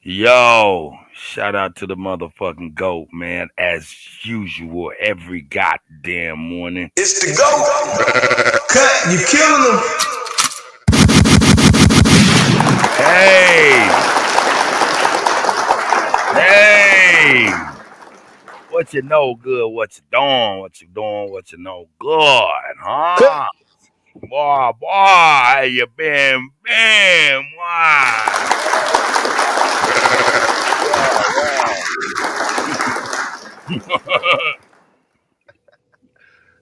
Yo, shout out to the motherfucking GOAT, man. As usual, every goddamn morning. It's the GOAT. Cut, you killing them. Hey, hey. What you know good, what you doing, what you doing, what you know good, Cut. huh? Boy, how you been, why?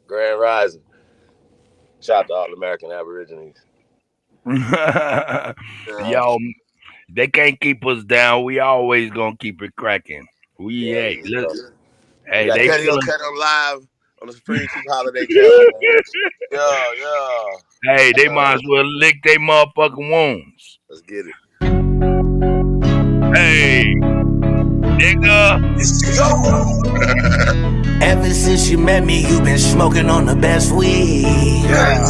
Grand Rising. Shout out to all American Aborigines. Yeah. Yo, they can't keep us down. We always gonna keep it cracking. We, Yeah, hey, look, we hey, got they Kutty feeling. UnKutt on live on the Supreme Chief Holiday channel, man. Yeah. Hey, they might as well lick their motherfucking wounds. Let's get it. Hey, nigga. It's the GOAT. Ever since you met me, you been smoking on the best weed. Yeah.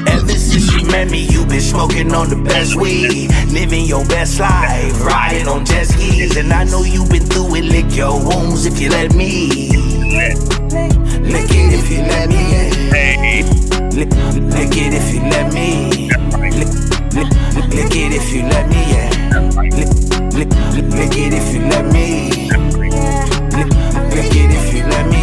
Ever since you met me, you been smoking on the best weed. Living your best life, riding on jet skis. And I know you been through it, lick your wounds if you let me. Lick it if you let me. Hey, Lick it if you let me. Lick it if you let me. Lick it if you let me. Lick it if you let me,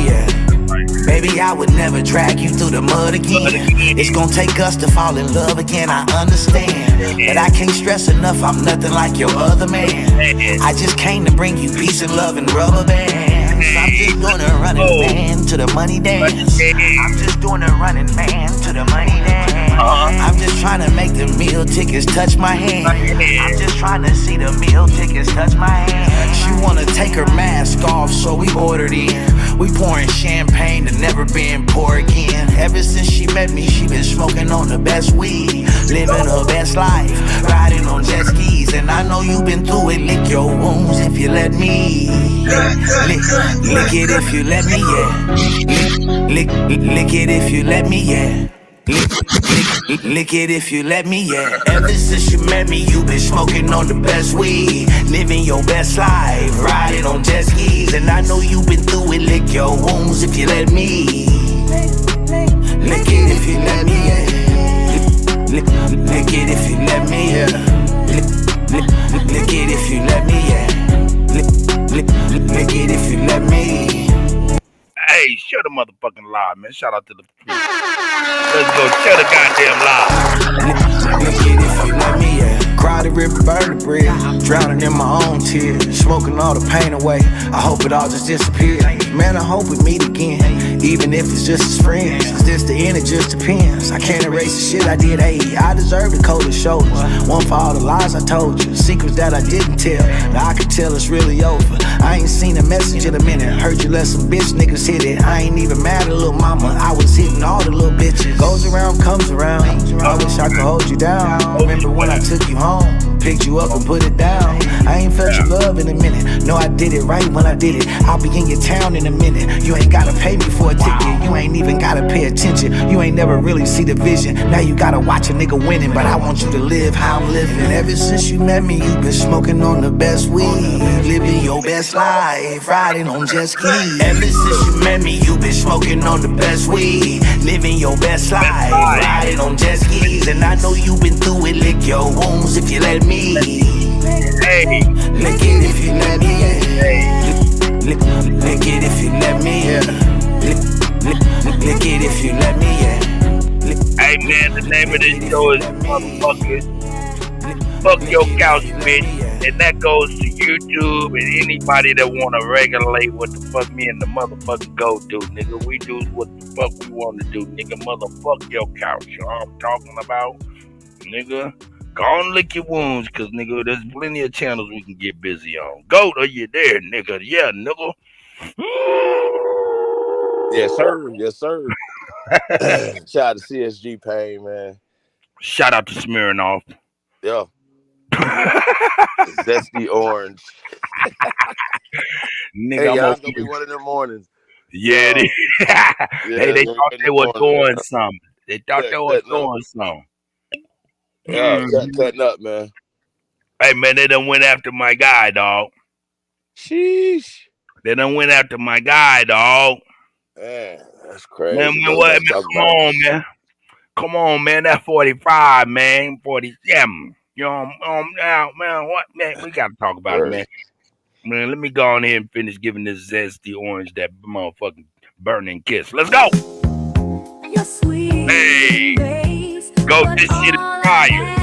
Baby, I would never drag you through the mud again. It's gonna take us to fall in love again, I understand. But I can't stress enough, I'm nothing like your other man. I just came to bring you peace and love and rubber bands. I'm just doing a running man to the money dance. I'm just doing a running man to the money dance. I'm just trying to make the meal tickets touch my hand. I'm just trying to see the meal tickets touch my hand. She wanna take her mask off, so we ordered in. We pouring champagne to never been poured again. Ever since she met me, she been smoking on the best weed, living her best life, riding on jet skis. And I know you been through it. Lick your wounds if you let me. Lick it if you let me, yeah. Lick it if you let me, yeah. Lick it if you let me, yeah. Ever since you met me, you been smoking on the best weed, living your best life, riding on jet skis. And I know you been through it. Lick your wounds if you let me. Lick it if you let me, yeah. Lick it if you let me, yeah. Lick it if you let me, yeah. Lick it if you let me. Hey, share the motherfucking live, man. Shout out to the people. Let's go share the goddamn live. Lick it if you let me, yeah. Cry the river, burn the bridge, drowning in my own tears, smoking all the pain away. I hope it all just disappears. Man, I hope we meet again, even if it's just as friends. Cause this the end, it just depends. I can't erase the shit I did, hey, I deserve the cold shoulders. One for all the lies I told you, secrets that I didn't tell. Now I can tell it's really over. I ain't seen a message in a minute. Heard you let some bitch niggas hit it. I ain't even mad at little mama, I was hitting all the little bitches. Goes around, comes around. I wish I could hold you down. Remember when I took you home, picked you up and put it down. I ain't felt your love in a minute. No, I did it right when I did it. I'll be in your town in a minute. You ain't gotta pay me for a ticket. You ain't even gotta pay attention. You ain't never really see the vision. Now you gotta watch a nigga winning, but I want you to live how I'm living. Ever since you met me, you been smoking on the best weed, living your best life, riding on jet skis. Ever since you met me, you been smoking on the best weed, living your best life, riding on jet skis. And I know you been through it. Lick your wounds if you let me. Hey, Lick it if you let me, yeah. Lick it if you let me, yeah. Lick it if you let me, yeah. hey, man, the name of this show is motherfuckers. Fuck your couch, bitch. And that goes to YouTube and anybody that wanna regulate what the fuck me and the motherfucker go do, nigga. We do what the fuck we wanna do, nigga. Motherfuck your couch. You know what I'm talking about? Nigga. Go on lick your wounds, cause nigga, there's plenty of channels we can get busy on. Goat, are you there, nigga? Yeah, nigga. Yes, sir. Yes, sir. Shout out to CSG Pain, man. Shout out to Smirnoff. Yeah. Zesty orange. Nigga, Hey, I'm y'all, over it's gonna be here. one of them mornings. Yeah, Yeah. hey, Yeah, they it's gonna thought be one of they them were mornings, doing man. something. They thought they were Cutting up. doing something. Yeah, Mhm. cutting up, man. Hey man, they done went after my guy, dog. Sheesh. They done went after my guy, dog. Man, that's Man, crazy. man, Go what? back Man, talk come about it. on, man. Come on, man. That 45, man. 47. You know, now, man, what? Man, we got to talk about it, Word. man. Man, let me go on here and finish giving this zesty orange that motherfucking burning kiss. Let's go. Hey, go. This shit is fire.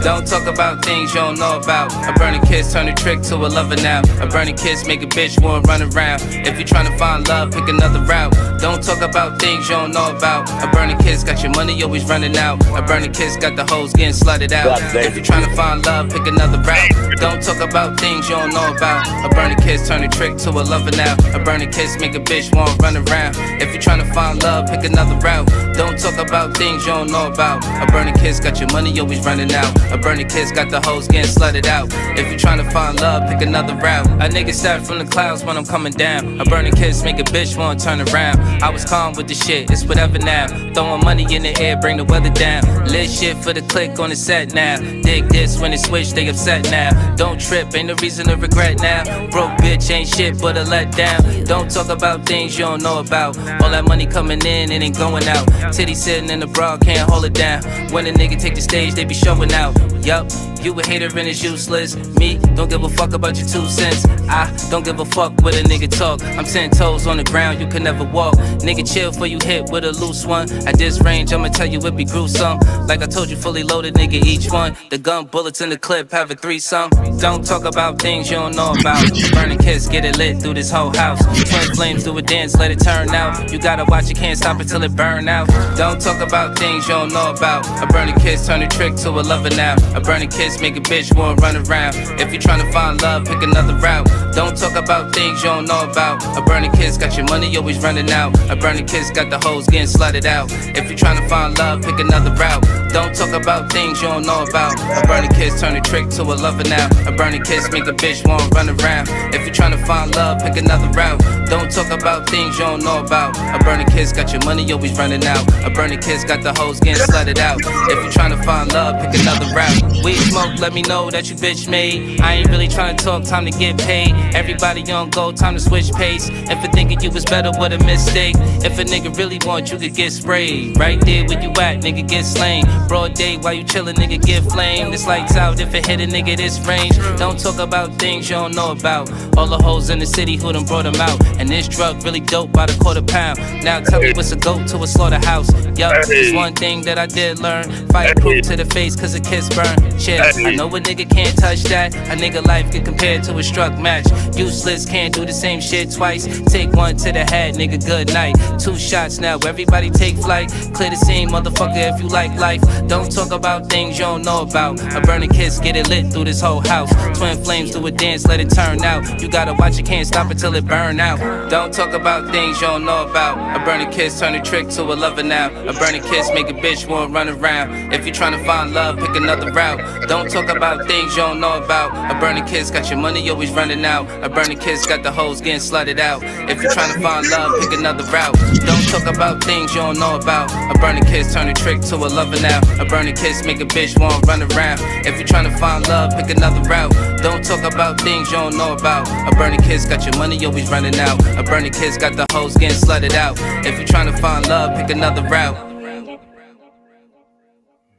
Don't talk about things you don't know about. A burning kiss turn a trick to a lover now. A burning kiss make a bitch wanna run around. If you tryna find love, pick another route. Don't talk about things you don't know about. A burning kiss got your money always running out. A burning kiss got the hoes getting slutted out. If you tryna find love, pick another route. Don't talk about things you don't know about. A burning kiss turn a trick to a lover now. A burning kiss make a bitch wanna run around. If you tryna find love, pick another route. Don't talk about things you don't know about. A burning kiss got your money always running out. A burning kiss got the hoes getting slutted out. If you tryna find love, pick another route. A nigga start from the clouds when I'm coming down. A burning kiss make a bitch wanna turn around. I was calm with the shit, it's whatever now. Throwing money in the air, bring the weather down. Lit shit for the click on the set now. Dig this when it switch, they upset now. Don't trip, ain't no reason to regret now. Broke bitch ain't shit but a letdown. Don't talk about things you don't know about. All that money coming in, it ain't going out. Titty sitting in the bra, can't hold it down. When a nigga take the stage, they be showing out. Yup, you a hater and it's useless. Me, don't give a fuck about your 2 cents. I don't give a fuck what a nigga talk. I'm 10 toes on the ground, you can never walk. Nigga chill for you hit with a loose one. At this range, I'ma tell you it be gruesome. Like I told you, fully loaded nigga each one. The gun bullets in the clip have a threesome. Don't talk about things you don't know about. Burning kiss, get it lit through this whole house. Twin flames do a dance, let it turn out. You gotta watch it, can't stop it till it burn out. Don't talk about things you don't know about. A burning kiss turn a trick to a lover now. A burning kiss make a bitch wanna run around. If you tryna find love, pick another route. Don't talk about things you don't know about. A burning kiss got your money always running out. A burning kiss got the hoes getting slutted out. If you tryna find love, pick another route. Don't talk about things you don't know about. A burning kiss turn a trick to a lover now. A burning kiss make a bitch wanna run around. If you tryna find love, pick another route. Don't talk about things you don't know about. A burning kiss got your money always running out. A burning kiss got the hoes getting slutted out. If you tryna find love, pick another route. Weed smoke, let me know that you bitch made. I ain't really tryna talk, time to get paid. Everybody on go, time to switch pace. If you're thinking you was better, what a mistake. If a nigga really want you, could get sprayed. Right there where you at, nigga get slain. Broad day while you chillin', nigga get flamed. It's lights out if it hit a nigga this range. Don't talk about things you don't know about. All the hoes in the city who done brought them out. And this drug really dope by the quarter pound. Now tell me what's a goat to a slaughterhouse. Yup, it's one thing that I did learn. Fireproof to the face cause a kiss burn. Chill, I know a nigga can't touch that. A nigga life get compared to a struck match. Useless, can't do the same shit twice. Take one to the head, nigga, good night. 2 shots now, everybody take flight. Clear the scene, motherfucker, if you like life. Don't talk about things you don't know about. A burning kiss, get it lit through this whole house. Twin flames do a dance, let it turn out. You gotta watch it, can't stop it till it burn out. Don't talk about things you don't know about. A burning kiss, turn a trick to a lover now. A burning kiss, make a bitch wanna run around. If you tryna find love, pick another route. Don't talk about things you don't know about. A burning kiss got your money always running out. A burning kiss got the hoes getting slutted out. If you tryna find love, pick another route. Don't talk about things you don't know about. A burning kiss, turn a trick to a lover now. A burning kiss, make a bitch wanna run around. If you tryna find love, pick another route. Don't talk about things you don't know about. A burning kiss got your money always running out. A burning kiss got the hoes getting slutted out. If you tryna find love, pick another route.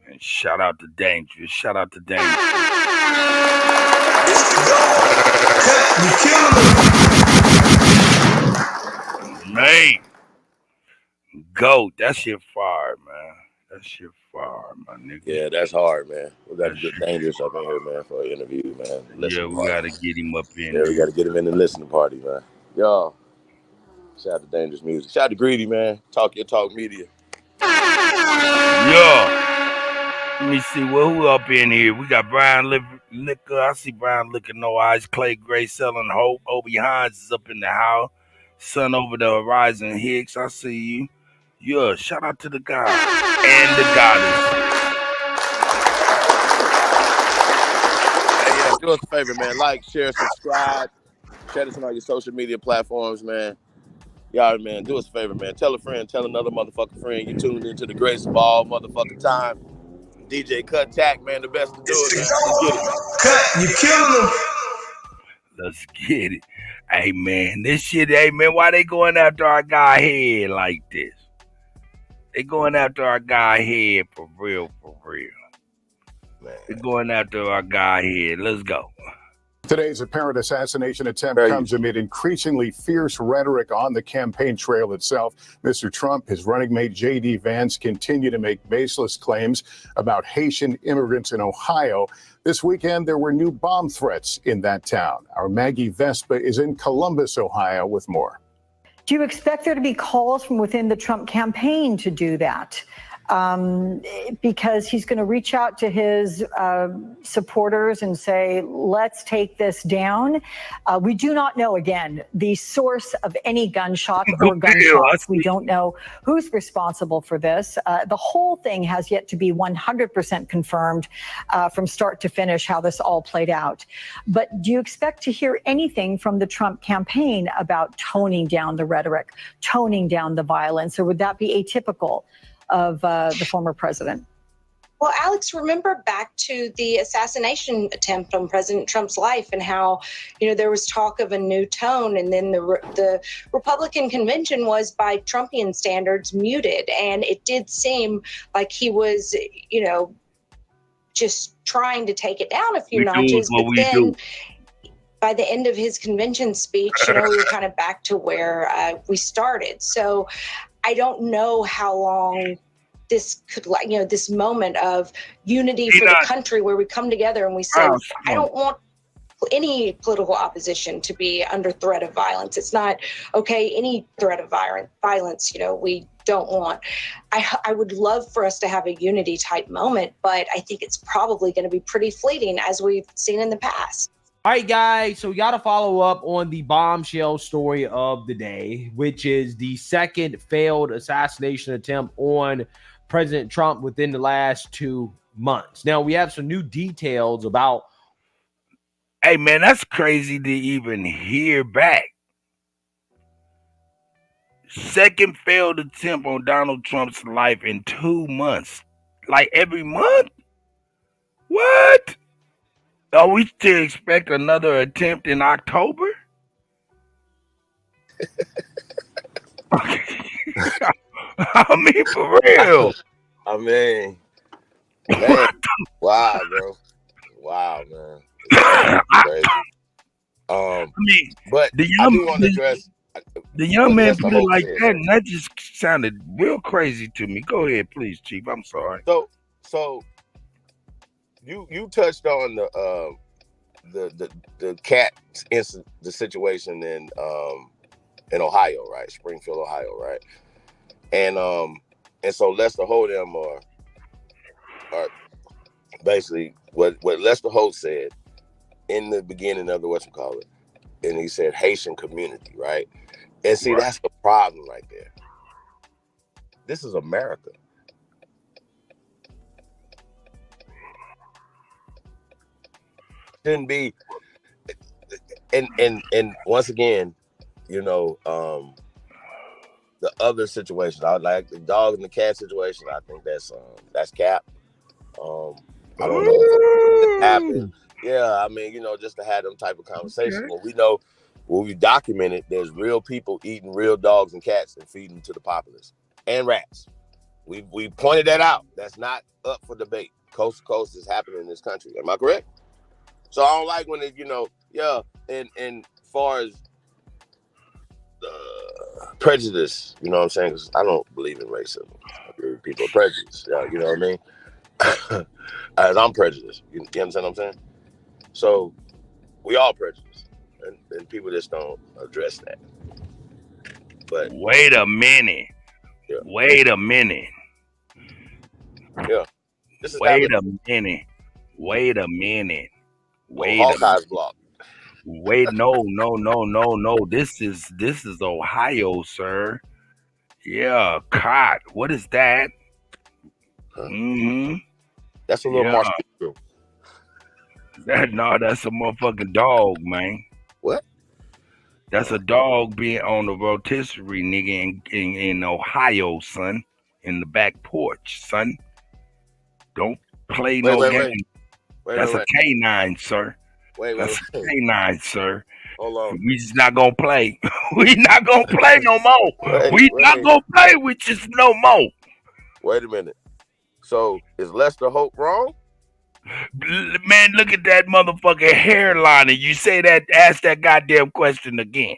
And shout out to Dangerous. Shout out to Dangerous. Cut, you killing them. Man. Goat. That shit fire, man. That shit fire, my nigga. Yeah, that's hard, man. We got to get Dangerous up in here, man, for an interview, man. Yeah, we got to get him up in there. Yeah, we got to get him in the listening party, man. Y'all, shout out to Dangerous Music. Shout out to Greedy, man. Talk Your Talk Media. Yeah. Let me see, well, who up in here? We got Brian Liquor. I see Brian Liquor, No Eyes. Clay Gray selling Hope. Obi Hines is up in the house. Sun over the horizon. Hicks, I see you. Yeah, shout out to the guy and the goddess. Hey, yeah, do us a favor, man. Like, share, subscribe. Share this on all your social media platforms, man. Y'all, man, do us a favor, man. Tell a friend, tell another motherfucking friend. You tuned into the greatest of all motherfucking time. DJ Kuttack, man, the best to do it, man. Let's get it. Cut, you killing them. Let's get it. Hey, man, this shit, hey, man, why they going after our guy head like this? They going after our guy head for real, man. They going after our guy head. Let's go. Today's apparent assassination attempt comes amid increasingly fierce rhetoric on the campaign trail itself. Mr. Trump, his running mate J.D. Vance continue to make baseless claims about Haitian immigrants in Ohio. This weekend, there were new bomb threats in that town. Our Maggie Vespa is in Columbus, Ohio, with more. Do you expect there to be calls from within the Trump campaign to do that? Because he's going to reach out to his supporters and say, let's take this down. We do not know, again, the source of any gunshot or gunshots. We don't know who's responsible for this. The whole thing has yet to be 100% confirmed from start to finish how this all played out. But do you expect to hear anything from the Trump campaign about toning down the rhetoric, toning down the violence, or would that be atypical of the former president? Well, Alex, remember back to the assassination attempt on President Trump's life and how, there was talk of a new tone, and then the Republican convention was, by Trumpian standards, muted. And it did seem like he was, just trying to take it down a few notches. But then by the end of his convention speech, we were kind of back to where we started. So I don't know how long this could, this moment of unity for the country where we come together and we say, I don't want any political opposition to be under threat of violence. It's not okay, any threat of violence, we don't want. I would love for us to have a unity type moment, but I think it's probably going to be pretty fleeting, as we've seen in the past. All right, guys, so we got to follow up on the bombshell story of the day, which is the second failed assassination attempt on President Trump within the last 2 months. Now, we have some new details about... Hey, man, that's crazy to even hear back. Second failed attempt on Donald Trump's life in 2 months. Like every month? What? Are we still expect another attempt in October? I mean, for real. I mean, man, wow, bro. Wow, man. Crazy. But I do want to address... The young man put it like that, and that just sounded real crazy to me. Go ahead, please, Chief. I'm sorry. So you touched on the cat incident, the situation in Ohio, right? Springfield, Ohio, right? And so Lester Hold'em are basically what Lester Holt said in the beginning of the whatchamacallit, and he said Haitian community, right? And see, that's the problem right there. This is America. Shouldn't be, and once again, the other situation, I like the dog and the cat situation. I think that's cap. I don't know if it happened. Yeah, I mean, just to have them type of conversation. When we know, when we documented, there's real people eating real dogs and cats and feeding to the populace and rats. We pointed that out. That's not up for debate. Coast to coast is happening in this country. Am I correct? So I don't like when it, and far as prejudice, you know what I'm saying? 'Cause I don't believe in racism. I believe people are prejudiced. Yeah, you know what I mean? As I'm prejudiced. You understand what I'm saying? So we all prejudiced, and people just don't address that. But wait a minute. Yeah. Wait a minute. Yeah. This is Wait a minute. Hawkeye's block. Wait, no. This is Ohio, sir. Yeah, cot. What is that? Huh. Mm-hmm. That's a little marsupial. That's a motherfucking dog, man. What? That's a dog being on the rotisserie, nigga, in Ohio, son. In the back porch, son. Don't play no game. That's a canine, sir. That's a canine, sir. Hold on. We just not gonna play. We not gonna play no more. We not gonna play with just no more. Wait a minute. So is Lester Hope wrong? Man, look at that motherfucking hairline, and you say that. Ask that goddamn question again.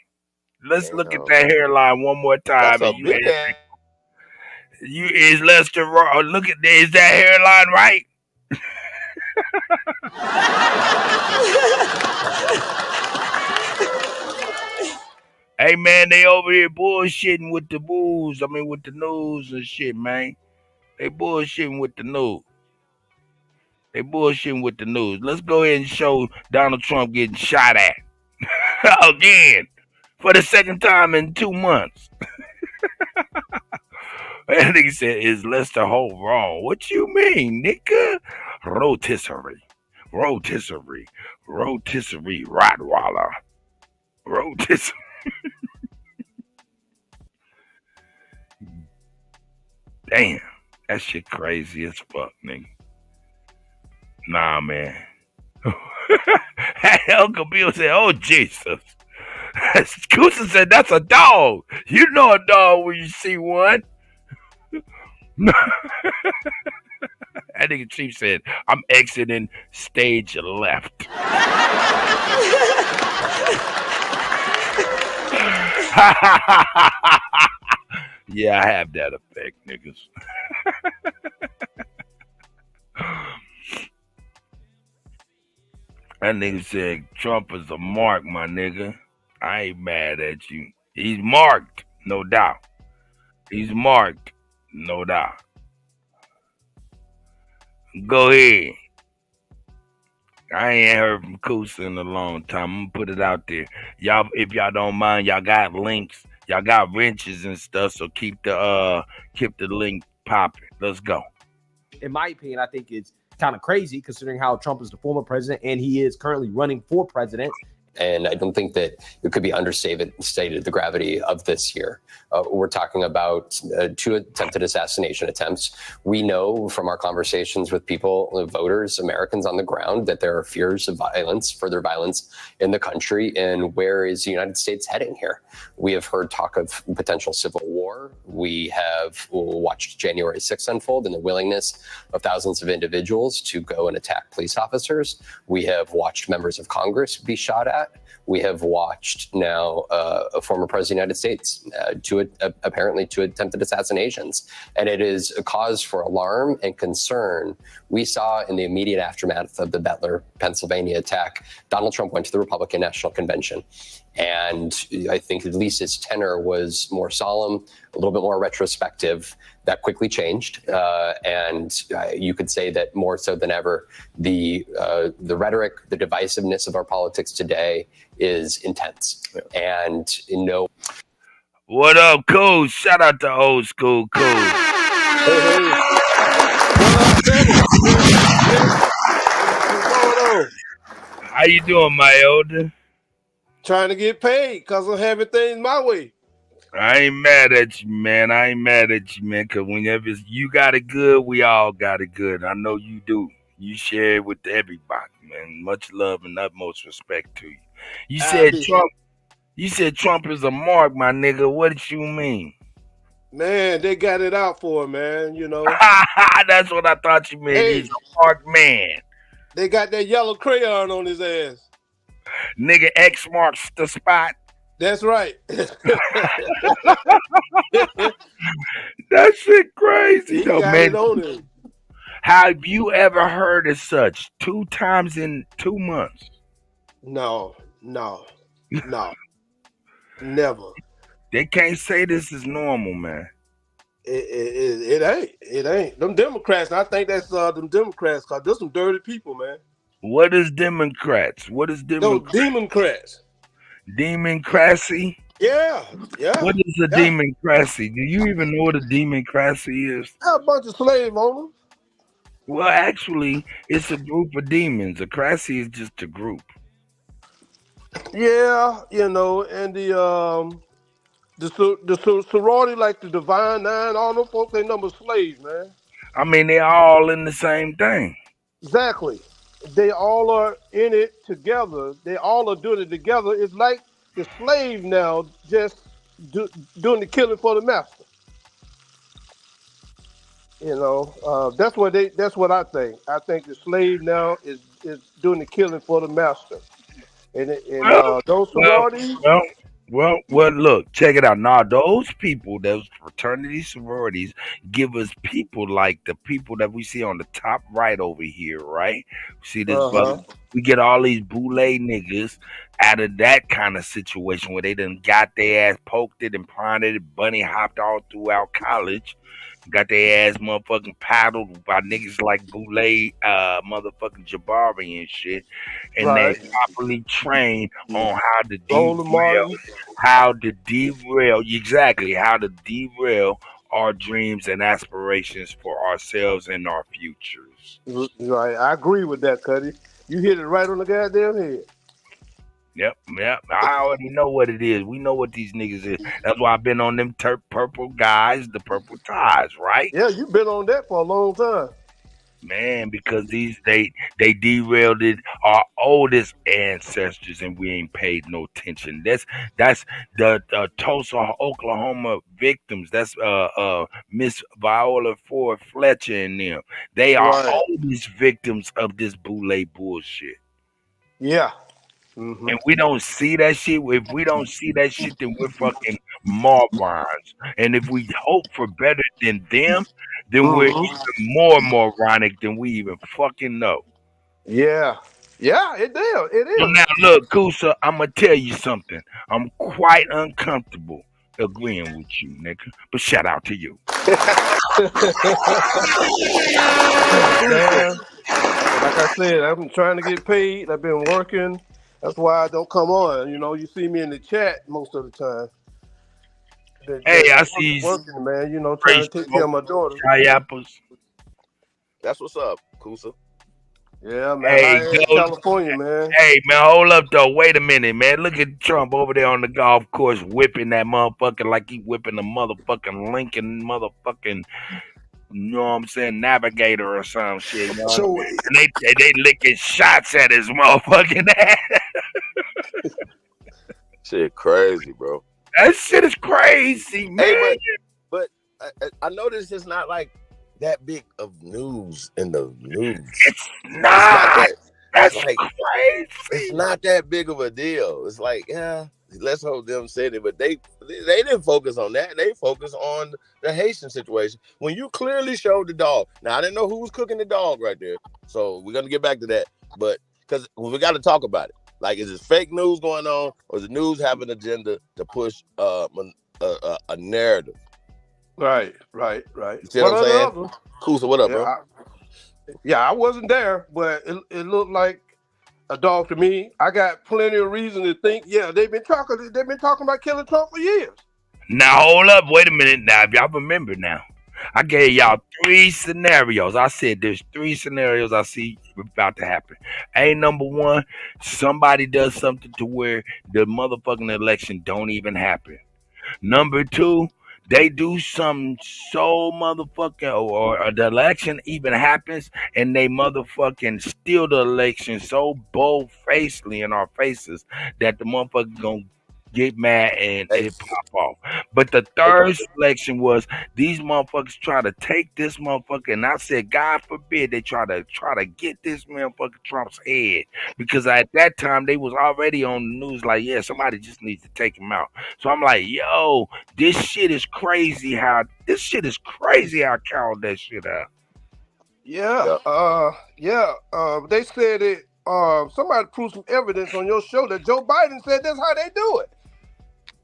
Let's look at that hairline one more time. That's and you is Lester wrong? Look at that. Is that hairline right? Hey man, they over here bullshitting with the booze. I mean, with the news and shit, man. They bullshitting with the news. Let's go ahead and show Donald Trump getting shot at again for the second time in 2 months. And he said, "Is Lester Holt wrong?" What you mean, nigga? Rotisserie, Rottweiler, rotisserie. Damn, that shit crazy as fuck, nigga. Nah, man. Uncle Bill said, "Oh, Jesus." Coosa said, "That's a dog. You know a dog when you see one." That nigga Chief said, "I'm exiting stage left." Yeah, I have that effect, niggas. That nigga said Trump is a mark, my nigga. I ain't mad at you. He's marked, no doubt. He's marked, no doubt. Go ahead. I ain't heard from Koosa in a long time. I'm gonna put it out there. Y'all, if y'all don't mind, y'all got links. Y'all got wrenches and stuff, so keep the link popping. Let's go. In my opinion, I think it's kind of crazy considering how Trump is the former president and he is currently running for president. And I don't think that it could be understated the gravity of this here. We're talking about 2 attempted assassination attempts. We know from our conversations with people, voters, Americans on the ground, that there are fears of violence, further violence in the country. And where is the United States heading here? We have heard talk of potential civil war. We have watched January 6th unfold and the willingness of thousands of individuals to go and attack police officers. We have watched members of Congress be shot at. We have watched now a former president of the United States, apparently 2 attempted assassinations. And it is a cause for alarm and concern. We saw in the immediate aftermath of the Butler, Pennsylvania attack, Donald Trump went to the Republican National Convention. And I think at least his tenor was more solemn, a little bit more retrospective. That quickly changed. And you could say that more so than ever, the rhetoric, the divisiveness of our politics today is intense. And What up, Cool? Shout out to old school Cool. Hey. How you doing, my elder? Trying to get paid because I'm having things my way. I ain't mad at you, man. Because whenever you got it good, we all got it good. I know you do. You share it with everybody, man. Much love and utmost respect to you. You said Trump is a mark, my nigga. What did you mean? Man, they got it out for him, man, you know. That's what I thought you meant. He's a mark man. They got that yellow crayon on his ass. Nigga, X marks the spot. That's right. That shit crazy, though, man. On Have you ever heard of such 2 times in 2 months? No. Never. They can't say this is normal, man. It ain't. Them Democrats, I think that's them Democrats, because there's some dirty people, man. What is Democrats? Those Democrats. Democracy? Yeah. What is a democracy? Do you even know what a democracy is? A bunch of slave owners. Well, actually, it's a group of demons. A crassy is just a group. Yeah, and the sorority, like the Divine Nine, all those folks, they number slaves, man. I mean, they're all in the same thing. Exactly. They all are in it together. They all are doing it together. It's like the slave now just doing the killing for the master. That's what they. That's what I think. I think the slave now is doing the killing for the master. And Well, those well, sororities. well. Look, check it out. Now, those people, those fraternity sororities, give us people like the people that we see on the top right over here, right? See this brother? We get all these boule niggas out of that kind of situation where they done got their ass poked it and prodded it, bunny hopped all throughout college. Got their ass motherfucking paddled by niggas like Boule, motherfucking Jabari and shit. And they Right. properly trained on Roland Martin. exactly, how to derail our dreams and aspirations for ourselves and our futures. Right. I agree with that, Kutty. You hit it right on the goddamn head. Yep. I already know what it is. We know what these niggas is. That's why I've been on them purple guys, the purple ties, right? Yeah, you've been on that for a long time. Man, because they derailed it, our oldest ancestors, and we ain't paid no attention. That's the Tulsa, Oklahoma victims. That's Miss Viola Ford Fletcher and them. They are Right. oldest victims of this boule bullshit. Yeah. Mm-hmm. And we don't see that shit. If we don't see that shit, then we're fucking morons. And if we hope for better than them, then we're even more moronic than we even fucking know. Yeah. Yeah, it is. It So is. now look, Kusa, I'm gonna tell you something. I'm quite uncomfortable agreeing with you, nigga. But shout out to you. Man, like I said, I've been trying to get paid. I've been working. That's why I don't come on. You see me in the chat most of the time. Hey, I see working, man. Trying to take care of my daughter. Apples. That's what's up, Kusa. Yeah, man. Hey, California, man. Hey, man, hold up, though. Wait a minute, man. Look at Trump over there on the golf course whipping that motherfucker like he whipping a motherfucking Lincoln motherfucking, you know what I'm saying, navigator or some shit. You know So and they licking shots at his motherfucking ass. Shit crazy, bro. That shit is crazy, man. Hey, but I noticed it's not like that big of news in the news. It's not. That's like, crazy. It's not that big of a deal. It's like, yeah, let's hope them said it, but they didn't focus on that. They focused on the Haitian situation. When you clearly showed the dog. Now I didn't know who was cooking the dog right there, so we're gonna get back to that. But because we got to talk about it. Like, is it fake news going on, or does the news have an agenda to push a narrative? Right. You see what I'm saying? Kusa, what up, bro? I wasn't there, but it looked like a dog to me. I got plenty of reason to think, they've been talking about killing Trump for years. Now hold up, wait a minute. Now, if y'all remember now, I gave y'all 3 scenarios. I said there's 3 scenarios I see about to happen. Number 1, somebody does something to where the motherfucking election don't even happen. Number 2, they do something so motherfucking, or the election even happens and they motherfucking steal the election so bold-facedly in our faces that the motherfucker gonna get mad and it pop off. But the third selection was these motherfuckers try to take this motherfucker, and I said, God forbid they try to get this motherfucker Trump's head, because at that time they was already on the news like, yeah, somebody just needs to take him out. So I'm like, yo, this shit is crazy how Carol that shit out. They said it. Somebody proved some evidence on your show that Joe Biden said that's how they do it.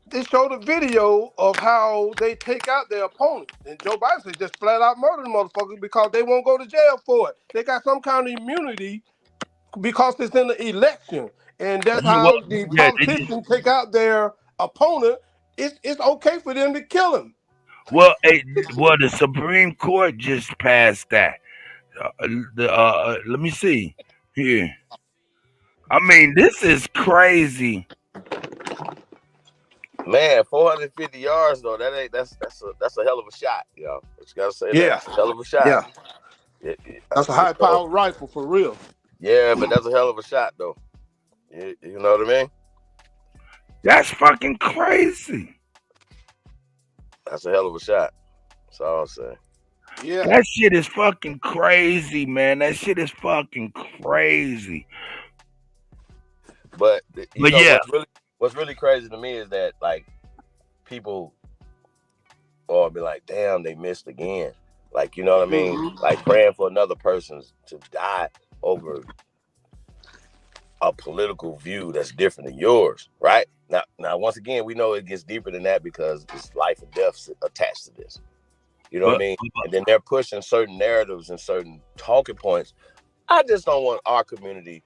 They showed a video of how they take out their opponent, and Joe Biden said just flat out murder the motherfuckers because they won't go to jail for it. They got some kind of immunity because it's in the election, and that's how the politicians take out their opponent. It's okay for them to kill him. Well, the Supreme Court just passed that. Let me see here. I mean, this is crazy. Man, 450 yards though. That's a hell of a shot, y'all. You gotta say that. It's a hell of a shot. Yeah. That's a high-powered rifle for real. Yeah, but that's a hell of a shot though. You know what I mean? That's fucking crazy. That's a hell of a shot. That's all I'm saying. Yeah. That shit is fucking crazy, man. That shit is fucking crazy. But yeah, what's really crazy to me is that like people will be like, damn, they missed again. Like, you know what I mean? Mm-hmm. Like praying for another person to die over a political view that's different than yours, right? Now, once again, we know it gets deeper than that because it's life and death attached to this. You know what I mean? And then they're pushing certain narratives and certain talking points. I just don't want our community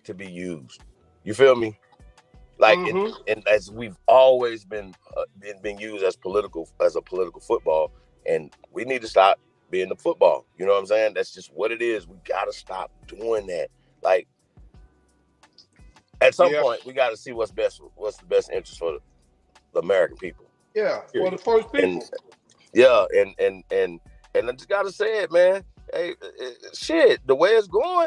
to be used. You feel me? Like, and as we've always been used as a political football, and we need to stop being the football. You know what I'm saying? That's just what it is. We gotta stop doing that. Like, at some point, we gotta see what's the best interest for the American people. Yeah, for the first people. And I just gotta say it, man. Hey, shit, the way it's going,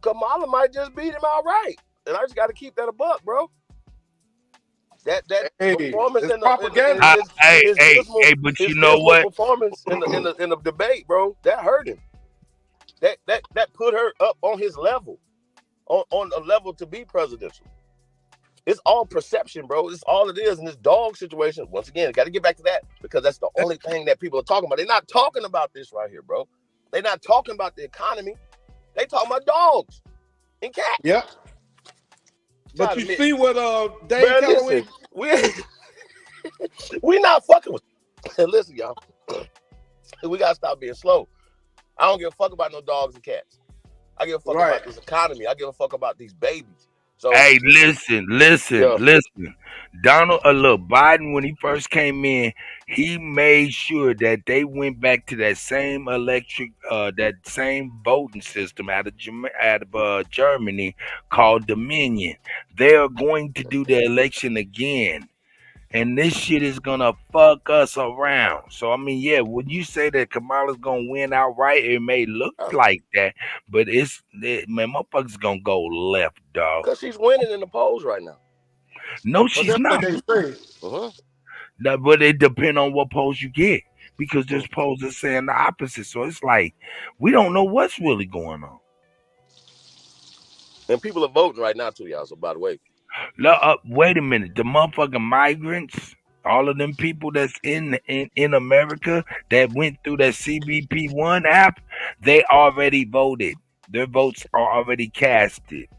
Kamala might just beat him outright, and I just gotta keep that a buck, bro. That performance in the but you know what? Performance in the debate, bro, that hurt him. That put her up on his level, on a level to be presidential. It's all perception, bro. It's all it is in this dog situation. Once again, got to get back to that because that's the only thing that people are talking about. They're not talking about this right here, bro. They're not talking about the economy. They talking about dogs and cats. Yeah. But you see what Dave Calloway... We not fucking with... Listen, y'all. We got to stop being slow. I don't give a fuck about no dogs and cats. I give a fuck about this economy. I give a fuck about these babies. So, hey, listen. Look, Biden, when he first came in, he made sure that they went back to that same that same voting system out of Germany called Dominion. They are going to do the election again. And this shit is gonna fuck us around. So I mean, yeah, when you say that Kamala's gonna win outright, it may look like that, but man, motherfuckers gonna go left, dog. Because she's winning in the polls right now. No, she's not. No, but it depends on what polls you get, because there's polls that saying the opposite. So it's like we don't know what's really going on. And people are voting right now too, y'all. So by the way. Wait a minute. The motherfucking migrants, all of them people that's in America that went through that CBP1 app, they already voted. Their votes are already casted.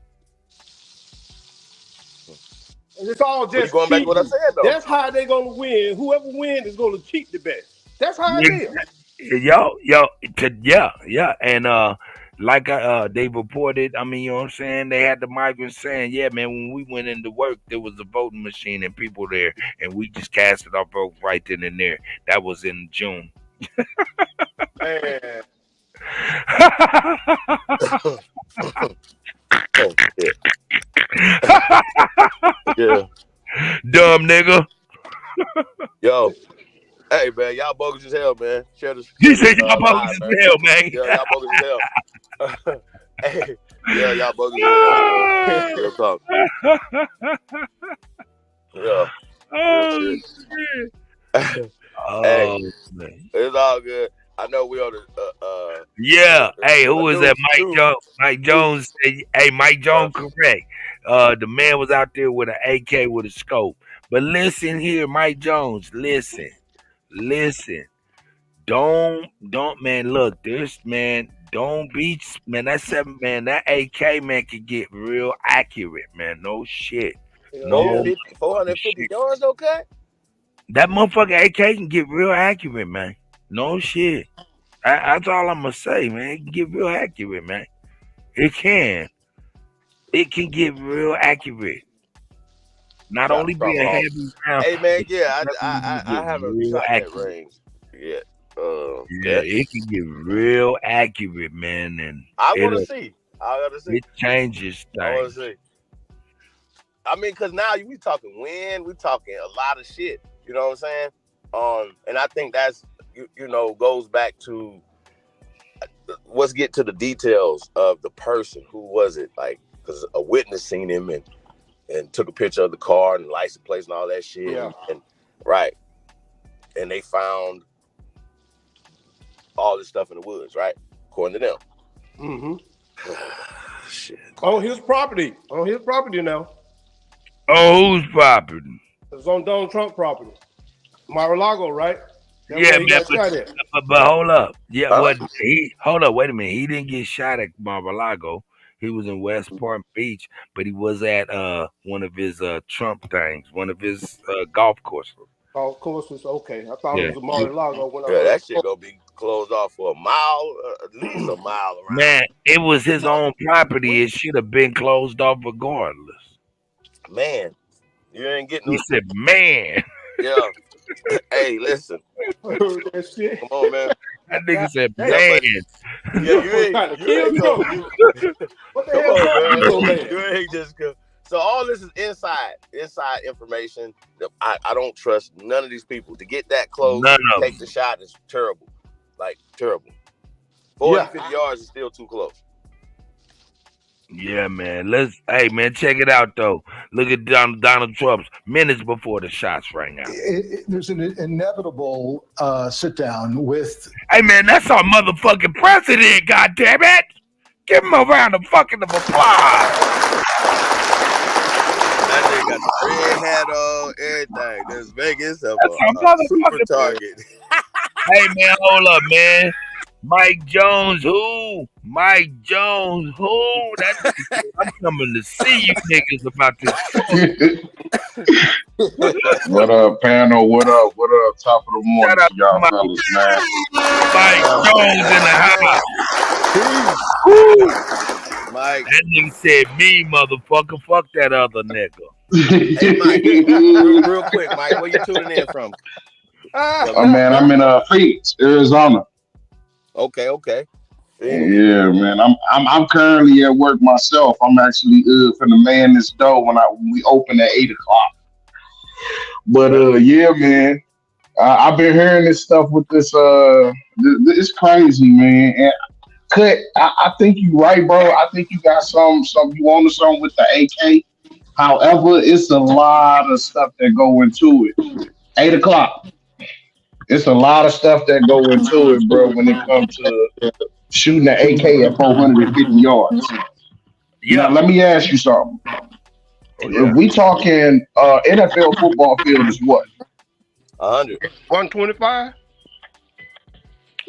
And it's all just going back to what I said, though. That's how they're going to win. Whoever wins is going to cheat the best. That's how it is. And like they reported, I mean, you know what I'm saying? They had the migrants saying, yeah, man, when we went into work, there was a voting machine and people there, and we just casted our vote right then and there. That was in June. Man. Yeah. Dumb nigga. Yo. Hey, man, y'all bogus as hell, man. You said y'all bogus as hell, man. Yeah, y'all bogus as hell. Hey, yeah, y'all bogus as hell. Real talk. Yeah. Oh, shit. Hey, man. It's all good. I know we on the hey, who was that? Mike Jones said, hey, Mike Jones, correct. The man was out there with an AK with a scope. But listen here, Mike Jones, listen. Don't, man, look, don't be, man, that AK, man, can get real accurate, man. No shit. No, 450 yards, okay? That motherfucking AK can get real accurate, man. No shit. That's all I'm gonna say, man. It can get real accurate, man. It can. It can get real accurate. Not only be a heavy round. Hey, man, yeah, I haven't shot that range yet. It can get real accurate, man. And I want to see. I gotta see. It changes I wanna things. see. I mean, cause now we talking wind, we talking a lot of shit. You know what I'm saying? And I think that's goes back to let's get to the details of the person. Who was it? Like, because a witness seen him and took a picture of the car and license plates and all that shit. Yeah. And right. And they found all this stuff in the woods, right? According to them. Mm-hmm. Shit. On his property. On his property now. Oh, whose property? It's on Donald Trump property. Mar-a-Lago, right? That's Yeah, where he got shot at. but hold up. Yeah, hold up, wait a minute. He didn't get shot at Mar-a-Lago. He was in West Palm Beach, but he was at one of his Trump things, one of his golf courses. Golf courses, okay. I thought it was a Mar-a-Lago. That shit gonna be closed off for a mile, at least a mile around. Man, it was his own property. It should have been closed off regardless. Man, you ain't getting. He said, "Man." Yeah. Hey, listen. That shit. Come on, man. That nigga said, "Man." Yeah, you ain't gonna. What the hell, man? You ain't just go. So all this is inside information. I don't trust none of these people to get that close. Take the shot is terrible, like terrible. 50 yards is still too close. Yeah, man. Hey, man, check it out though. Look at Donald Trump's minutes before the shots rang out. There's an inevitable sit down with. Hey, man, that's our motherfucking president. God damn it! Give him a round of fucking applause. That nigga got the red hat on, everything. This Vegas a super target. Hey, man, hold up, man. Mike Jones, who? Mike Jones, who? I'm coming to see you niggas about this. What up, panel? What up? What up? Top of the morning, y'all fellas, man. Mike Jones in the house. Mike. That nigga said me, motherfucker. Fuck that other nigga. Hey, Mike, real quick, Mike, where you tuning in from? Man, I'm in Phoenix, Arizona. Okay. Yeah, man. I'm currently at work myself. I'm actually finna man this door when we open at 8:00. But yeah, man. I've been hearing this stuff with this. It's crazy, man. And Kutt, I think you right, bro. I think you got some you on to something with the AK. However, it's a lot of stuff that go into it. 8:00. It's a lot of stuff that go into it, bro, when it comes to shooting an AK at 450 yards. Yeah. Now, let me ask you something. If we talking NFL football field is what? 100. 125?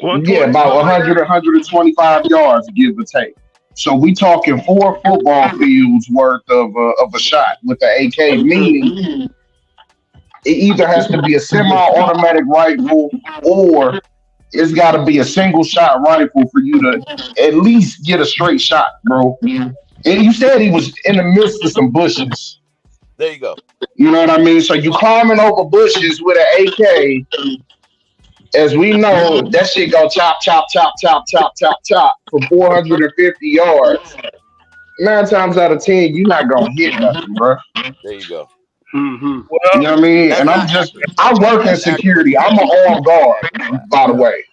Yeah, about 100, 125 yards, give or take. So we talking 4 football fields worth of a shot with the AK, meaning it either has to be a semi-automatic rifle or it's got to be a single-shot rifle for you to at least get a straight shot, bro. And you said he was in the midst of some bushes. There you go. You know what I mean? So you climbing over bushes with an AK. As we know, that shit go chop, chop, chop, chop, chop, chop, chop for 450 yards. 9 times out of 10, you're not going to hit nothing, bro. There you go. Mm-hmm. You know what I mean? And I work in security. I'm an armed guard, by the way.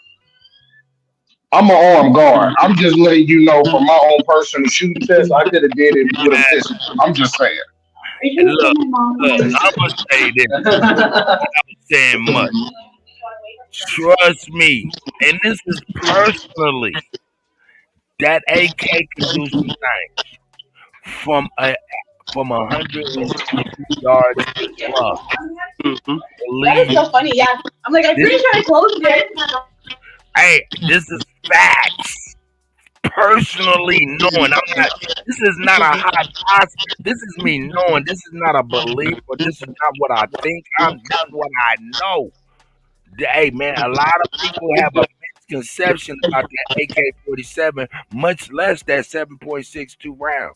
I'm an armed guard. I'm just letting you know from my own personal shooting test, I could have did it with a pistol. I'm just saying. And look, I'm going to say this. I'm saying much. Trust me, and this is personally, that AK can do some things from 150 yards plus. That is so funny. Yeah, I'm like, I'm pretty sure I closed it. Hey, this is facts. Personally knowing, this is not a hot. This is me knowing. This is not a belief, or this is not what I think. This is what I know. Hey, man, a lot of people have a misconception about that AK-47, much less that 7.62 round.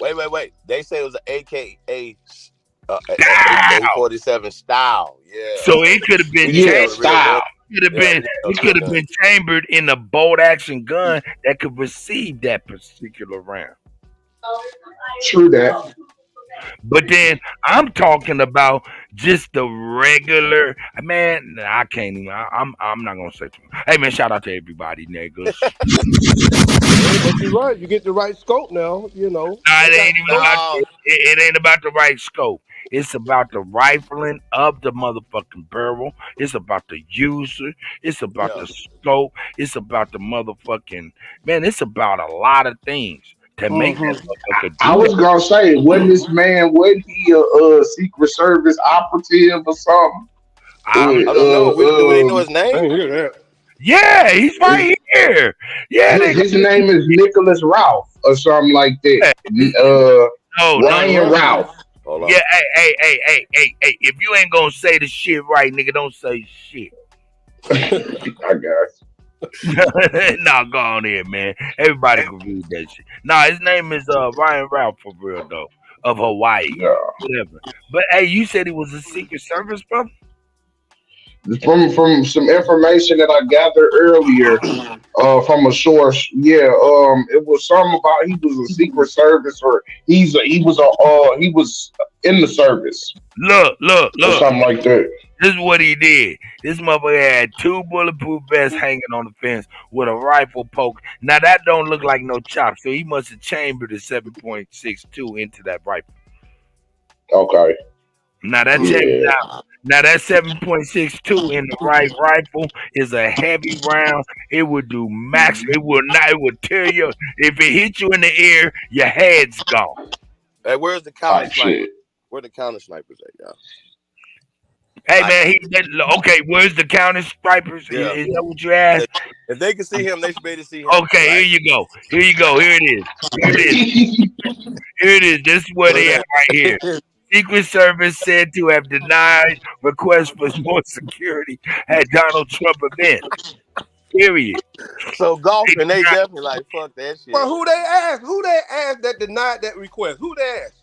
Wait. They say it was an AK-47 style. Yeah. So it could have been changed. Style. It could have been chambered in a bolt action gun that could receive that particular round. True that. But then I'm talking about just the regular man. I can't even. I'm not gonna say too much. Hey man, shout out to everybody, niggas. But you're right. You get the right scope now. You know. Nah, it ain't even about. It ain't about the right scope. It's about the rifling of the motherfucking barrel. It's about the user. It's about the scope. It's about the motherfucking man. It's about a lot of things to make that motherfucker do I was gonna say, wasn't he a Secret Service operative or something? I don't know. Do we know his name? I didn't hear that. Yeah, he's right here. Yeah, his name is Nicholas Ralph or something like that. Ryan Ralph. Yeah, hey. If you ain't gonna say the shit right, nigga, don't say shit. I got Nah, go on here, man. Everybody can read that shit. Nah, his name is Ryan Ralph for real though, of Hawaii. Yeah. Whatever. But hey, you said he was a Secret Service, bro? From some information that I gathered earlier from a source, it was something about he was a Secret Service or he was in the service. Look, or something like that. This is what he did. This motherfucker had 2 bulletproof vests hanging on the fence with a rifle poke. Now that don't look like no chop, so he must have chambered a 7.62 into that rifle. Okay. Now that Now that 7.62 in the right rifle is a heavy round. It would do max. It would tear you. If it hit you in the ear, your head's gone. Hey, where's the counter sniper? Where the counter snipers at, y'all? Hey man, okay. Where's the counter snipers? Yeah. Is that what you asked? If they can see him, they should be able to see him. Okay, right? Here you go. Here it is. Here it is. This is where they at right here. Secret Service said to have denied requests for more security at Donald Trump event. Period. So golfing, they definitely like fuck that shit. But who they asked? Who they asked that denied that request? Who they asked?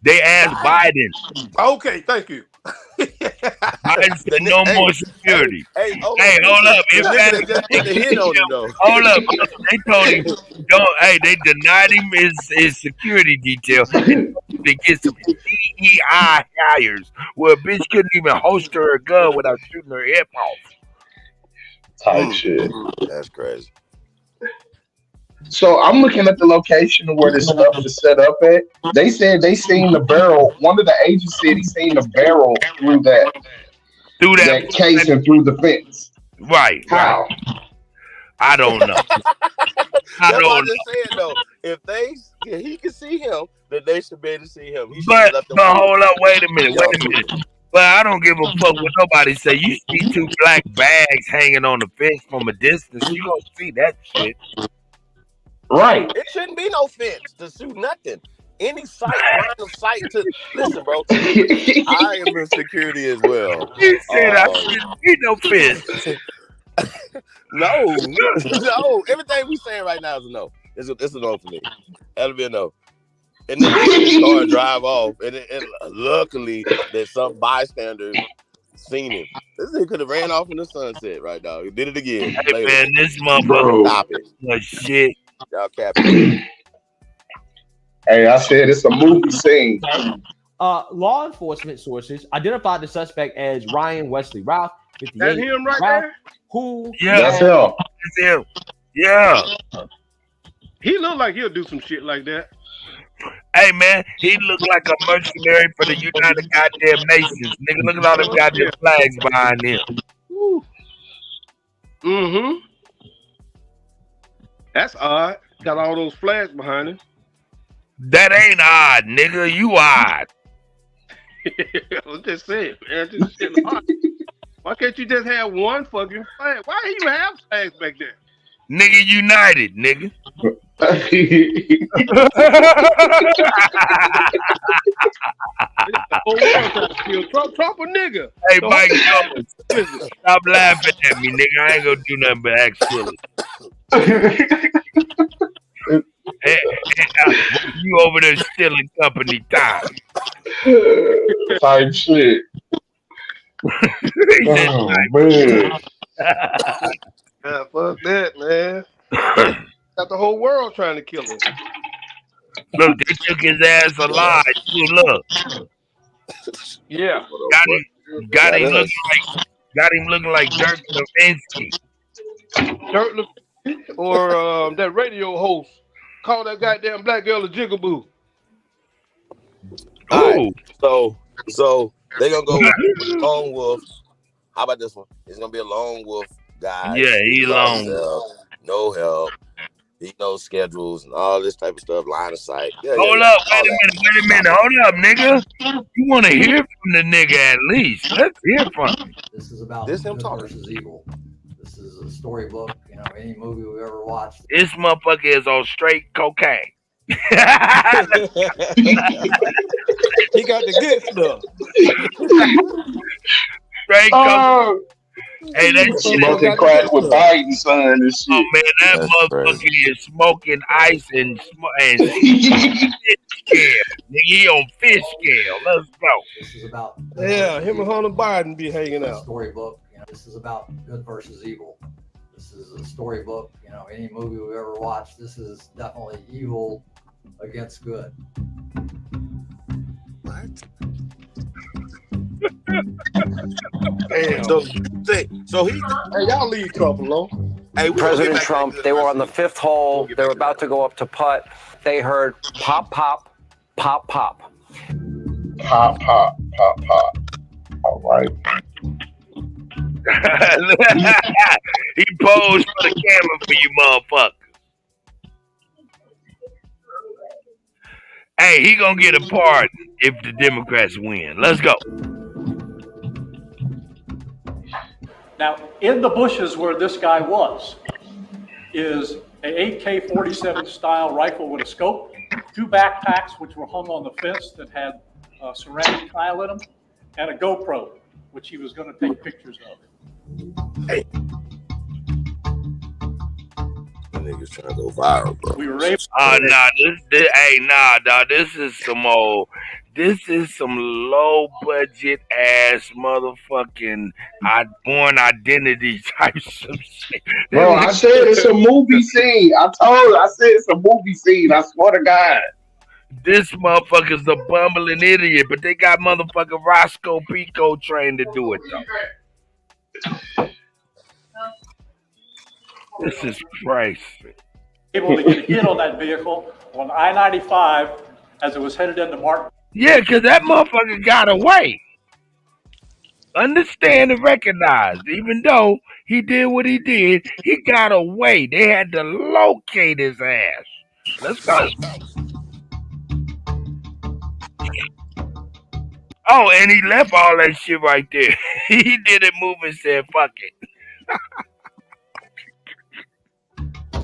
They asked Biden. Okay, thank you. Biden said no more security. Hey, hold up. Hold up. They told him, they denied him his security detail. They get some DEI hires where a bitch couldn't even holster her gun without shooting her hip off. Type shit. That's crazy. So I'm looking at the location of where this stuff is set up at. They said they seen the barrel. One of the agents said he seen the barrel through that case and through the fence. Right. How? I don't know. That's what I'm just saying though. If he can see him, then they should be able to see him. But hold up, wait a minute. But I don't give a fuck what nobody say. You see 2 black bags hanging on the fence from a distance, you gonna see that shit. Right. It shouldn't be no fence to shoot nothing. Any sight, line of sight to listen, bro. I am in security as well. You said I shouldn't be no fence. No. Everything we saying right now is a no. It's a no for me. That'll be a no. And then they car and drive off. And luckily that some bystander seen him. This nigga could have ran off in the sunset right now. He did it again. Hey man, this motherfucker. Stop it. Shit. Y'all capping. Hey, I said it's a movie scene. Law enforcement sources identified the suspect as Ryan Wesley Ralph. That's him right there? That's him. That's him. Yeah. He look like he'll do some shit like that. Hey man, he look like a mercenary for the United Goddamn Nations. Nigga, look at all them goddamn flags behind him. Mm-hmm. That's odd. Got all those flags behind him. That ain't odd, nigga. You odd. I was just saying, man. Just saying odd. Why can't you just have one fucking flag? Why do you have flags back there? Nigga, united, nigga. Trump a nigga. Hey, Mike Jones, stop laughing at me, nigga. I ain't gonna do nothing but act silly. You over there stealing company time. Type shit. Man. Yeah, fuck that, man. Got the whole world trying to kill him. Look, they took his ass alive too. Look, Yeah. got him looking like Dirk Nowitzki. Dirk or that radio host called that goddamn black girl a jigaboo. All right. So they're gonna go with lone wolf. How about this one? It's gonna be a lone wolf guy. Yeah, he lone wolf. No help. He knows schedules and all this type of stuff, line of sight. Hold up, wait a minute. Hold up, nigga. You want to hear from the nigga at least? Let's hear from him. This is about him good talking. versus evil. This is a storybook. You know, any movie we've ever watched. This motherfucker is on straight cocaine. He got the good stuff. Straight cocaine. Hey, that shit smoking crack with Biden's son and shit. Oh man, that motherfucker is smoking ice and fish scale. Nigga, he on fish scale. Let's go. This is about him and Hunter Biden be hanging out. Storybook. You know, this is about good versus evil. This is a storybook. You know, any movie we've ever watched. This is definitely evil against good. What? Damn. So he. Hey, y'all leave Trump alone. Hey, President Trump, they were on the fifth hole. They were about to go up to putt. They heard pop, pop, pop, pop. Pop, pop, pop, pop. All right. He posed for the camera for you, motherfucker. Hey, he gonna get a pardon if the Democrats win. Let's go. Now, in the bushes where this guy was is a AK-47 style rifle with a scope, 2 backpacks which were hung on the fence that had ceramic tile in them, and a GoPro, which he was going to take pictures of. Hey. Niggas trying to go viral, bro. We were able. This is some old. This is some low budget ass motherfucking born identity type of shit. Bro, I said it's a movie scene. I said it's a movie scene. I swear to God. This motherfucker's a bumbling idiot, but they got motherfucking Roscoe Pico trained to do it though. This is crazy. Able to get a hit on that vehicle on I-95 as it was headed into Martin. Yeah, because that motherfucker got away. Understand and recognize, even though he did what he did, he got away. They had to locate his ass. Let's go. Oh, and he left all that shit right there. He didn't move and said, fuck it.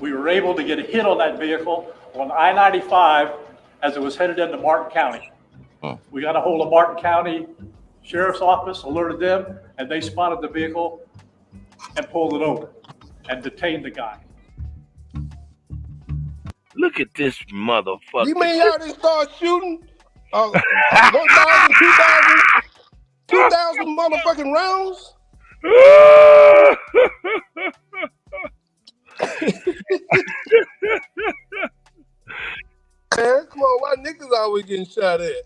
We were able to get a hit on that vehicle on I-95 as it was headed into Martin County. We got a hold of Martin County Sheriff's Office, alerted them, and they spotted the vehicle and pulled it over and detained the guy. Look at this motherfucker. You mean y'all didn't start shooting 1,000, 2,000 motherfucking rounds? Man, come on, why niggas always getting shot at?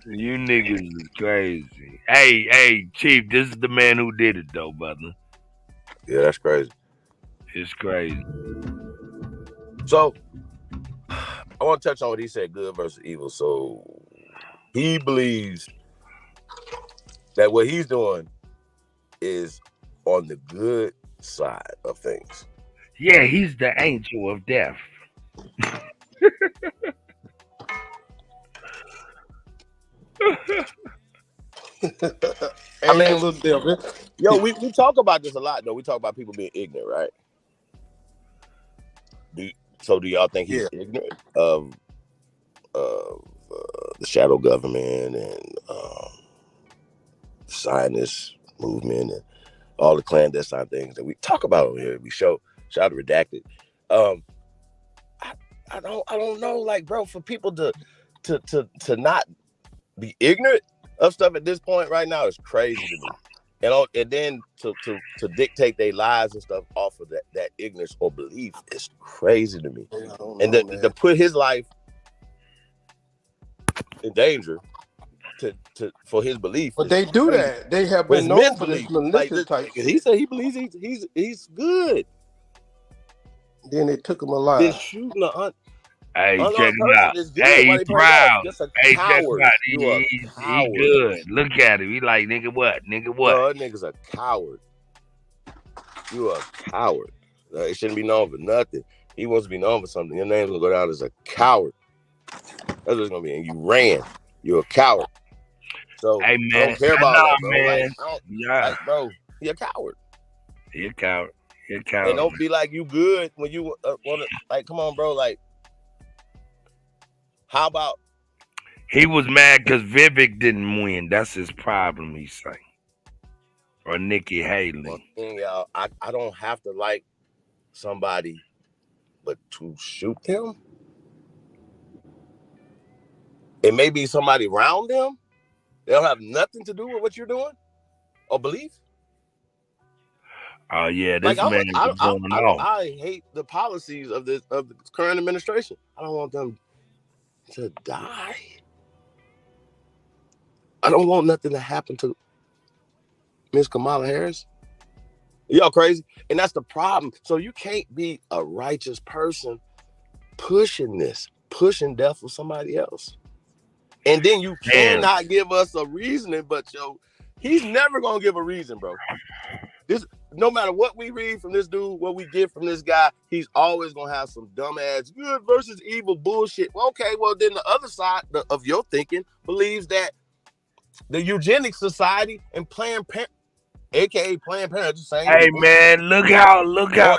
You niggas is crazy. Hey, Chief, this is the man who did it though, brother. Yeah, that's crazy. It's crazy. So, I want to touch on what he said, good versus evil. So, he believes that what he's doing is on the good side of things. Yeah, he's the angel of death. I mean, a little different. Yo, we talk about this a lot, though. We talk about people being ignorant, right? Do y'all think he's ignorant of the shadow government and Zionist movement and all the clandestine things that we talk about over here? We shout redacted. I don't know, like, bro, for people to not be ignorant of stuff at this point right now is crazy to me. and then to dictate their lives and stuff off of that ignorance or belief is crazy to me. And to put his life in danger for his belief. But they do crazy. that. They have been known for this malicious type. He said he believes he's good. Then they took him alive. Then shooting an Hey, check him out. Hey, he proud. Hey, check him out. He good. Look at him. He like, nigga what? Nigga what? No, that nigga's a coward. You a coward. It shouldn't be known for nothing. He wants to be known for something. Your name's gonna go down as a coward. That's what it's gonna be. And you ran. You're a coward. So hey, man, I don't care about that, bro. Man. Like, bro, you're a coward. You're a coward. You're a coward. And don't be like you good when you want to. Like, come on, bro. Like, how about? He was mad because Vivek didn't win. That's his problem, he say. Or Nikki Haley. One thing, y'all, I don't have to like somebody, but to shoot them, it may be somebody around them. They don't have nothing to do with what you're doing or believe. Oh yeah, this like, man is going off. I hate the policies of the current administration. I don't want them to die. I don't want nothing to happen to Miss Kamala Harris. Y'all crazy? And that's the problem. So you can't be a righteous person pushing death for somebody else. And then you cannot give us a reasoning, but he's never gonna give a reason, bro. This, no matter what we read from this dude, what we get from this guy, he's always gonna have some dumbass good versus evil bullshit. Well, okay, well then the other side of your thinking believes that the eugenics society and Planned Parenthood, aka Planned Parenthood, the same. Hey man, look how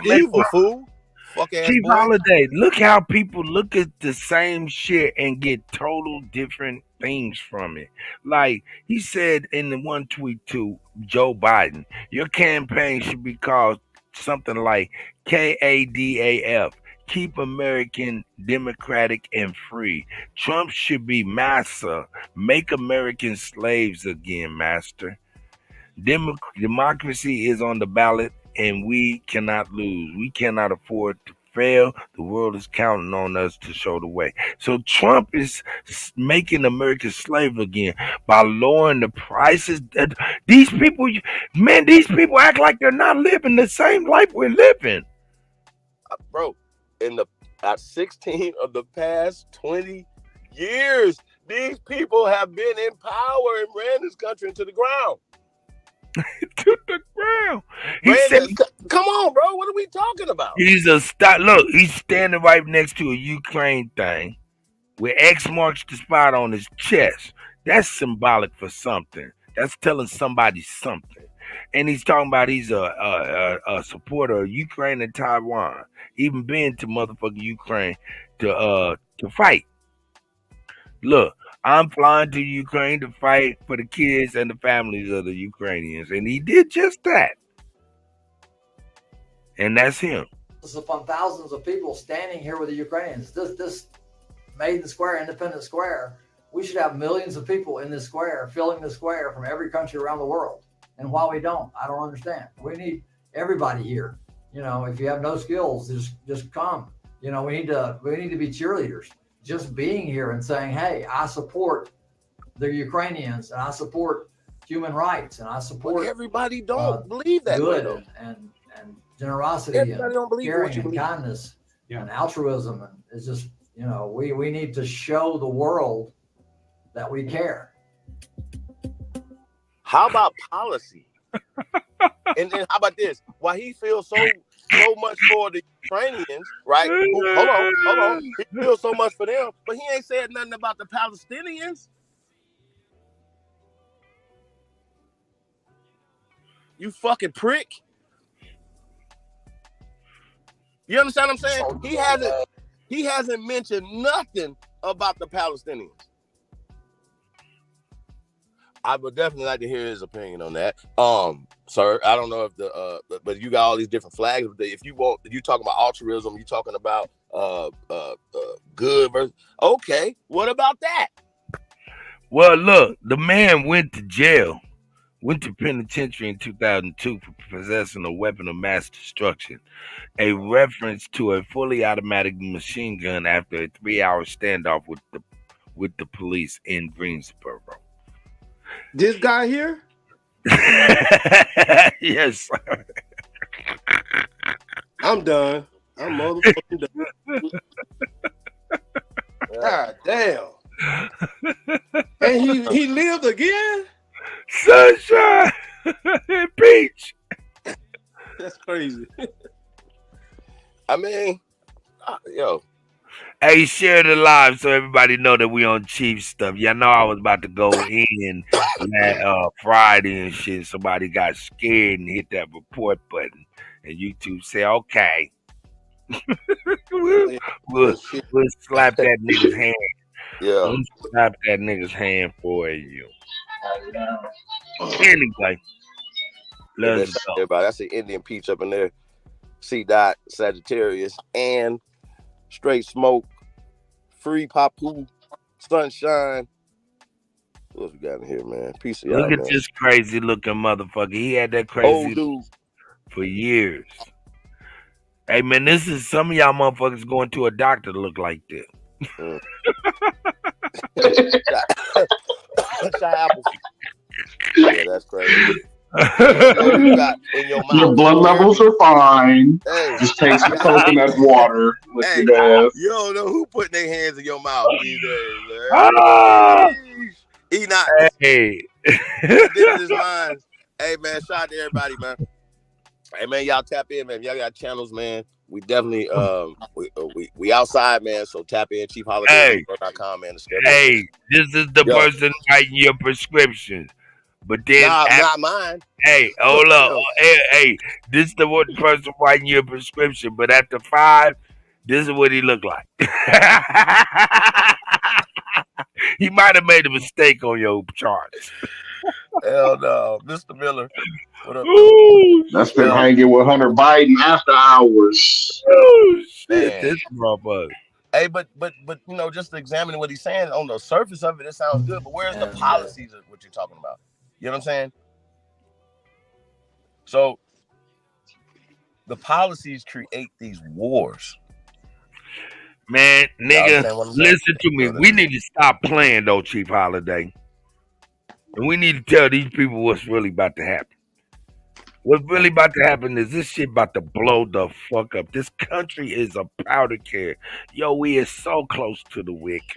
evil fool. Fuck ass Chief boy. Holiday, look how people look at the same shit and get total different things from it. Like he said in the one tweet to Joe Biden, your campaign should be called something like KADAF, Keep American Democratic and Free. Trump should be Massa, Make Americans Slaves Again, Master. Democracy is on the ballot and we cannot lose. We cannot afford to fail. The world is counting on us to show the way. So Trump is making America slave again by lowering the prices. These people act like they're not living the same life we're living. Bro, in the 16 of the past 20 years, these people have been in power and ran this country into the ground. To the ground. Come on, bro. What are we talking about? Look, he's standing right next to a Ukraine thing where X marks the spot on his chest. That's symbolic for something. That's telling somebody something. And he's talking about he's a supporter of Ukraine and Taiwan. Even been to motherfucking Ukraine to fight. Look, I'm flying to Ukraine to fight for the kids and the families of the Ukrainians. And he did just that. And that's him. This is upon thousands of people standing here with the Ukrainians. This Maiden Square, Independence Square, we should have millions of people in this square, filling the square from every country around the world. And why we don't, I don't understand. We need everybody here. You know, if you have no skills, just come. You know, we need to be cheerleaders. Just being here and saying, hey, I support the Ukrainians and I support human rights and I support everybody don't believe that good and generosity everybody don't believe caring what you and believe. kindness and altruism. And it's just, you know, we need to show the world that we care. How about policy? and how about this? Why he feels so much for the Ukrainians, right? Hold on. He feels so much for them, but he ain't said nothing about the Palestinians. You fucking prick. You understand what I'm saying? He hasn't mentioned nothing about the Palestinians. I would definitely like to hear his opinion on that. Sir, I don't know if but you got all these different flags. If you talking about altruism, you talking about good versus okay. What about that? Well, look, the man went to jail went to penitentiary in 2002 for possessing a weapon of mass destruction, a reference to a fully automatic machine gun after a 3-hour standoff with the police in Greensboro. This guy here? Yes, sir. I'm done. I'm motherfucking done. God damn. And he lived again? Sunshine and peach. That's crazy. I mean, yo. Hey, share the live so everybody know that we on Chief stuff. Y'all know I was about to go in that Friday and shit. Somebody got scared and hit that report button, and YouTube said, "Okay, we'll slap that nigga's hand. Yeah, we'll slap that nigga's hand for you." Anyway, let's go. Everybody, that's an Indian peach up in there. C. Dot Sagittarius and Straight Smoke, Free Papu, Sunshine. What else we got in here, man? Peace of y'all, Look at man. this crazy looking motherfucker. He had that crazy old dude for years. Hey man, this is some of y'all motherfuckers going to a doctor to look like this. Yeah, that's crazy. You got in your mouth. Your blood levels are fine. Hey. Just take some coconut water. Hey, you don't know who putting their hands in your mouth these days, man. Ah! He not. Hey. This is mine. Hey, man, shout out to everybody, man. Hey, man, y'all tap in, man. Y'all got channels, man. We definitely we outside, man. So tap in, chiefholiday.com, man. Hey, this is the person writing your prescription. But then not mine. Hey, hold up. Hey, this is the one person writing your prescription, but after 5, this is what he looked like. He might have made a mistake on your charts. Hell no. Mr. Miller. What up? That's been hanging with Hunter Biden after hours. Oh shit, this motherfucker. Hey, but you know, just examining what he's saying on the surface of it, it sounds good. But where's the policies of what you're talking about? You know what I'm saying? So the policies create these wars. Man, nigga, listen to me. We need to stop playing though, Chief Holiday. And we need to tell these people what's really about to happen. What's really about to happen is this shit about to blow the fuck up. This country is a powder keg. Yo, we is so close to the wick.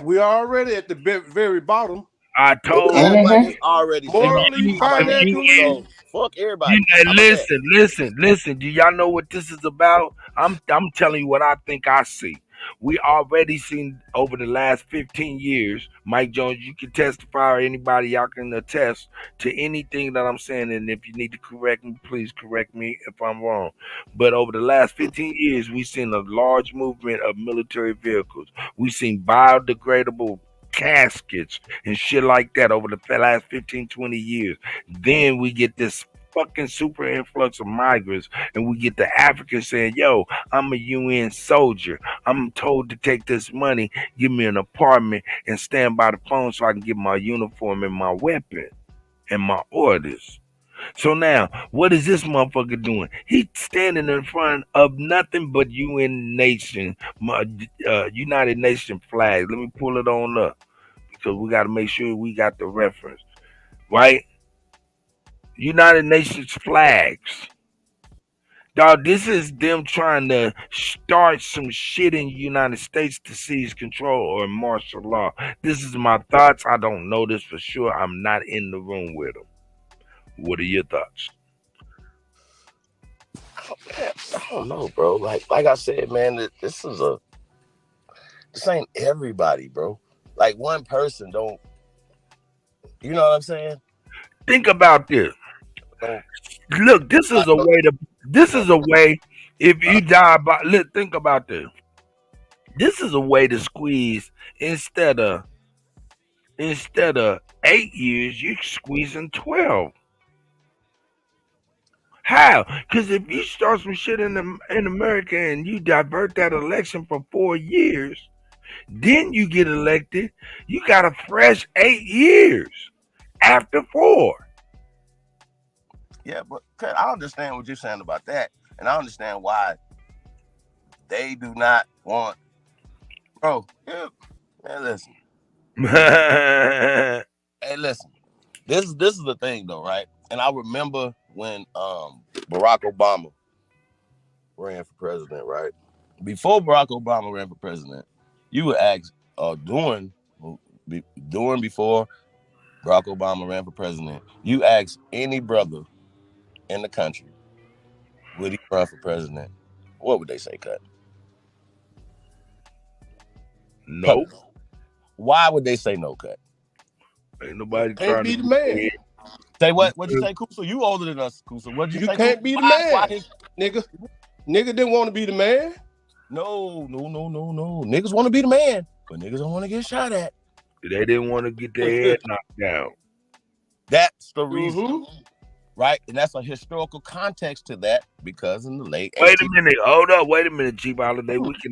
We are already at the very bottom. I told you already morally, financially. Fuck everybody. Listen. Do y'all know what this is about? I'm telling you what I think I see. We already seen over the last 15 years, Mike Jones, you can testify, or anybody, y'all can attest to anything that I'm saying. And if you need to correct me, please correct me if I'm wrong. But over the last 15 years, we've seen a large movement of military vehicles. We've seen biodegradable caskets and shit like that over the last 15, 20 years. Then we get this fucking super influx of migrants, and we get the Africans saying, yo, I'm a UN soldier. I'm told to take this money, give me an apartment, and stand by the phone so I can get my uniform and my weapon and my orders. So now, what is this motherfucker doing? He's standing in front of nothing but UN Nation, United Nation flag. Let me pull it on up because we got to make sure we got the reference, right? United Nations flags. Dog, this is them trying to start some shit in the United States to seize control or martial law. This is my thoughts. I don't know this for sure. I'm not in the room with them. What are your thoughts? I don't know, bro. Like I said, man, this ain't everybody, bro. Like one person don't. You know what I'm saying? Think about this. Look, this is a way to. This is a way. If you die by, look, think about this. This is a way to squeeze instead of 8 years, you're squeezing 12. How? Because if you start some shit in America and you divert that election for 4 years, then you get elected, you got a fresh 8 years after 4. Yeah, but I understand what you're saying about that, and I understand why they do not want, bro. Yeah, man, listen. Hey, listen. This is the thing, though, right? And I remember when Barack Obama ran for president, right? Before Barack Obama ran for president, you would ask, before Barack Obama ran for president, you ask any brother in the country, would he run for president? What would they say, Cut? No. Why would they say no, Cut? Ain't nobody Can't trying be to the man. Say what? What'd you say, Kusa? You older than us, Kusa. What'd you say? You can't be the man, nigga. Nigga didn't want to be the man. No. Niggas want to be the man, but niggas don't want to get shot at. They didn't want to get their head knocked down. That's the reason, right? And that's a historical context to that, because in the late. Wait a minute. Hold up. Wait a minute, Chief Holiday. We can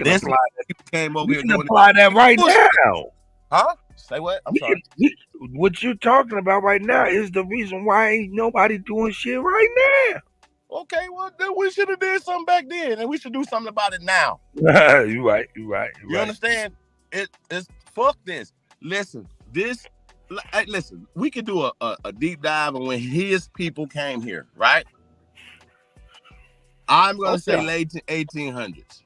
this apply that. Came over We here can doing apply that right now. Huh? Say what? I'm sorry. What you're talking about right now is the reason why ain't nobody doing shit right now. Okay, well then we should have did something back then, and we should do something about it now. You're right. You understand? It's fuck this. Listen, we could do a deep dive on when his people came here, right? I'm gonna say late 1800s,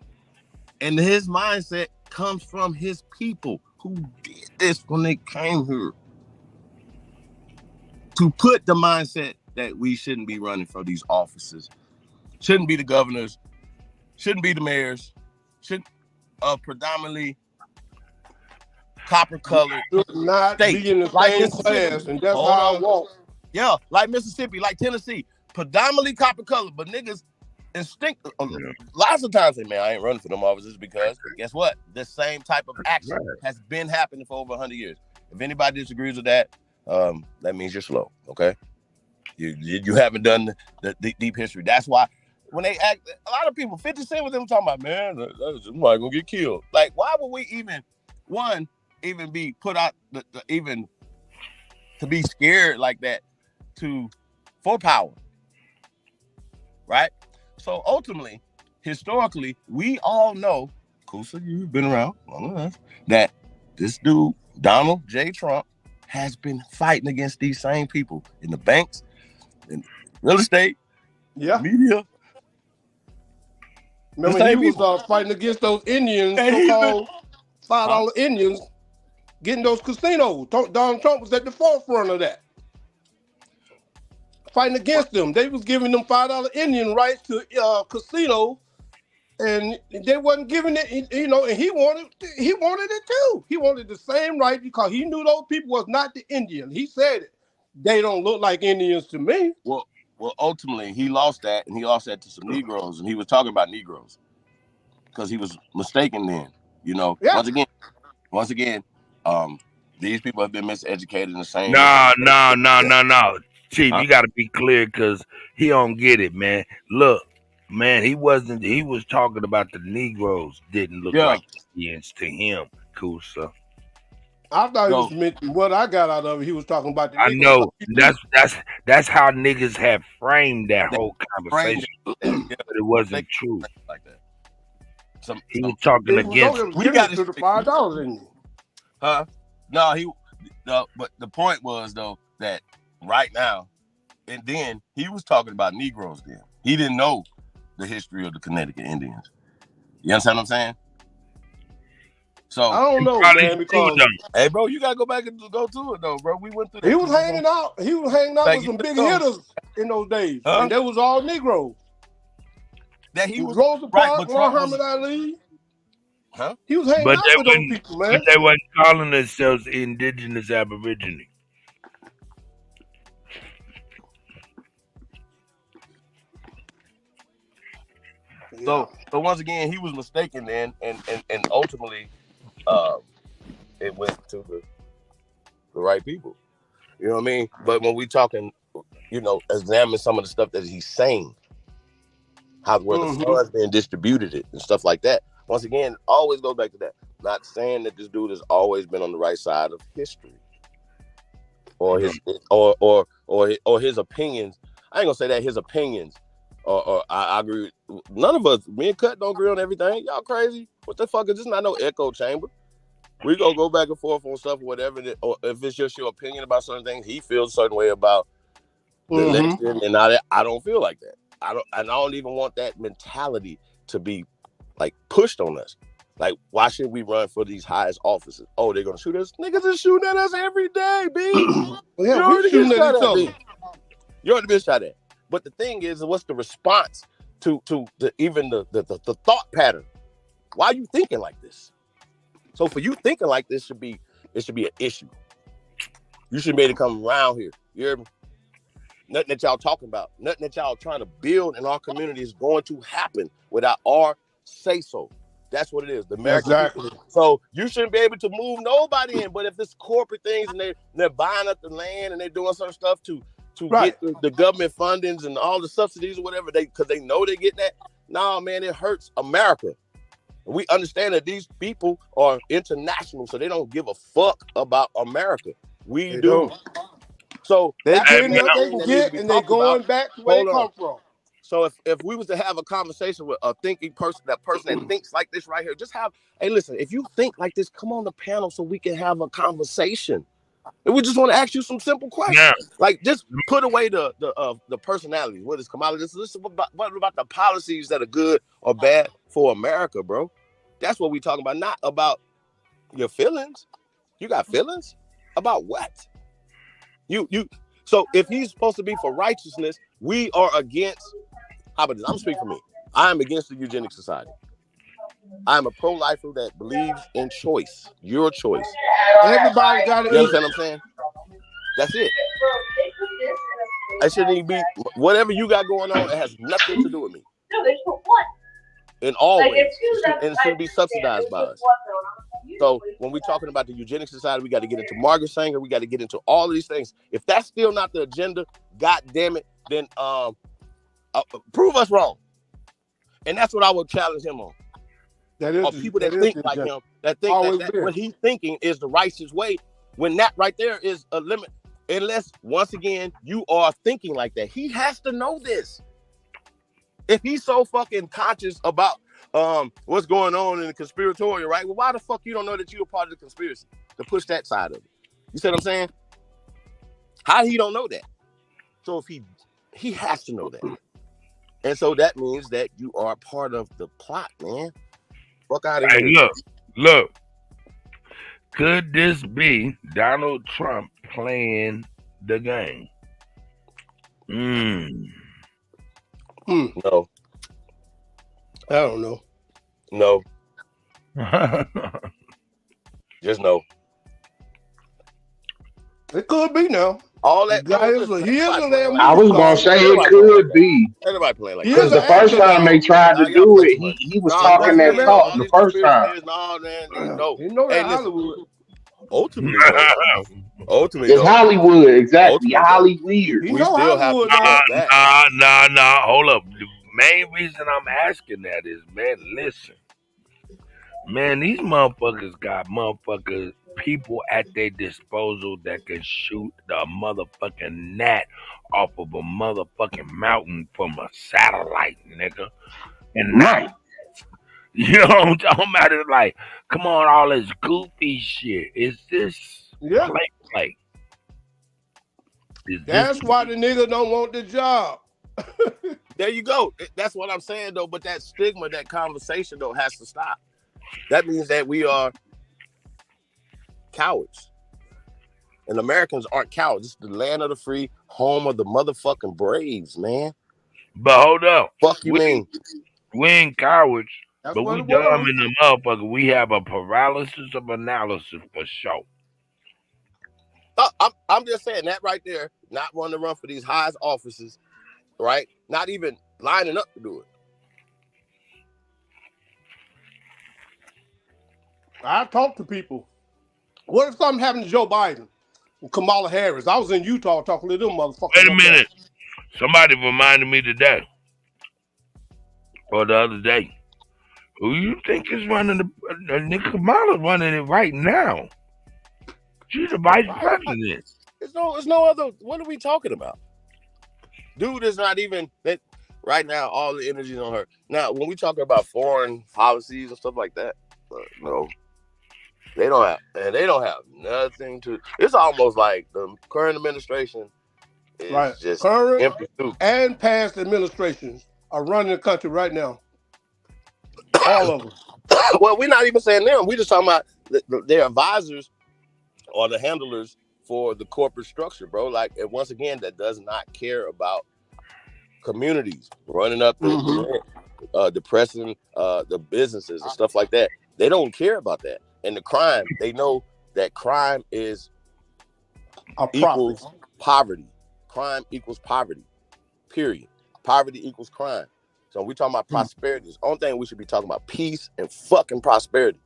and his mindset comes from his people who did this when they came here to put the mindset that we shouldn't be running for these offices, shouldn't be the governors, shouldn't be the mayors, shouldn't predominantly copper-colored not states, be in the like same class, and that's how I walk. Yeah, like Mississippi, like Tennessee, predominantly copper-colored, but niggas lots of times say, man, I ain't running for them offices because guess what? The same type of action has been happening for over 100 years. If anybody disagrees with that, that means you're slow, okay? You haven't done the deep history. That's why when they act, a lot of people, 50 Cent with them talking about, man, somebody gonna get killed. Like, why would we even be put out even to be scared like that for power, right? So ultimately, historically, we all know, Kusa, you've been around long enough, that this dude, Donald J. Trump, has been fighting against these same people in the banks, in real estate, media. Remember, he was fighting against those Indians, so-called $5 Indians, getting those casinos. Donald Trump was at the forefront of that. Fighting against them. They was giving them $5 Indian rights to casinos, and they wasn't giving it, and he wanted it too. He wanted the same right because he knew those people was not the Indian. He said it. They don't look like Indians to me. Well, ultimately, he lost that, and he lost that to some Negroes, and he was talking about Negroes because he was mistaken then. Once again, these people have been miseducated in the same. No. Chief, you got to be clear because he don't get it, man. Look, man, he was talking about the Negroes didn't look like Indians to him, Kusa. I thought he was mentioning what I got out of it. He was talking about the Negroes. I know. That's how niggas have framed that whole conversation. But it wasn't true. Like that. He was talking against. We got to the $5 in you. Huh? No, but the point was though that right now, and then he was talking about Negroes then. He didn't know the history of the Connecticut Indians. You understand what I'm saying? So I don't know, man, because hey, bro, you gotta go back and go to it though, bro. We went through. He was hanging out with some big hitters in those days, and they was all Negroes. That he was Rosa Parks, Muhammad Ali. Huh? He was hanging out with those people, man. But they weren't calling themselves indigenous Aborigine. So once again, he was mistaken then, and ultimately, it went to the right people. You know what I mean? But when we talking, examine some of the stuff that he's saying, where the funds being distributed it and stuff like that. Once again, always go back to that. Not saying that this dude has always been on the right side of history, or his or his opinions I ain't gonna say that his opinions, or I agree. None of us, me and Kutt, don't agree on everything. Y'all crazy? What the fuck is this? Not no echo chamber. We gonna go back and forth on stuff, whatever. Or if it's just your opinion about certain things, he feels a certain way about the election, and I don't feel like that. I don't even want that mentality to be like pushed on us. Like, why should we run for these highest offices? Oh, they're gonna shoot us. Niggas is shooting at us every day, B. Yeah, we shooting at each other. You already been shot at. But the thing is, what's the response to the thought pattern? Why are you thinking like this? So for you thinking like this, it should be an issue. You should be able to come around here. You hear me? Nothing that y'all talking about, nothing that y'all trying to build in our community is going to happen without our say so. That's what it is. The American people. So you shouldn't be able to move nobody in. But if it's corporate things and they're buying up the land and they're doing some stuff to get the government fundings and all the subsidies or whatever, because they know they get that. Nah, man, it hurts America. We understand that these people are international, so they don't give a fuck about America. We do. So they getting what they can get, and they're going back to where they come from. So if we was to have a conversation with a thinking person, that person that thinks like this right here, just have, hey, listen, if you think like this, come on the panel so we can have a conversation. And we just want to ask you some simple questions. Yeah. Like, just put away the personalities. What is commodity? This is what about the policies that are good or bad for America, bro? That's what we talking about, not about your feelings. You got feelings? About what? So if he's supposed to be for righteousness, we are against. How about this? I'm speaking for me. I am against the eugenics society. I am a pro-lifer that believes in choice. Your choice. Everybody got it. You understand what I'm saying? That's it. I shouldn't even be whatever you got going on. It has nothing to do with me. No, there's but one. In all ways, and it shouldn't be subsidized by us. So when we're talking about the eugenics society, we got to get into Margaret Sanger. We got to get into all of these things. If that's still not the agenda, God damn it, then prove us wrong. And that's what I would challenge him on. That is people that think like him, that think that what he's thinking is the righteous way, when that right there is a limit. Unless, once again, you are thinking like that. He has to know this. If he's so fucking conscious about what's going on in the conspiratorial, right? Well, why the fuck you don't know that you're a part of the conspiracy to push that side of it? You see what I'm saying? How he don't know that? So if he has to know that. And so that means that you are part of the plot, man. Fuck out of here. Hey, look. Could this be Donald Trump playing the game? No. I don't know. No. Just no. It could be now. All that. I was gonna say it could be. Everybody playing like because the first time they tried to do it, he was talking that talk the first time. No, you know that Hollywood. Ultimately, it's Hollywood, exactly. Hollywood. We still have to Nah. Hold up. The main reason I'm asking that is, man, listen. Man, these motherfuckers got people at their disposal that can shoot the motherfucking gnat off of a motherfucking mountain from a satellite, nigga. And right. You know what I'm talking about? It's like, come on, all this goofy shit. Is this play? That's why the nigga don't want the job. There you go. That's what I'm saying, though. But that stigma, that conversation, though, has to stop. That means that we are cowards. And Americans aren't cowards. It's the land of the free, home of the motherfucking braves, man. But hold up. Fuck you mean? We ain't cowards. That's but we dumb in the motherfucker. We have a paralysis of analysis for sure. I'm just saying that right there. Not wanting to run for these highest offices, right? Not even lining up to do it. I talk to people. What if something happened to Joe Biden and Kamala Harris? I was in Utah talking to them motherfuckers. Wait a minute. Somebody reminded me today, or the other day, who you think is running Kamala's running it right now. She's the vice president. There's no other. What are we talking about? Dude is not even that right now. All the energy is on her. Now, when we talk about foreign policies and stuff like that, no, they don't have, and they don't have nothing to. It's almost like the current administration is just current empty soup. and past administrations are running the country right now. All of them. Well, we're not even saying them. We're just talking about their advisors or the handlers for the corporate structure, bro. Like, and once again, that does not care about communities, running up the depressing the businesses and stuff like that. They don't care about that. And the crime, they know that crime is equals poverty. Crime equals poverty. Period. Poverty equals crime. So we're talking about prosperity. The only thing we should be talking about peace and fucking prosperity.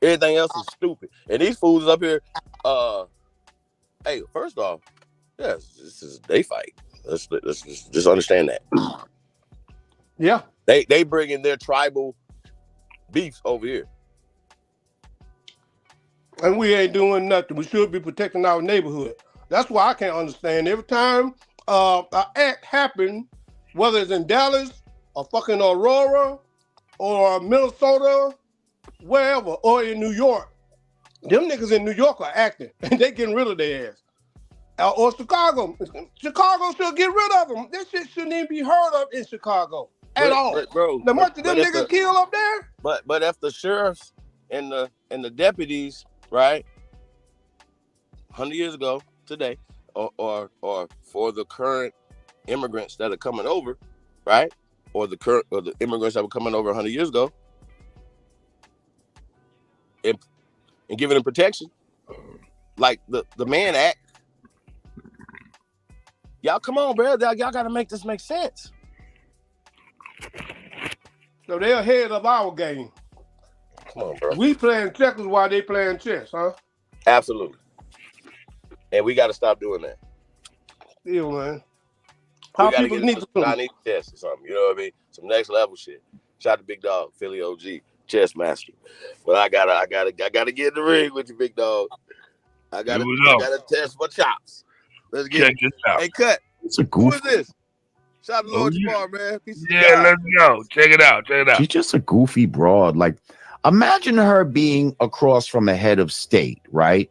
Everything else is stupid. And these fools up here, hey, first off, yes, this is they fight. Let's just understand that. Yeah. They bring in their tribal beefs over here. And we ain't doing nothing. We should be protecting our neighborhood. That's why I can't understand. Every time an act happens, whether it's in Dallas or fucking Aurora or Minnesota, wherever, or in New York, them niggas in New York are acting and they getting rid of their ass. Or Chicago. Chicago should get rid of them. This shit shouldn't even be heard of in Chicago at all. Bro, the much of them niggas kill up there. But if the sheriffs and the deputies, right, 100 years ago today, or for the current immigrants that are coming over, right, or the immigrants that were coming over 100 years ago, and giving them protection, like the Mann Act. Y'all come on, bro. Y'all got to make this make sense. So they're ahead of our game. Come on, bro. We playing checkers while they playing chess, huh? Absolutely. And we got to stop doing that. Yeah, man. How people need to Chinese chess or something. You know what I mean? Some next level shit. Shout out to Big Dog, Philly OG, chess master. But I gotta get in the ring with you, Big Dog. I gotta test my chops. Let's get Check this out. Hey, Cut. It's a goof. Who is this? Shout out to Lord Jamar, man. Yeah, let's go. Check it out. She's just a goofy broad. Like, imagine her being across from a head of state, right?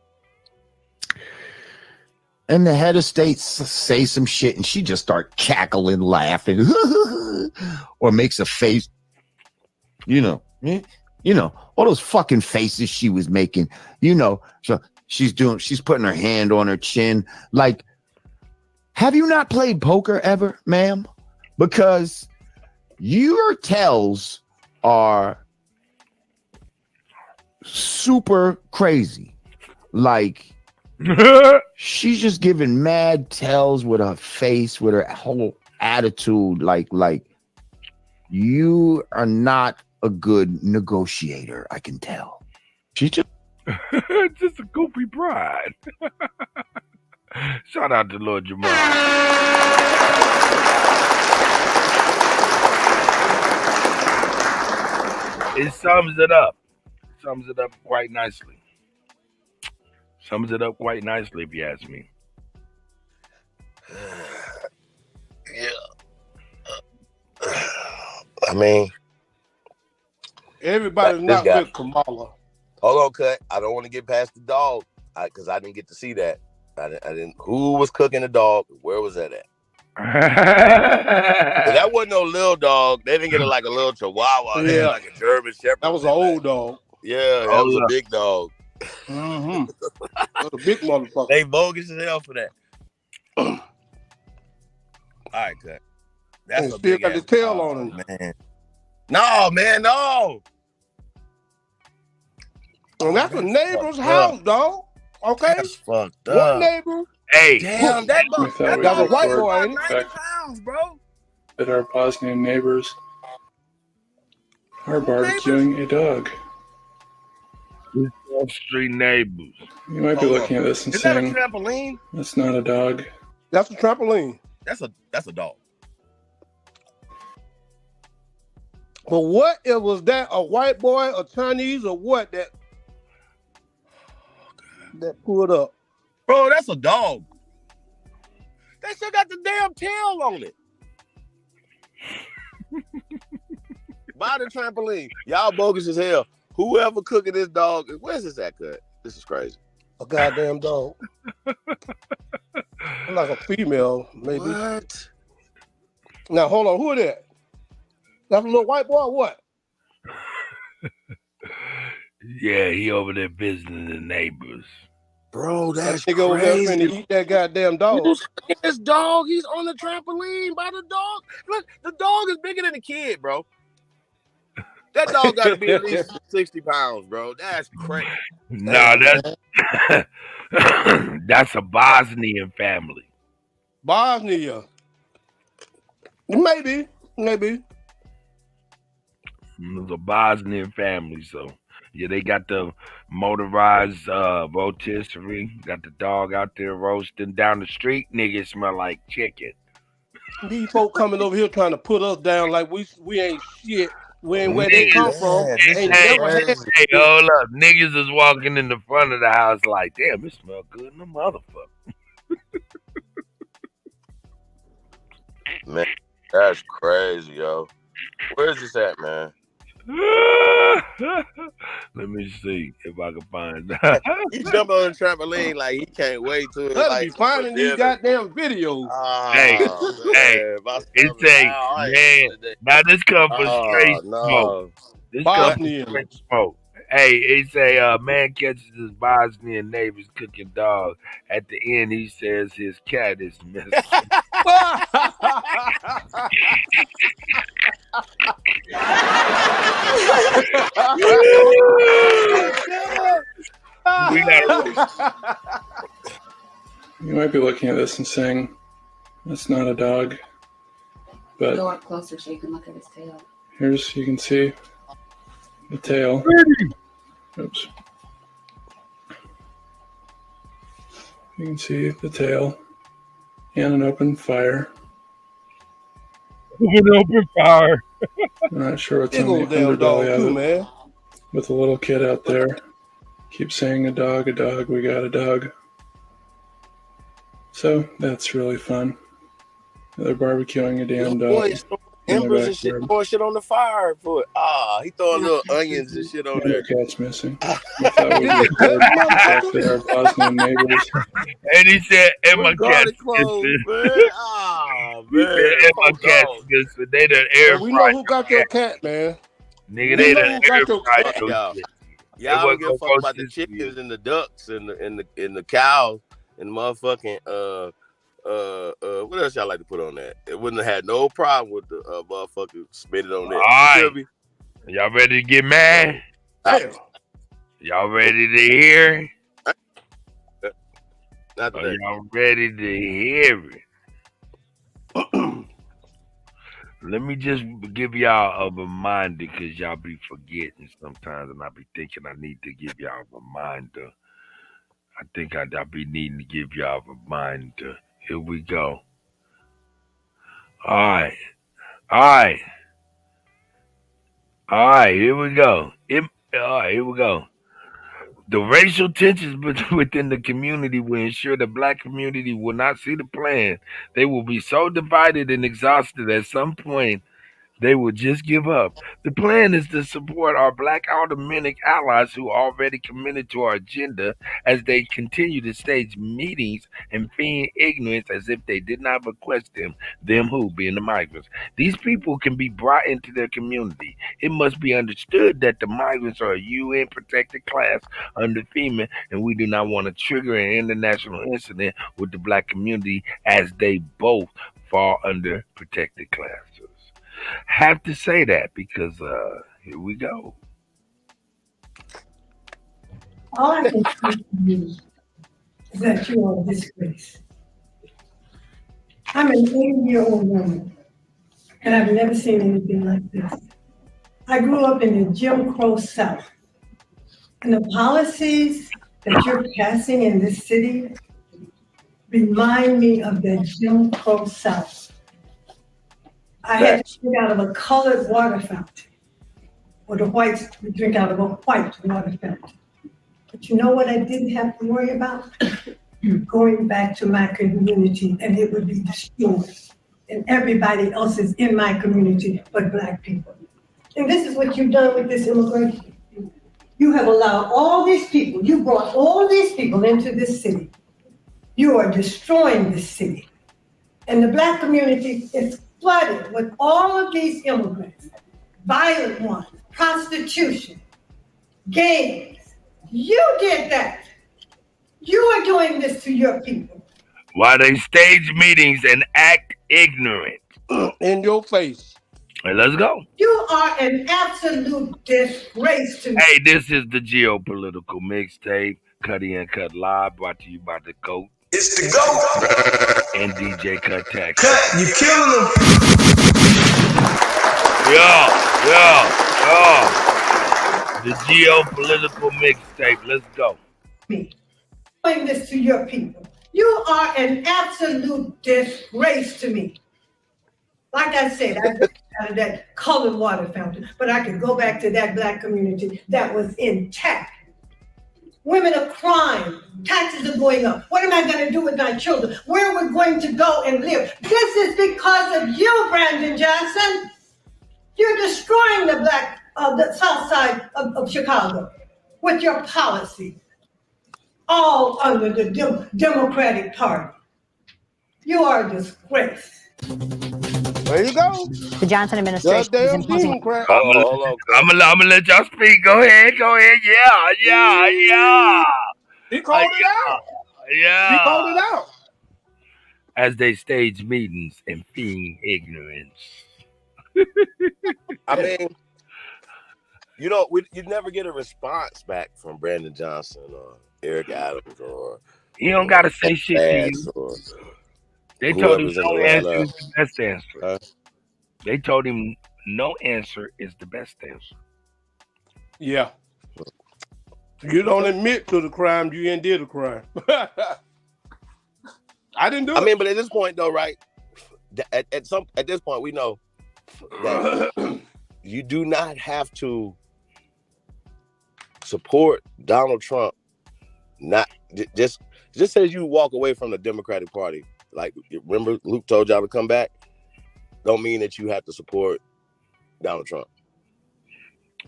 And the head of state say some shit and she just start cackling, laughing, or makes a face, you know, all those fucking faces she was making, so she's putting her hand on her chin. Like, have you not played poker ever, ma'am? Because your tells are super crazy. Like, she's just giving mad tells with her face, with her whole attitude. Like you are not a good negotiator, I can tell. She just just a goofy bride. Shout out to Lord Jamal. It sums it up. Sums it up quite nicely. Sums it up quite nicely, if you ask me. Yeah. I mean, everybody's not with Kamala. Hold on, Cut. I don't want to get past the dog because I didn't get to see that. I didn't. Who was cooking the dog? Where was that at? That wasn't no little dog. They didn't get it like a little Chihuahua. They had like a German Shepherd. That was an old dog. Yeah, that was a big dog. Mm-hmm. That's a big motherfucker. They bogus as hell for that. All right, Cut. That's a still big got his tail on him, man. No, man, no. Well, that's a neighbor's house, dog. Okay, that's fucked up. What neighbor? Hey, damn, that that's a white boy. 90 pounds, bro. That our Bosnian neighbors are barbecuing a dog. Street neighbors. You might be looking at this and saying, that a trampoline? That's not a dog. That's a trampoline. That's a dog. But what if was that a white boy, a Chinese, or what that pulled up? Bro, that's a dog. That shit got the damn tail on it. Buy the trampoline. Y'all bogus as hell. Whoever cooking this dog, where's this at, Cut? This is crazy. A goddamn dog. I'm like a female, maybe. What? Now, hold on. Who is that? That's a little white boy or what? Yeah, he over there visiting the neighbors. Bro, that's that nigga over there finna crazy. eat that goddamn dog. This dog, he's on the trampoline by the dog. Look, the dog is bigger than the kid, bro. That dog got to be at least 60 pounds, bro. That's crazy. No, that's a Bosnian family. Bosnia. Maybe. It's a Bosnian family, so yeah, they got the motorized rotisserie. Got the dog out there roasting down the street. Niggas smell like chicken. These folk coming over here trying to put us down like we ain't shit. We ain't where they come from. Hey, hold up. Niggas is walking in the front of the house like, damn, it smell good in the motherfucker. Man, that's crazy, yo. Where's this at, man? Let me see if I can find that. He jumped on the trampoline like he can't wait to it. Like, be finding these goddamn videos. Hey, it say, man, now this come from straight smoke. This comes from straight smoke. Hey, it say, man catches his Bosnian neighbors cooking dog. At the end, he says his cat is missing. You might be looking at this and saying, that's not a dog. But go up closer so you can look at his tail. Here's, you can see the tail. Oops. You can see the tail and an open fire. An open fire. I'm not sure what's on the underbelly of it. Man. With a little kid out there. Keep saying a dog, we got a dog. So that's really fun. They're barbecuing a damn dog. Embers and shit, pour shit on the fire for it. He throwing little onions and shit on there. Cat's missing. I thought we were our Bosnian neighbors. And he said, and my cat's missing. He said, and my cat's missing. They done air We know who got your cat, man. Nigga, they done air fried y'all don't give a fuck about the chickens and the ducks and the cows and motherfucking what else y'all like to put on that? It wouldn't have had no problem with the motherfucker spit it on there. All right. Y'all ready to get mad? Y'all ready to hear? Y'all ready to hear it? Let me just give y'all a reminder, because y'all be forgetting sometimes, and I be thinking I need to give y'all a reminder. I think I be needing to give y'all a reminder. Here we go. All right, here we go. Here we go. The racial tensions within the community will ensure the Black community will not see the plan. They will be so divided and exhausted at some point they will just give up. The plan is to support our Black aldermanic allies who are already committed to our agenda as they continue to stage meetings and feign ignorance as if they did not request them who, being the migrants. These people can be brought into their community. It must be understood that the migrants are a UN protected class under FEMA, and we do not want to trigger an international incident with the Black community as they both fall under protected classes. Have to say that because here we go. All I can say to you is that you are a disgrace. I'm an 80-year-old woman, and I've never seen anything like this. I grew up in the Jim Crow South, and the policies that you're passing in this city remind me of the Jim Crow South. I had to drink out of a colored water fountain, or the whites would drink out of a white water fountain. But you know what I didn't have to worry about? going back to my community, and it would be destroyed. And everybody else is in my community but Black people. And this is what you've done with this immigration. You have allowed all these people, you brought all these people into this city. You are destroying this city. And the Black community is flooded with all of these immigrants, violent ones, prostitution, gangs. You did that. You are doing this to your people. Why they stage meetings and act ignorant? In your face. Hey, let's go. You are an absolute disgrace to me. Hey, this is the geopolitical mixtape, Kutty UnKutt Live, brought to you by the GOAT. It's the GOAT. And DJ Kuttack. Cut, you killing them. The geopolitical mixtape. Let's go. Doing this to your people. You are an absolute disgrace to me. Like I said, I just out of that colored water fountain, but I could go back to that Black community that was intact. Women are crying. Taxes are going up. What am I going to do with my children? Where are we going to go and live? This is because of you, Brandon Johnson. You're destroying the South Side of Chicago with your policy, all under the Democratic Party. You are a disgrace. There you go. The Johnson administration is imposing. I'm gonna let y'all speak. Go ahead. Yeah. He called it out. Yeah. He called it out. As they stage meetings and feign ignorance. I mean, you never get a response back from Brandon Johnson or Eric Adams or. You don't gotta say shit to you. They told him no answer is the best answer. They told him no answer is the best answer. Yeah. You don't admit to the crime, you ain't did a crime. I didn't do it. I mean, but at this point though, right? At this point, we know that you do not have to support Donald Trump. Not just as you walk away from the Democratic Party. Like, remember Luke told y'all to come back? Don't mean that you have to support Donald Trump.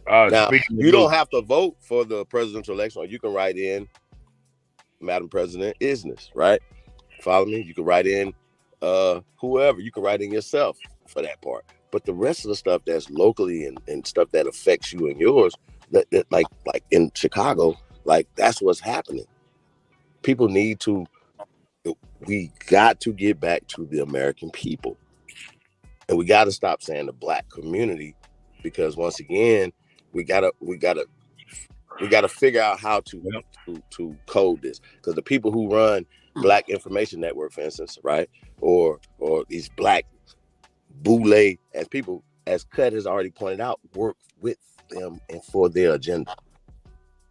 Now, you don't have to vote for the presidential election, or you can write in Madam President Isness, right? Follow me? You can write in whoever. You can write in yourself for that part. But the rest of the stuff that's locally and stuff that affects you and yours, that like in Chicago, like that's what's happening. People need to. We got to get back to the American people, and we got to stop saying the Black community, because once again, we gotta figure out how to code this, because the people who run Black Information Network, for instance, right, or these Black boule as people, as Kutt has already pointed out, work with them and for their agenda,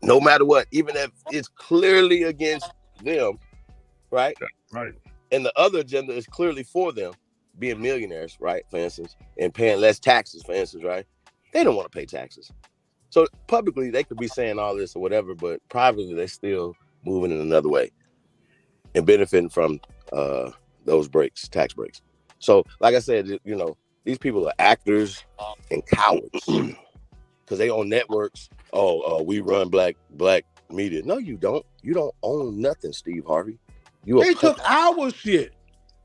no matter what, even if it's clearly against them. Right. And the other agenda is clearly for them, being millionaires, right? For instance, and paying less taxes, for instance, right? They don't want to pay taxes. So publicly, they could be saying all this or whatever, but privately, they're still moving in another way and benefiting from those tax breaks. So, like I said, these people are actors and cowards because they own networks. We run black media. No, you don't. You don't own nothing, Steve Harvey. They took our shit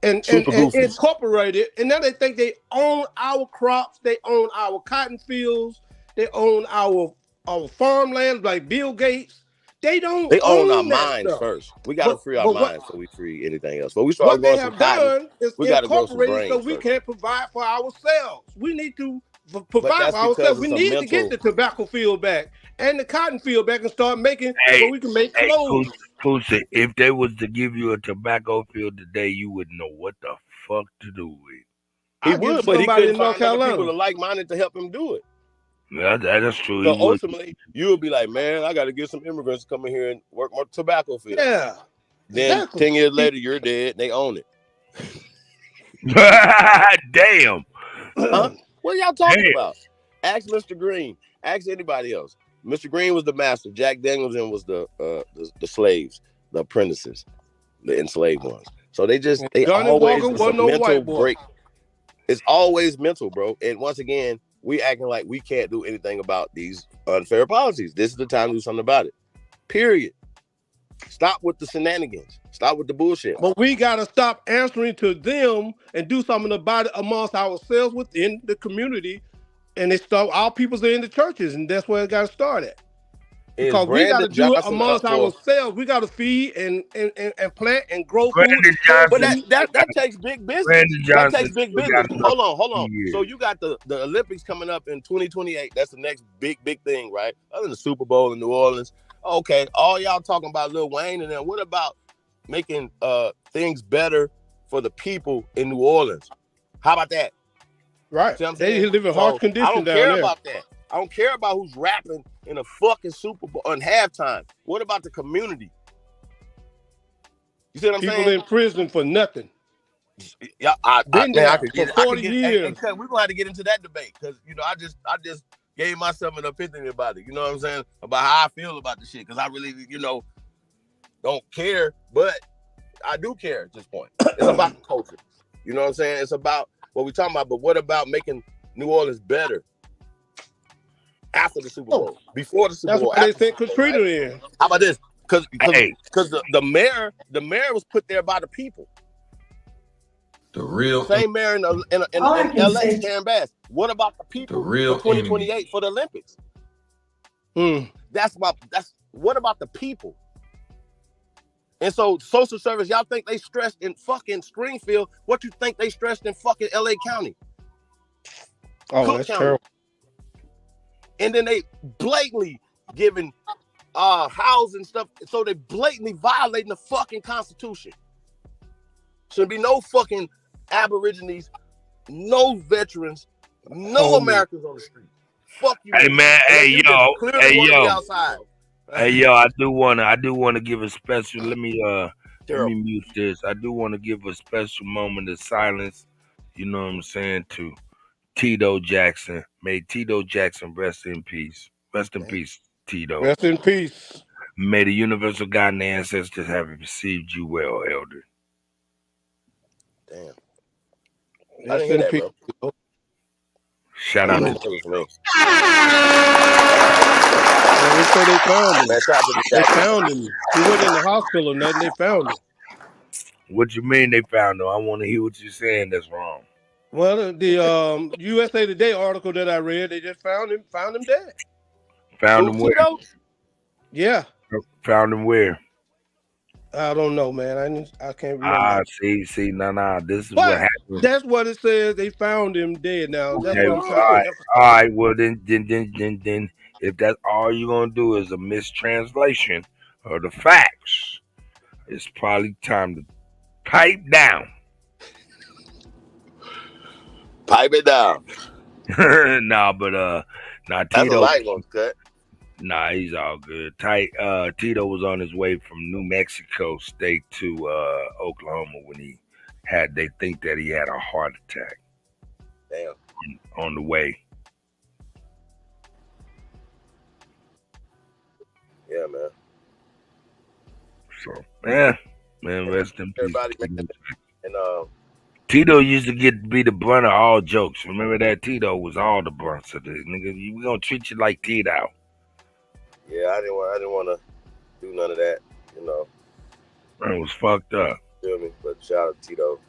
and incorporated it, and now they think they own our crops, they own our cotton fields, they own our farmlands like Bill Gates. They own our minds first. We got to free our minds before we free anything else. But we start growing some cotton. We got to grow some grain. So we can't provide for ourselves. We need to provide for ourselves. We need to get the tobacco field back and the cotton field back and start making so we can make clothes. Pussy, if they was to give you a tobacco field today, you wouldn't know what the fuck to do with. He would, but he couldn't find other people like-minded to help him do it. Yeah, that's true. So ultimately, you would be like, man, I got to get some immigrants to come in here and work more tobacco field. Yeah. Then 10 years later, you're dead. They own it. Damn. Huh? What are y'all talking about? Ask Mr. Green. Ask anybody else. Mr. Green was the master. Jack Danielson was the slaves, the apprentices. the enslaved ones. So they Johnny always Walker it's a wasn't no mental white boy. break. It's always mental, bro. And once again, we acting like we can't do anything about these unfair policies. This is the time to do something about it. Period. Stop with the shenanigans. Stop with the bullshit. But we gotta stop answering to them and do something about it amongst ourselves within the community. And it start our peoples are in the churches, and that's where it gotta start at. Because we got to do it amongst ourselves. We got to feed and plant and grow food. But that takes big business. That takes big business. Hold on. Yeah. So you got the Olympics coming up in 2028. That's the next big thing, right? Other than the Super Bowl in New Orleans. Okay, all y'all talking about Lil Wayne and then what about making things better for the people in New Orleans? How about that? Right. They live in harsh conditions I don't down care there. about that. I don't care about who's rapping in a fucking Super Bowl on halftime. What about the community? You see what I'm saying? People in prison for nothing. Yeah, Been there for 40 years. We're gonna have to get into that debate because I just gave myself an opinion about it. You know what I'm saying? About how I feel about the shit because I really don't care, but I do care at this point. It's about the culture. You know what I'm saying? It's about what we're talking about. But what about making New Orleans better? After the Super Bowl, before the Super Bowl, that's what they sent Katrina in. How about this? Because the mayor was put there by the people. The real same mayor in LA, Karen Bass. What about the people? The real for 2028 enemy. For the Olympics. That's what about the people? And so social service, y'all think they stressed in fucking Springfield? What you think they stressed in fucking LA County? Oh, that's terrible. And then they blatantly giving housing stuff. So they blatantly violating the fucking Constitution. Shouldn't be no fucking Aborigines, no veterans, no Americans on the street. Fuck you. Hey man, hey yo, I do wanna give a special. Let me mute this. I do want to give a special moment of silence. You know what I'm saying, to Tito Jackson. May Tito Jackson rest in peace. Rest in peace, Tito. Rest in peace. May the universal God and the ancestors have received you well, elder. Damn. Rest in peace. Shout out to me. So they found him. They found him. He wasn't in the hospital or nothing. They found him. What you mean they found him? I want to hear what you're saying that's wrong. Well, the USA Today article that I read, they just found him dead. Found him where? Yeah. Found him where? I don't know, man. I can't remember. See, nah. This is what happened. That's what it says. They found him dead. Now, that's Okay, what I'm saying. all right. Well, then, if that's all you're gonna do is a mistranslation of the facts, it's probably time to pipe down. Pipe it down. Nah, That's Tito. a light one, Cut. Nah, he's all good. Tito was on his way from New Mexico State to Oklahoma when they think that he had a heart attack. Damn. On the way. Yeah, man. So, man, rest in peace. Everybody, man. And Tito used to be the brunt of all jokes. Remember that? Tito was all the brunts of this. Nigga, we gonna treat you like Tito. Yeah, I didn't want to do none of that, It was fucked up. Feel me? But shout out to Tito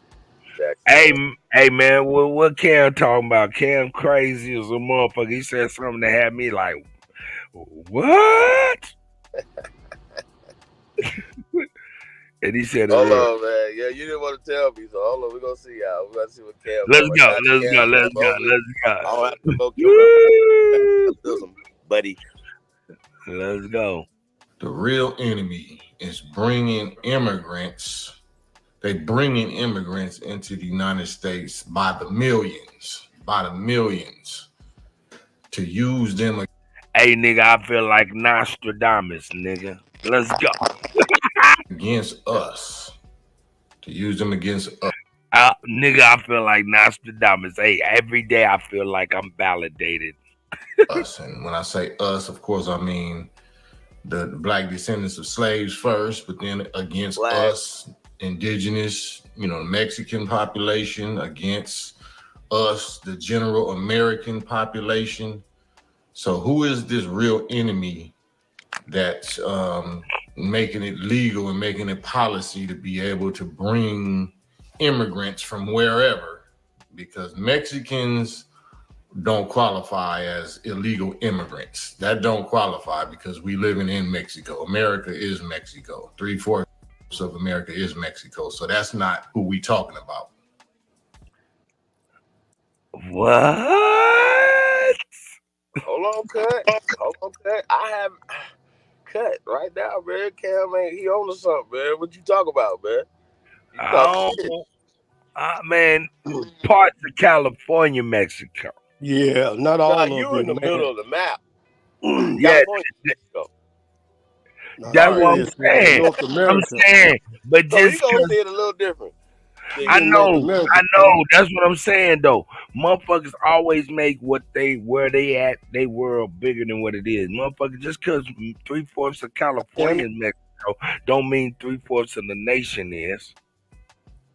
Jackson. Hey, man, what Cam talking about? Cam crazy as a motherfucker. He said something that had me like, what? And he said, hold on, man. Yeah, you didn't want to tell me, so hold on. We're going to see y'all. We're going to see what Cam Let's go. I don't have to invoke your reference, buddy. Let's go. The real enemy is bringing immigrants. They bringing immigrants into the United States by the millions, to use them. Hey, nigga, I feel like Nostradamus, nigga. Let's go. Against us. To use them against us. Nigga, I feel like Nostradamus. Hey, every day I feel like I'm validated. Us. And when I say us, of course, I mean the black descendants of slaves first, but then against us, indigenous, Mexican population against us, the general American population. So who is this real enemy that's making it legal and making it policy to be able to bring immigrants from wherever? Because Mexicans don't qualify as illegal immigrants. That don't qualify because we living in Mexico. America is Mexico. 3/4 of America is Mexico. So that's not who we talking about. What? Hold on, Cut. I have Cut right now, man. Cam, man, he on to something, man. What you talk about, man? You talking shit. Man, parts of California, Mexico. Yeah, not all of you it, in the middle of the map. Yeah, Mexico. that's what I'm saying. North America. I'm saying, but So you just gonna 'cause- see it a little different. I know. That's what I'm saying, though. Motherfuckers always make where they at, they world bigger than what it is. Motherfuckers, just because 3/4 of California is Mexico, don't mean 3/4 of the nation is.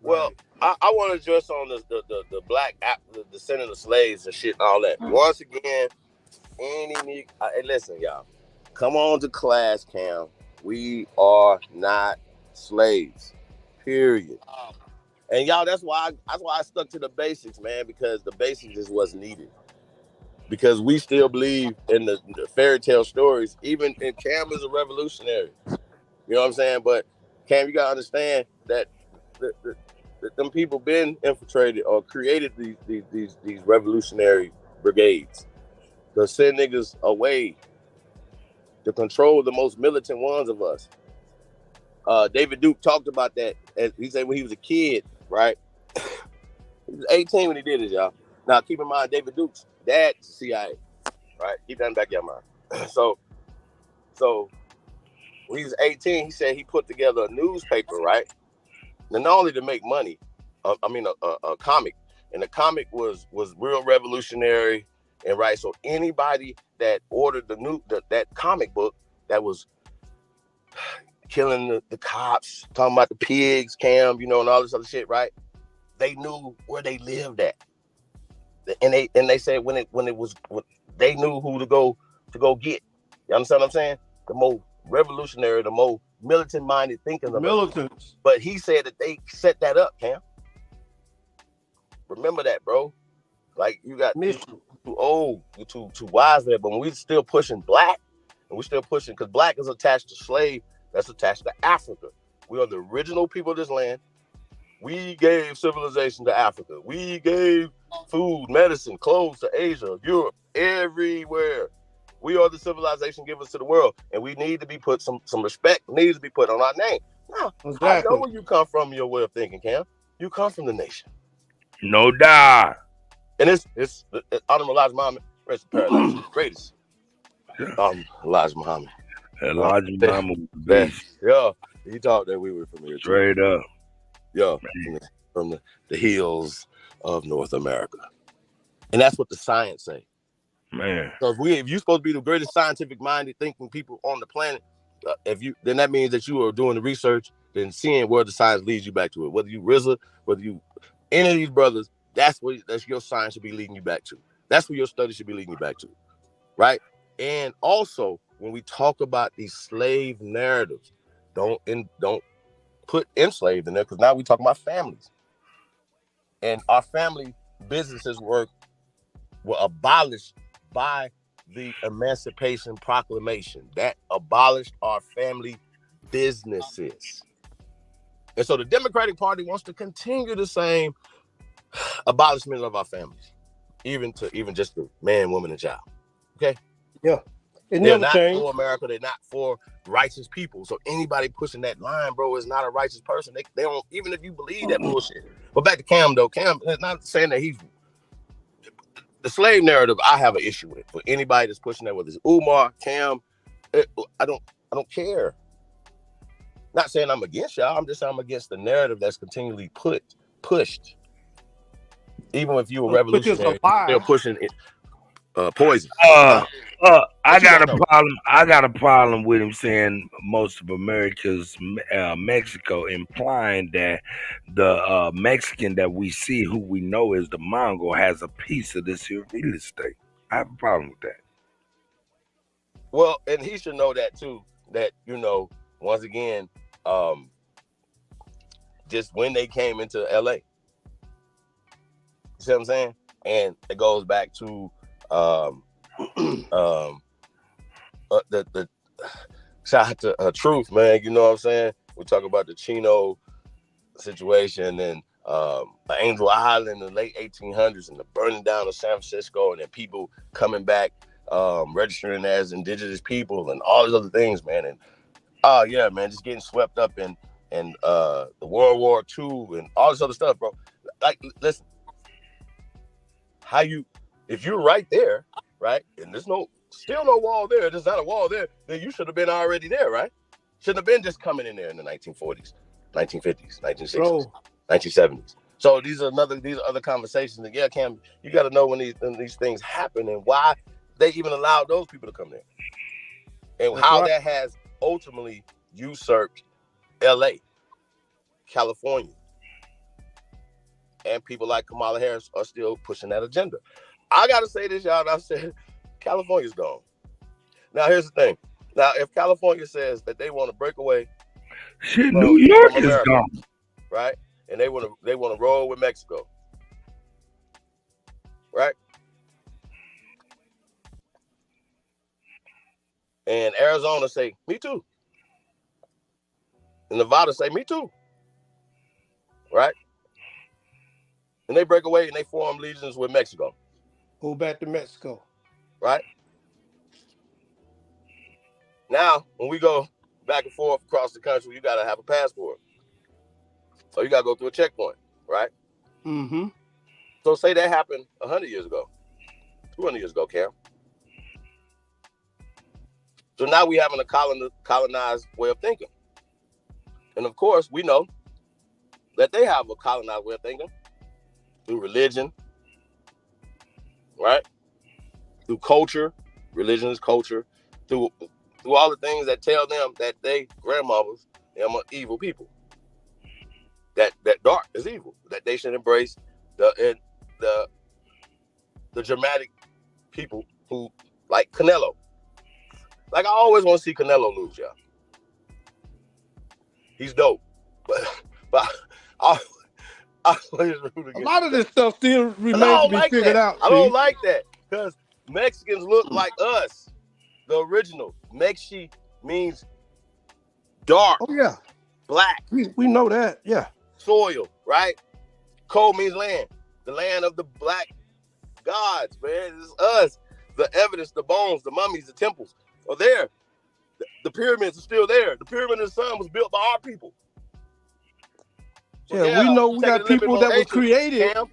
Well, I want to address on the black the descendant of slaves and shit and all that. Once again, hey, listen, y'all. Come on to class, Cam. We are not slaves. Period. And y'all, that's why I stuck to the basics, man, because the basics is what's needed. Because we still believe in the fairy tale stories, even in Cam is a revolutionary. You know what I'm saying? But Cam, you gotta understand that them people been infiltrated or created these revolutionary brigades to send niggas away to control the most militant ones of us. David Duke talked about that. He said when he was a kid, right? He was 18 when he did it, y'all. Now, keep in mind, David Duke's dad's CIA, right? Keep that in the back of your mind. So when he was 18, he said he put together a newspaper, right? And not only to make money, a comic. And the comic was real revolutionary, and right. So anybody that ordered that comic book that was killing the cops, talking about the pigs, Cam, and all this other shit, right? They knew where they lived at, and they said when they knew who to go get. You understand what I'm saying? The more revolutionary, the more militant-minded thinking of militants. But he said that they set that up, Cam. Remember that, bro. Like you got too old, you too wise there. But when we still pushing black, and we're still pushing because black is attached to slave. That's attached to Africa. We are the original people of this land. We gave civilization to Africa. We gave food, medicine, clothes to Asia, Europe, everywhere. We are the civilization givers to the world, and we need to be put some respect needs to be put on our name. Now, exactly. I know where you come from, your way of thinking, Cam. You come from the nation, no doubt. And it's Honorable Elijah Muhammad, rest in paradise, greatest. Elijah Muhammad. Elijah Muhammad, yeah, he thought that we were from here. Straight up. Yeah, from the hills of North America. And that's what the science say. Man. So if you're supposed to be the greatest scientific minded thinking people on the planet, then that means that you are doing the research, then seeing where the science leads you back to it. Whether you RZA, whether you any of these brothers, that's your science should be leading you back to. That's where your study should be leading you back to. Right? And also, when we talk about these slave narratives, don't put enslaved in there, because now we talk about families. And our family businesses were abolished by the Emancipation Proclamation. That abolished our family businesses. And so the Democratic Party wants to continue the same abolishment of our families, even just the man, woman, and child. Okay? Yeah. They're not for America. They're not for righteous people. So anybody pushing that line, bro, is not a righteous person. They don't, even if you believe that bullshit. But back to Cam, though. Cam is not saying that he's the slave narrative. I have an issue with for anybody that's pushing that, whether it's Umar, Cam. I don't care. Not saying I'm against y'all. I'm just saying I'm against the narrative that's continually pushed. Even if you were revolutionary, you're still pushing it. poison. I What you got a don't know? problem. I got a problem with him saying most of America's Mexico, implying that the Mexican that we see, who we know is the Mongol, has a piece of this here real estate. I have a problem with that. Well, and he should know that too. That once again, just when they came into LA, you see what I'm saying? And it goes back to the shout out to Truth, man. You know what I'm saying? We talk about the Chino situation and Angel Island in the late 1800s and the burning down of San Francisco, and then people coming back registering as indigenous people and all these other things, man. And yeah, man, just getting swept up in the World War II and all this other stuff, bro. Like, listen, if you're right there, right, and there's still no wall there, there's not a wall there, then you should have been already there, right? Shouldn't have been just coming in there in the 1940s, 1950s, 1960s, 1970s. So these are other conversations that, yeah, Cam, you got to know when these things happen and why they even allowed those people to come there, and how that has ultimately usurped LA, California, and people like Kamala Harris are still pushing that agenda. I gotta say this, y'all. I said California's gone. Now here's the thing. Now, if California says that they want to break away, shit, New York from is America, gone, right? And they want to roll with Mexico, right? And Arizona say, me too. And Nevada say, me too. Right? And they break away and they form legions with Mexico. Go back to Mexico. Right? Now, when we go back and forth across the country, you got to have a passport. So you got to go through a checkpoint, right? Mm-hmm. So say that happened 100 years ago, 200 years ago, Cam. So now we having a colonized way of thinking. And of course, we know that they have a colonized way of thinking through religion, right? Through culture, religion is culture, through all the things that tell them that they grandmothers, them are evil people. That dark is evil. That they should embrace the dramatic people who like Canelo. Like, I always want to see Canelo lose, y'all. He's dope, but I always root against a lot of this stuff still remains to be figured out. I don't like that because Mexicans look like us. The original Mexi means dark. Oh yeah, black. We know that. Yeah. Soil, right? Co means land. The land of the black gods, man. This is us. The evidence, the bones, the mummies, the temples are there. The pyramids are still there. The pyramid of the sun was built by our people. So yeah, we know we got people that were created. Cam,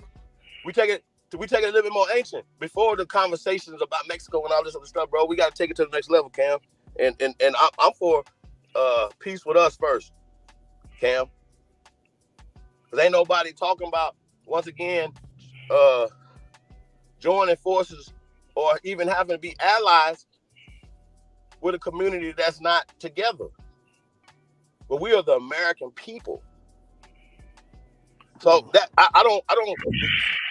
we take it a little bit more ancient before the conversations about Mexico and all this other stuff, bro. We got to take it to the next level, Cam. And I'm for peace with us first, Cam. Because ain't nobody talking about, once again, joining forces or even having to be allies with a community that's not together. But we are the American people. So that I don't you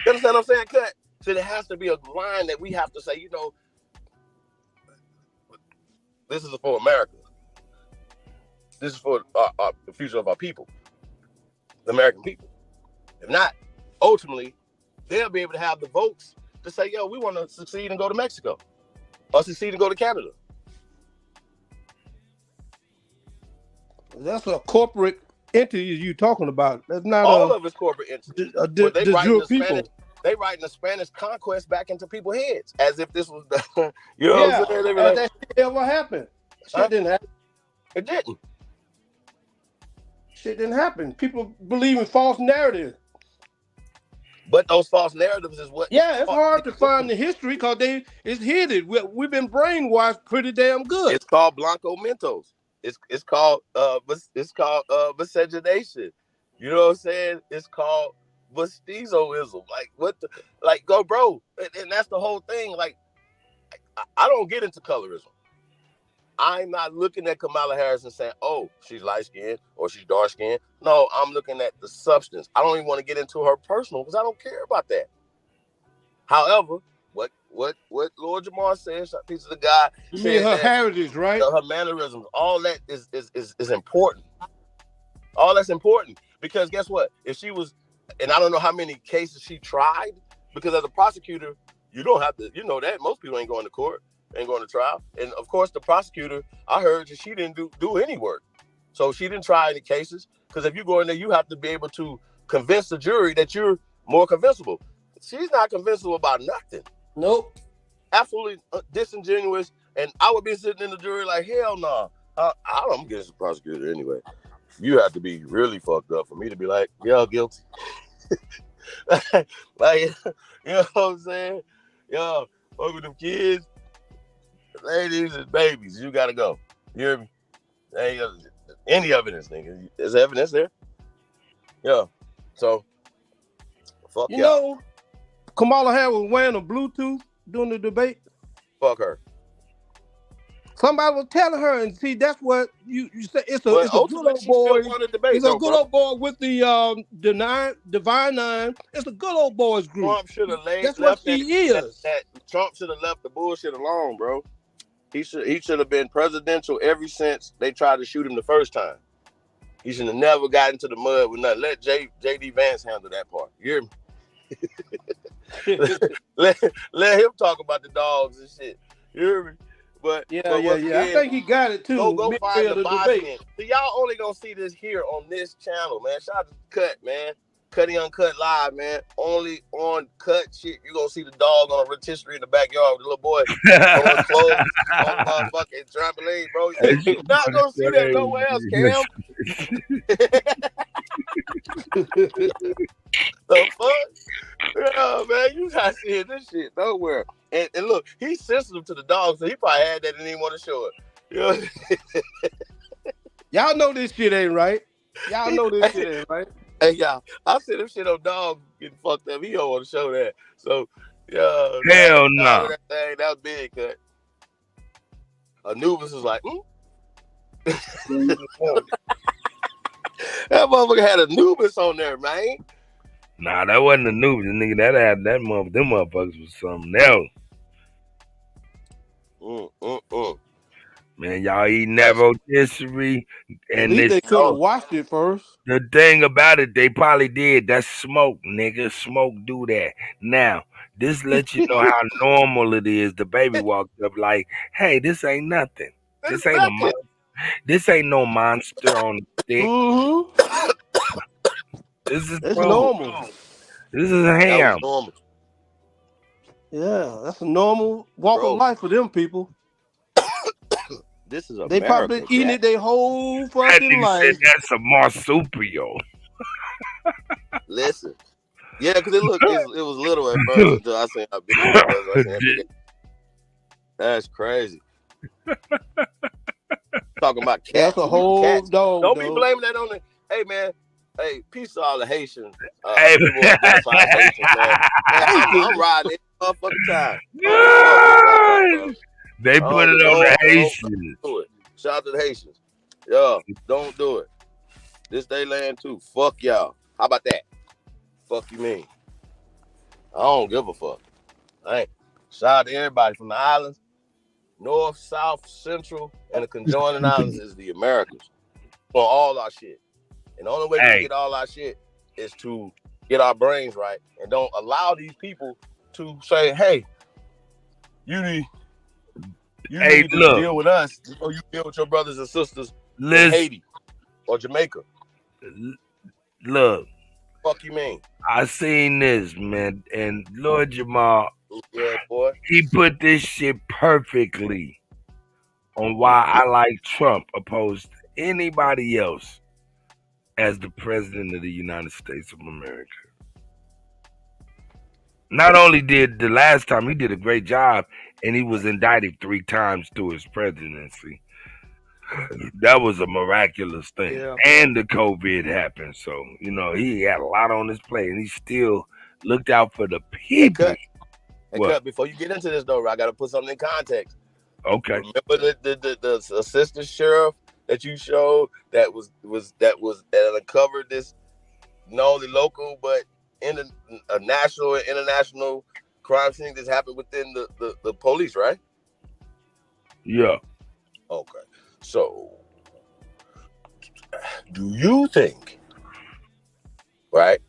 understand what I'm saying, Cut? So there has to be a line that we have to say, this is for America. This is for the future of our people, the American people. If not, ultimately, they'll be able to have the votes to say, yo, we want to succeed and go to Mexico or succeed and go to Canada. That's a corporate entity you're talking about. That's not all of it's corporate entities. They writing the Spanish conquest back into people's heads as if this was the, you know what I'm saying? They like, that shit ever happened. Shit didn't happen. It didn't. Shit didn't happen. People believe in false narratives. But those false narratives is what. Yeah, it's hard to find the history because it's hidden. We've been brainwashed pretty damn good. It's called Blanco Mentos. It's called miscegenation. You know what I'm saying? It's called mestizoism. Like, what the, like, go, bro. And that's the whole thing. Like, I don't get into colorism. I'm not looking at Kamala Harris and saying, oh, she's light-skinned or she's dark-skinned. No, I'm looking at the substance. I don't even want to get into her personal because I don't care about that. However, what Lord Jamar says, piece of the guy, you mean her heritage, right? Her mannerisms, all that is important. All that's important because guess what? If she was, and I don't know how many cases she tried, because as a prosecutor, you don't have to, you know that most people ain't going to court, ain't going to trial, and of course the prosecutor, I heard that she didn't do any work, so she didn't try any cases. Because if you go in there, you have to be able to convince the jury that you're more convincible. She's not convincible about nothing. Nope. Absolutely disingenuous. And I would be sitting in the jury like, hell no. I don't get as a prosecutor anyway. You have to be really fucked up for me to be like, yeah, guilty. Like, you know what I'm saying? Yo, fuck with them kids, ladies and babies. You gotta go. You hear me? Ain't any evidence, nigga. There's evidence there. Yeah. So, fuck you y'all. know, Kamala Harris was wearing a Bluetooth during the debate. Fuck her. Somebody was telling her, and see, that's what you say. It's a good old boy. It's a good old boy with the Divine Nine. It's a good old boys group. Trump should have That's what she is. Trump should have left the bullshit alone, bro. He should have been presidential ever since they tried to shoot him the first time. He should have never got into the mud with nothing. Let J.D. Vance handle that part. You hear me? let him talk about the dogs and shit. You hear me? But yeah. I think he got it too. Go find the body. So y'all only gonna see this here on this channel, man. Shout out to Kutt, man. Kutty UnKutt live, man. Only on Kutt shit. You gonna see the dog on a rotisserie in the backyard with the little boy on clothes on fucking trampoline, bro. You're not gonna see that nowhere else, Cam. The fuck? Yeah, man, you not seeing this shit nowhere. And look, he's sensitive to the dog, so he probably had that and didn't want to show it. You know? Y'all know this shit ain't right. Y'all know this shit ain't right. Hey, y'all, I see them shit on dogs getting fucked up. He don't want to show that. So, yeah. Hell no. That was big, Kutt. Anubis was like, That motherfucker had Anubis on there, man. Nah, that wasn't Anubis, nigga. Them motherfuckers was something else. Man, y'all eating that rotisserie, and they could have watched it first. The thing about it, they probably did. That's smoke, nigga. Smoke do that. Now, this lets you know how normal it is. The baby walked up like, "Hey, this ain't nothing. This ain't no monster on the stick. Mm-hmm. This is normal. This is a ham. Normal. Yeah, that's a normal walk of life for them people. This is they probably been eating it their whole fucking life. Said that's a marsupial. Listen, yeah, because it was little at first until I seen how big it was. That's crazy. Talking about cats. That's a whole cats. dog. Don't be blaming that on the. Hey man, hey, peace to all the Haitians. Hey, Haitians, man. I'm riding it motherfucking time. They put it on the Haitians. Shout out to the Haitians. Yo, don't do it. This they land too. Fuck y'all. How about that? Fuck you mean? I don't give a fuck. I ain't. Shout out to everybody from the islands, north, south, central, and the conjoining islands is the Americans. For all our shit. And the only way we get all our shit is to get our brains right and don't allow these people to say, hey, you need to deal with us before you deal with your brothers and sisters in Haiti or Jamaica. Look. Fuck you mean? I seen this, man, and Lord Jamal, yeah, boy, he put this shit perfectly on why I like Trump opposed to anybody else as the president of the United States of America. Not only did the last time he did a great job, and he was indicted 3 times through his presidency. That was a miraculous thing. Yeah. And the COVID happened. So, you know, he had a lot on his plate, and he still looked out for the people. And Cut, before you get into this though, I gotta put something in context. Okay. Remember the assistant sheriff that you showed that uncovered this not only local but a national and international crime scene that's happened within the police, right? Yeah. Okay. So, do you think, right?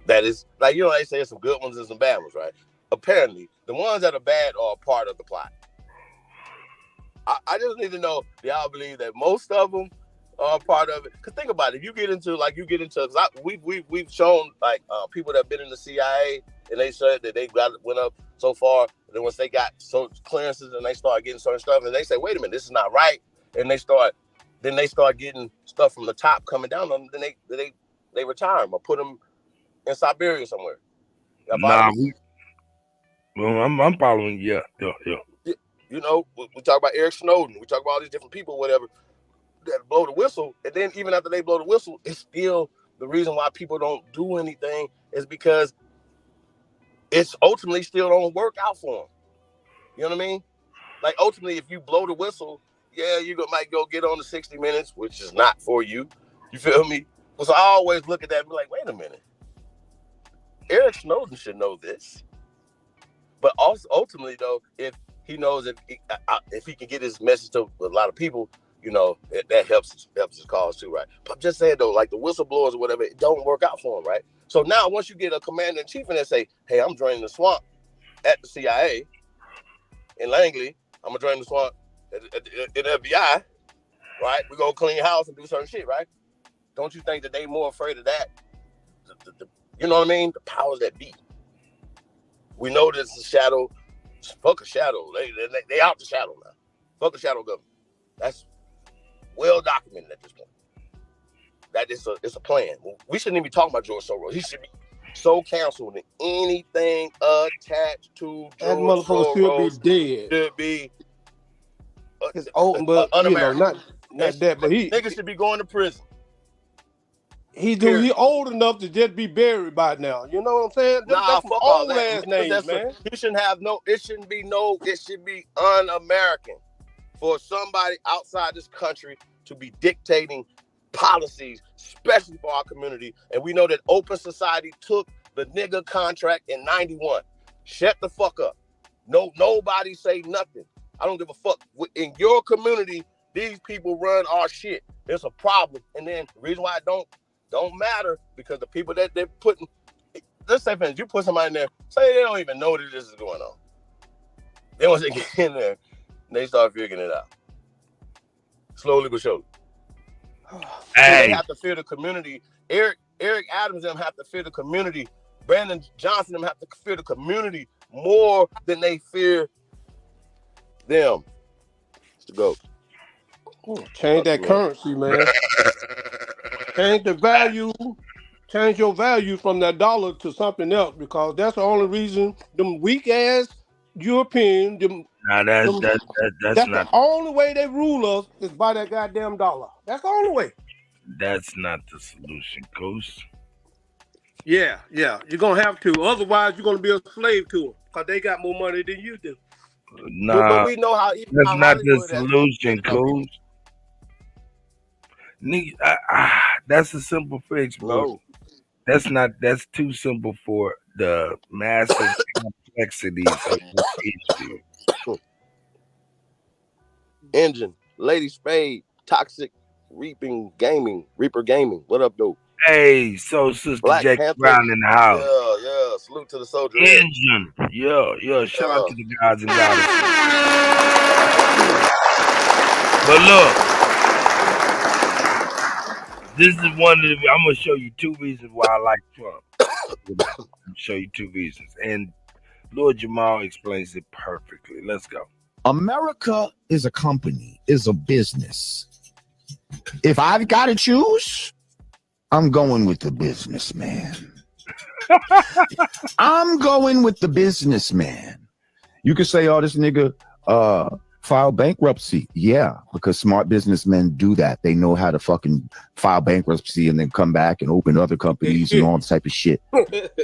That is like, you know, they say there's some good ones and some bad ones, right? Apparently, the ones that are bad are a part of the plot. I just need to know, do y'all believe that most of them are part of it? Because think about it, if you get into, because we've shown like people that have been in the CIA and they said that they went up so far, and then once they got clearances and they start getting certain stuff, and they say, wait a minute, this is not right, and they start getting stuff from the top coming down on them, then they retire them or put them in Siberia somewhere. I'm following. Yeah. You know, we talk about Eric Snowden. We talk about all these different people, whatever, that blow the whistle. And then even after they blow the whistle, it's still the reason why people don't do anything is because it's ultimately still don't work out for them. You know what I mean? Like, ultimately, if you blow the whistle, yeah, you might go get on the 60 Minutes, which is not for you. You feel me? So I always look at that and be like, wait a minute. Eric Snowden should know this. But also, ultimately, though, if he knows if he can get his message to a lot of people, you know, that helps his cause too, right? But I'm just saying, though, like the whistleblowers or whatever, it don't work out for him, right? So now once you get a commander-in-chief and they say, hey, I'm joining the swamp at the CIA in Langley, I'm going to join the swamp at the FBI, right? We're going to clean house and do certain shit, right? Don't you think that they more afraid of that? You know what I mean? The powers that be. We know there's a shadow. Fuck a shadow. They out the shadow now. Fuck the shadow government. That's well documented at this point. That it's a plan. We shouldn't even be talking about George Soros. He should be so canceled and anything attached to George that motherfucker Soros should be dead. Should be it's old, but un-American. You know, not that, but niggas should be going to prison. He old enough to just be buried by now. You know what I'm saying? That's fuck old all that. ass names, man. He shouldn't have it should be un-American for somebody outside this country to be dictating policies, especially for our community. And we know that Open Society took the nigga contract in 91. Shut the fuck up. No, nobody say nothing. I don't give a fuck. In your community, these people run our shit. There's a problem. And then the reason why it don't matter, because the people that they're putting, let's say, you put somebody in there, say they don't even know that this is going on. Then once they get in there, they start figuring it out. Slowly but surely. Hey. They have to fear the community. Eric Adams them have to fear the community. Brandon Johnson them have to fear the community more than they fear them. It's the GOAT. Change that currency, man. Change the value. Change your value from that dollar to something else, because that's the only reason them weak ass European. That's the only way they rule us is by that goddamn dollar. That's the only way. That's not the solution, Coach. Yeah. You're gonna have to. Otherwise, you're gonna be a slave to them because they got more money than you do. Nah, but we know how. That's not the solution, Coach. That's a simple fix, bro. No. That's too simple for the massive complexities of the issue. Engine, Lady Spade, Toxic Reaper Gaming. What up, though? Hey, so Sister Black Jackie Panther. Brown in the house. Yeah. Salute to the soldier. Engine. Yeah. Shout out to the guys and goddesses. But look. This is one of the. I'm gonna show you two reasons why I like Trump. I'm gonna show you two reasons, and Lord Jamal explains it perfectly. Let's go. America is a company, is a business. If I've got to choose, I'm going with the businessman. I'm going with the businessman. You could say, "Oh, this nigga file bankruptcy." Yeah, because smart businessmen do that. They know how to fucking file bankruptcy and then come back and open other companies and all type of shit.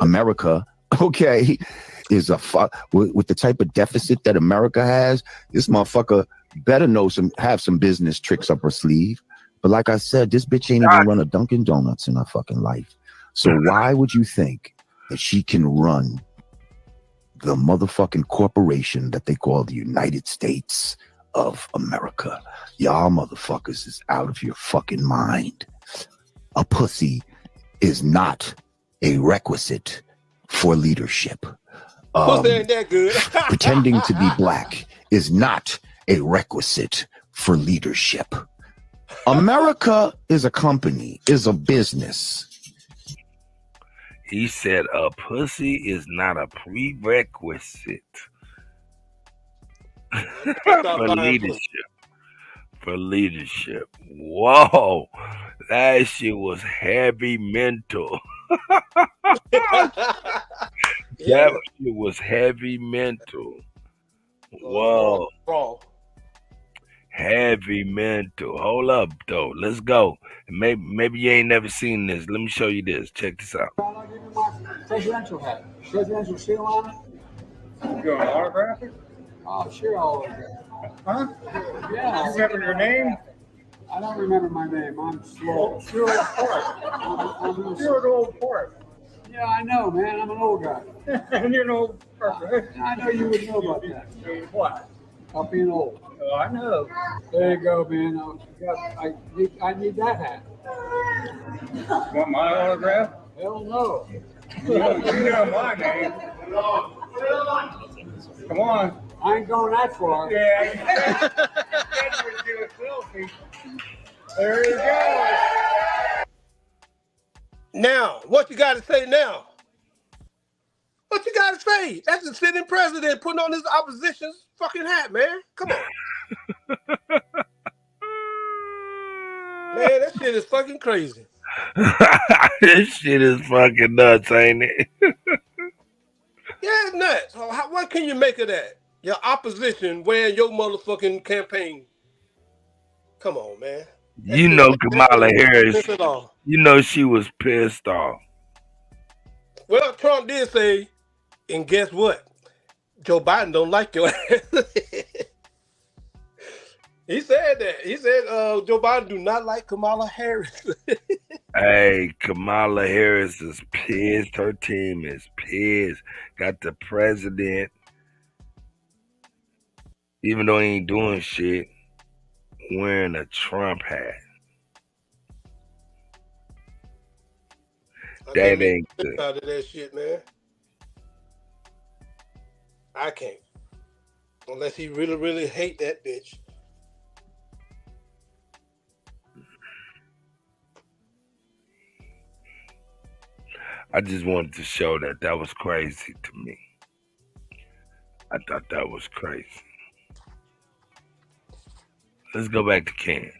America, okay, is with the type of deficit that America has. This motherfucker better have some business tricks up her sleeve. But like I said, this bitch ain't even run a Dunkin' Donuts in her fucking life. So why would you think that she can run the motherfucking corporation that they call the United States of America? Y'all motherfuckers is out of your fucking mind. A pussy is not a requisite for leadership. Pussy ain't that good. Pretending to be black is not a requisite for leadership. America is a company, is a business. He said a pussy is not a prerequisite for leadership. For leadership. Whoa. That shit was heavy mental. That shit was heavy mental. Whoa. Heavy mental. Hold up, though. Let's go. Maybe you ain't never seen this. Let me show you this. Check this out. I'll give you my presidential hat. Presidential seal on it. You going to autograph it? Oh, sure, I'll autograph it. Huh? Yeah. You remember your name? I don't remember my name. I'm slow. You're an old part. You're an old part. Yeah, I know, man. I'm an old guy. And you're an old person. I know you would know about that. What? About being old. Oh, I know. There you go, man. I need that hat. Want my autograph? Hell no. You know my name. Come on. I ain't going that far. Yeah. There you go. Now, what you got to say now? What you got to say? That's the sitting president putting on his opposition's fucking hat, man. Come on. Man, that shit is fucking crazy. This shit is fucking nuts, ain't it? Yeah, it's nuts. What can you make of that? Your opposition wearing your motherfucking campaign. Come on, man. You know Kamala Harris. You know she was pissed off. Well, Trump did say, and guess what? Joe Biden don't like your ass. He said that. He said Joe Biden do not like Kamala Harris. Hey, Kamala Harris is pissed. Her team is pissed. Got the president, even though he ain't doing shit, wearing a Trump hat. That ain't good. Out of that shit, man. I can't. Unless he really, really hate that bitch. I just wanted to show that was crazy to me. I thought that was crazy. Let's go back to Ken.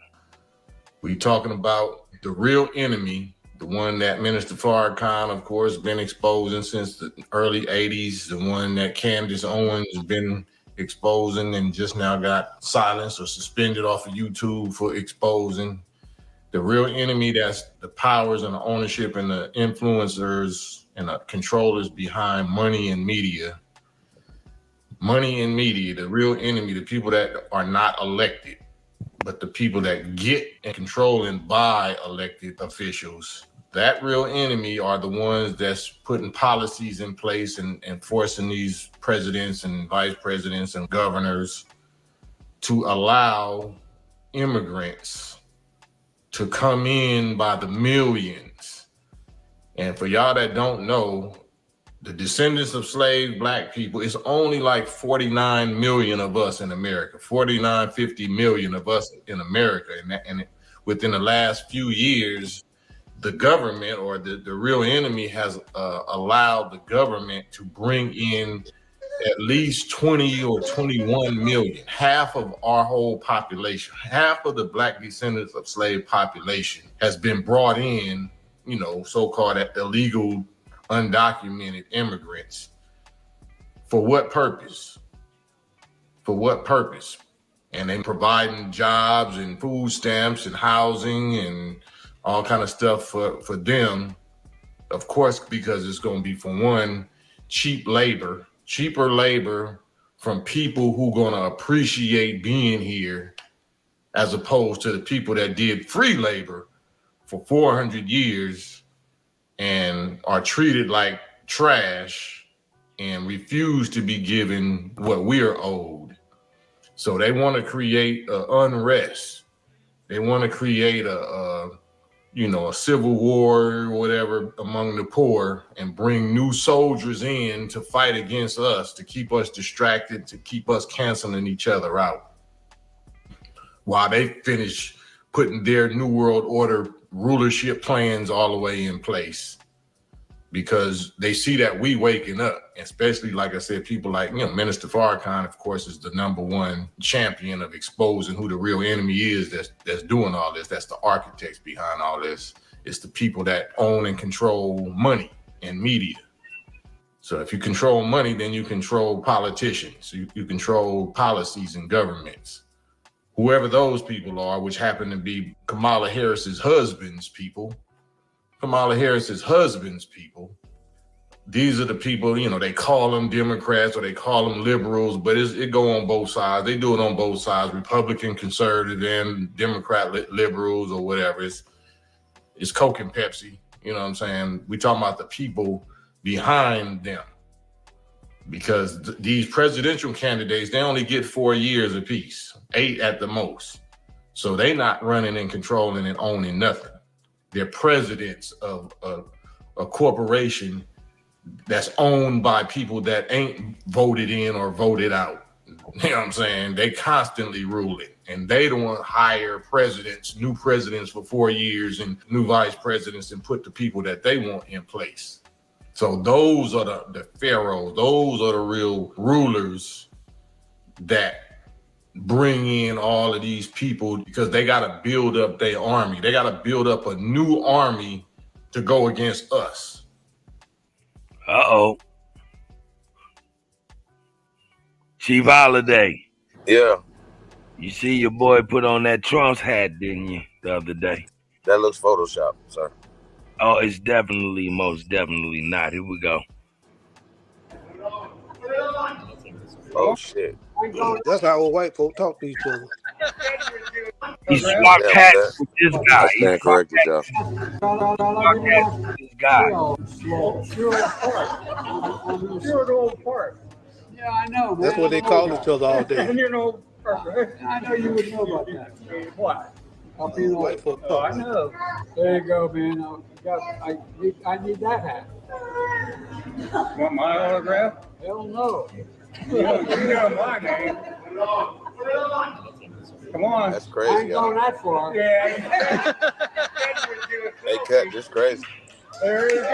We talking about the real enemy, the one that Minister Farrakhan, of course, been exposing since the early 80s, the one that Candace Owens has been exposing and just now got silenced or suspended off of YouTube for exposing. The real enemy, that's the powers and the ownership and the influencers and the controllers behind money and media. Money and media, the real enemy, the people that are not elected, but the people that get and control and buy elected officials. That real enemy are the ones that's putting policies in place and forcing these presidents and vice presidents and governors to allow immigrants to come in by the millions. And for y'all that don't know, the descendants of slave black people, it's only like 49 million of us in America, 49, 50 million of us in America. And within the last few years, the government or the real enemy has allowed the government to bring in at least 20 or 21 million, half of our whole population, half of the black descendants of slave population has been brought in, you know, so-called illegal, undocumented immigrants. For what purpose? For what purpose? And they providing jobs and food stamps and housing and all kind of stuff for them. Of course, because it's going to be, for one, cheap labor, cheaper labor from people who gonna appreciate being here, as opposed to the people that did free labor for 400 years and are treated like trash and refuse to be given what we are owed. So they want to create unrest. They want to create a civil war or whatever among the poor and bring new soldiers in to fight against us, to keep us distracted, to keep us canceling each other out, while they finish putting their New World Order rulership plans all the way in place, because they see that we waking up, especially, like I said, people like, Minister Farrakhan, of course, is the #1 champion of exposing who the real enemy is that's doing all this. That's the architects behind all this. It's the people that own and control money and media. So if you control money, then you control politicians. You control policies and governments. Whoever those people are, which happen to be Kamala Harris's husband's people, these are the people, they call them Democrats or they call them liberals, but it go on both sides. They do it on both sides, Republican, conservative, and Democrat liberals or whatever. It's Coke and Pepsi. You know what I'm saying? We talking about the people behind them, because these presidential candidates, they only get 4 years apiece, 8 at the most. So they not running and controlling and owning nothing. They're presidents of a corporation that's owned by people that ain't voted in or voted out. You know what I'm saying? They constantly rule it. And they don't hire presidents, new presidents for 4 years and new vice presidents and put the people that they want in place. So those are the pharaohs. Those are the real rulers that bring in all of these people, because they got to build up their army. They got to build up a new army to go against us. Uh-oh. Chief Holiday. Yeah. You see your boy put on that Trump's hat, didn't you, the other day? That looks Photoshop, sir. Oh, it's definitely, most definitely not. Here we go. Oh, shit. That's how old white folk talk to each other. He's smart cat with this guy. I stand corrected, y'all. This guy. Yeah, I know, man. That's what they call each other all day. And I know you would know about that. What? White folk Oh, I know. There you go, man. I need that hat. Want my autograph? Hell no. You know my name. Come on. That's crazy. I ain't going that far. Yeah. Hey, Cut, this crazy. There you go.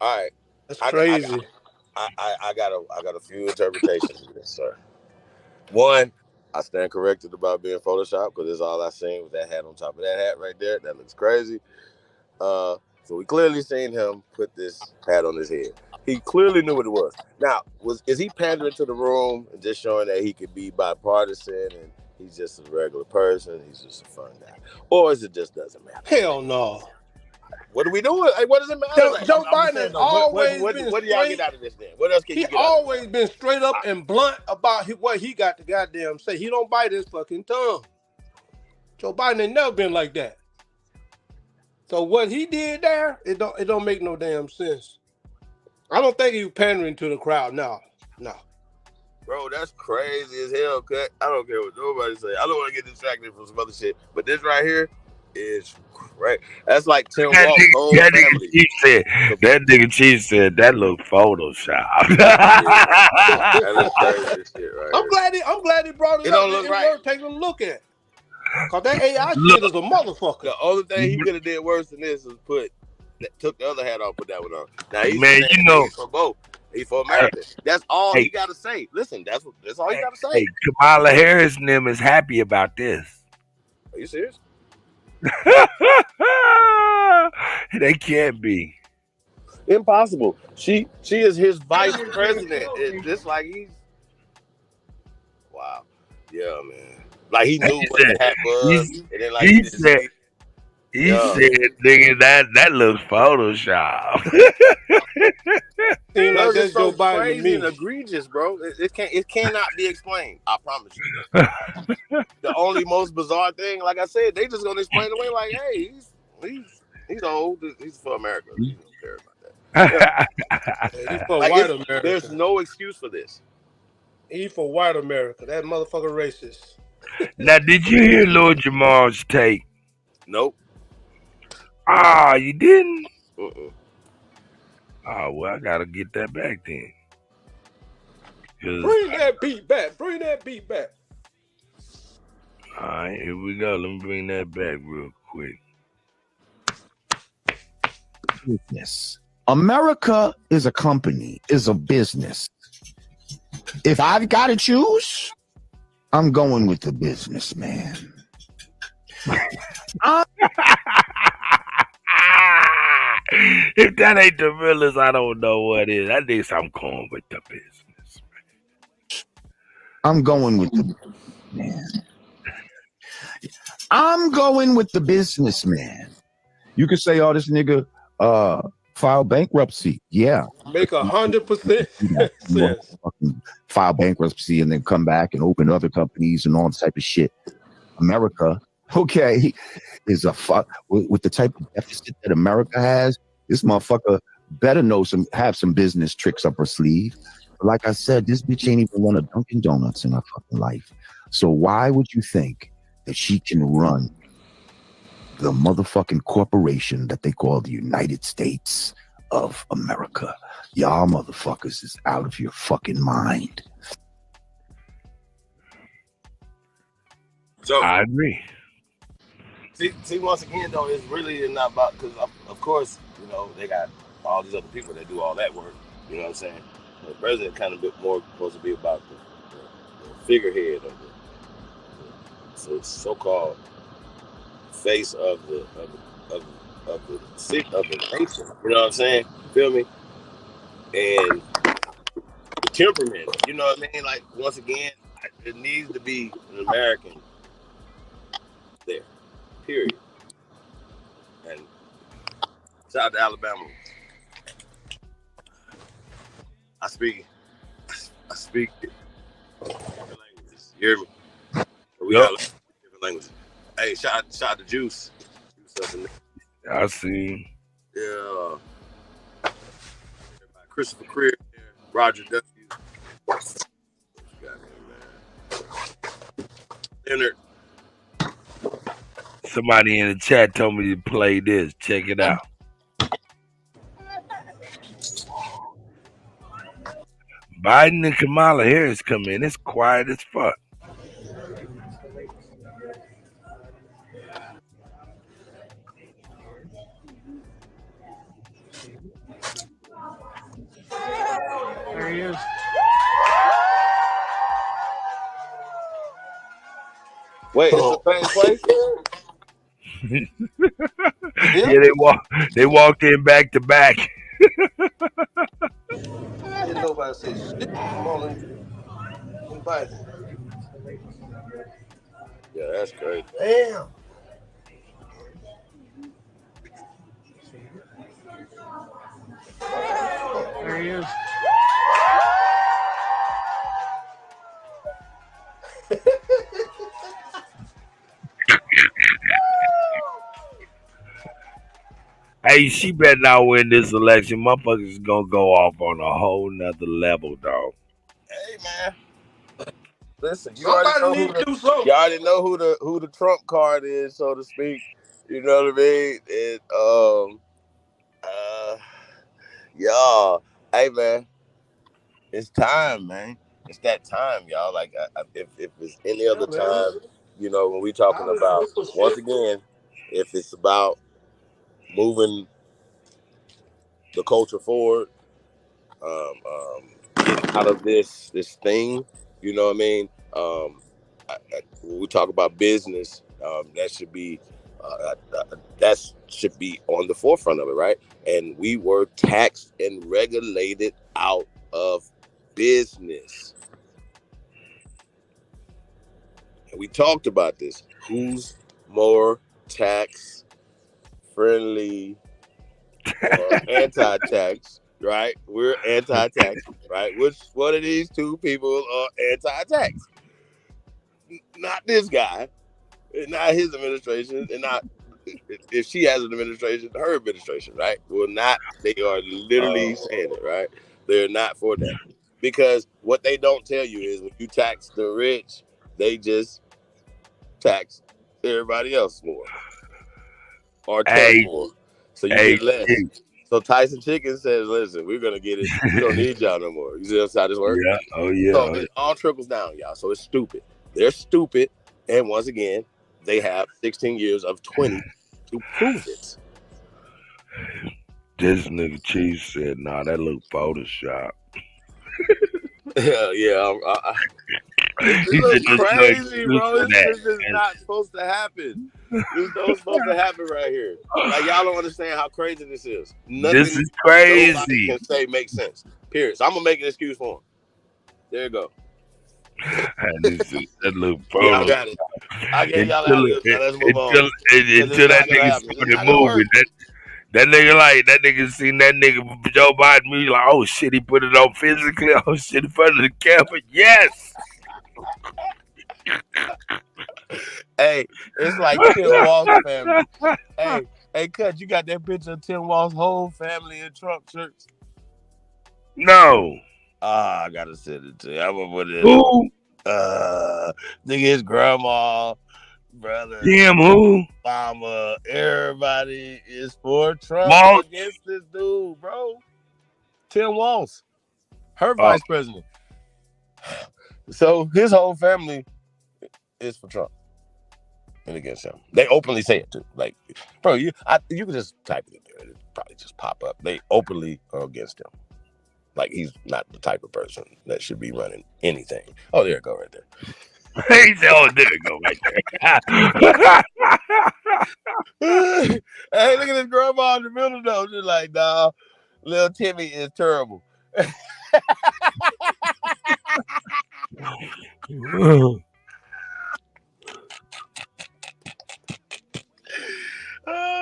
All right. That's crazy. I got a few interpretations of this, sir. One, I stand corrected about being Photoshop, because that's all I seen with that hat on top of that hat right there. That looks crazy. So we clearly seen him put this hat on his head. He clearly knew what it was. Now, is he pandering to the room and just showing that he could be bipartisan and he's just a regular person, he's just a fun guy? Or is it just doesn't matter? Hell no. What are we doing? Like, what does it matter? Joe Biden has always been what do y'all straight. get out of this then? What else can you He get out of always been straight up and blunt about what he got to goddamn say. He don't bite his fucking tongue. Joe Biden ain't never been like that. So what he did there, it don't make no damn sense. I don't think he was pandering to the crowd. No. Bro, that's crazy as hell, Cut. I don't care what nobody say. I don't want to get distracted from some other shit. But this right here is crazy. That's like Tim Walt's whole family. That nigga Chief said that look Photoshop. That is crazy shit right I'm glad he brought it, It up. don't look right. Take a look at it. Cause that AI shit is a motherfucker. The only thing he could have did worse than this is took the other hat off, put that one on. Now he's Man, you know, he's for both. He's for America. That's all he got to say. Listen, that's all he got to say. Hey, Kamala Harris and them is happy about this. Are you serious? They can't be. Impossible. She is his vice president. It's just like he's wow. Yeah, man. Like he knew what the hat was. And then like He said, "Nigga, that looks Photoshop." Seems like Because it's that's Joe so Biden to crazy and me. egregious, bro. It cannot be explained. I promise you. The only most bizarre thing, like I said, they just gonna explain away like, hey, he's old. He's for America. He don't care about that. Yeah, he's for Like white America. there's no excuse for this. He's for white America. That motherfucker racist. Now, did you hear Lord Jamal's take? Nope. Ah, you didn't? Uh-uh. Oh, well, I gotta get that back then. Bring that beat back. Bring that beat back. All right, here we go. Let me bring that back real quick. Business. America is a company, is a business. If I've got to choose, I'm going with the businessman. If that ain't the realest, I don't know what is. I think I'm going with the business. I'm going with the man. I'm going with the businessman. You could say, "Oh, this nigga filed bankruptcy." Yeah, Make 100% sense. File bankruptcy and then come back and open other companies and all this type of shit. America, okay, is a fuck with the type of deficit that America has. This motherfucker better have some business tricks up her sleeve. But like I said, this bitch ain't even run a Dunkin' Donuts in her fucking life. So why would you think that she can run the motherfucking corporation that they call the United States of America? Y'all motherfuckers is out of your fucking mind. So I agree. See, once again, though, it's really not about, because of course, you know, they got all these other people that do all that work. You know what I'm saying? The president kind of bit more supposed to be about the figurehead of the so-called face of the nation. You know what I'm saying? Feel me? And the temperament. You know what I mean? Like, once again, there needs to be an American there. Period. And shout out to Alabama. I speak different languages. You hear me? We got different languages. Hey, shout out to Juice. I see. Yeah. Christopher Creer, Roger W. Leonard. Somebody in the chat told me to play this. Check it out. Biden and Kamala Harris come in. It's quiet as fuck. There he is. Wait, it's the same place? Yeah, they walked in back to back. Didn't nobody say shit. Come on, invite him. Yeah, that's crazy. Damn. There he is. Hey, she better not win this election. Motherfuckers is gonna go off on a whole nother level, dog. Hey, man. Listen, you Somebody already need to do something. You already know who the Trump card is, so to speak. You know what I mean? And y'all, hey, man, it's time, man. It's that time, y'all. Like, if it's any other time, you know, when we talking about, once again, if it's about moving the culture forward, getting out of this thing, you know what I mean? When we talk about business, that should be on the forefront of it, right? And we were taxed and regulated out of business. And we talked about this. Who's more taxed friendly anti-tax, right? We're anti-tax, right? Which one of these two people are anti-tax? Not this guy, not his administration, and not if she has an administration, her administration, right? Well, not. They are literally saying it, right? They're not for that because what they don't tell you is when you tax the rich, they just tax everybody else more or tax more, so you get less. So Tyson Chicken says, "Listen, we're gonna get it. We don't need y'all no more." You see how this works? Yeah. Oh yeah. So it all trickles down, y'all. So it's stupid. They're stupid, and once again, they have 16 years of 20 to prove it. This nigga Chief said, "Nah, that look Photoshop." Yeah. This is crazy, bro. This is not supposed to happen. This is not supposed to happen right here. Like, y'all don't understand how crazy this is. Nothing This is crazy. nobody can say makes sense. Period. So I'm gonna make an excuse for him. There you go. That look Y'all got it. I gave y'all that. Let's move on. Until that nigga started moving, that nigga seen that nigga Joe Biden movie, like, oh shit, he put it on physically. Oh shit, in front of the camera. Yes. Hey, it's like Tim Walsh family. Hey, Cut, you got that picture of Tim Walsh's whole family in Trump shirts? No. I gotta send it to you. I'm gonna put it. Who? Nigga, his grandma, brother. Tim who? Mama, everybody is for Trump Walsh? against this dude, bro. Tim Walsh, her vice president. So his whole family is for Trump and against him. They openly say it too. Like, bro, you can just type it in there. It'll probably just pop up. They openly are against him. Like, he's not the type of person that should be running anything. Oh, there it go right there. He said, oh, there it go right there. Hey, look at this grandma in the middle though. She's like, nah, little Timmy is terrible. Oh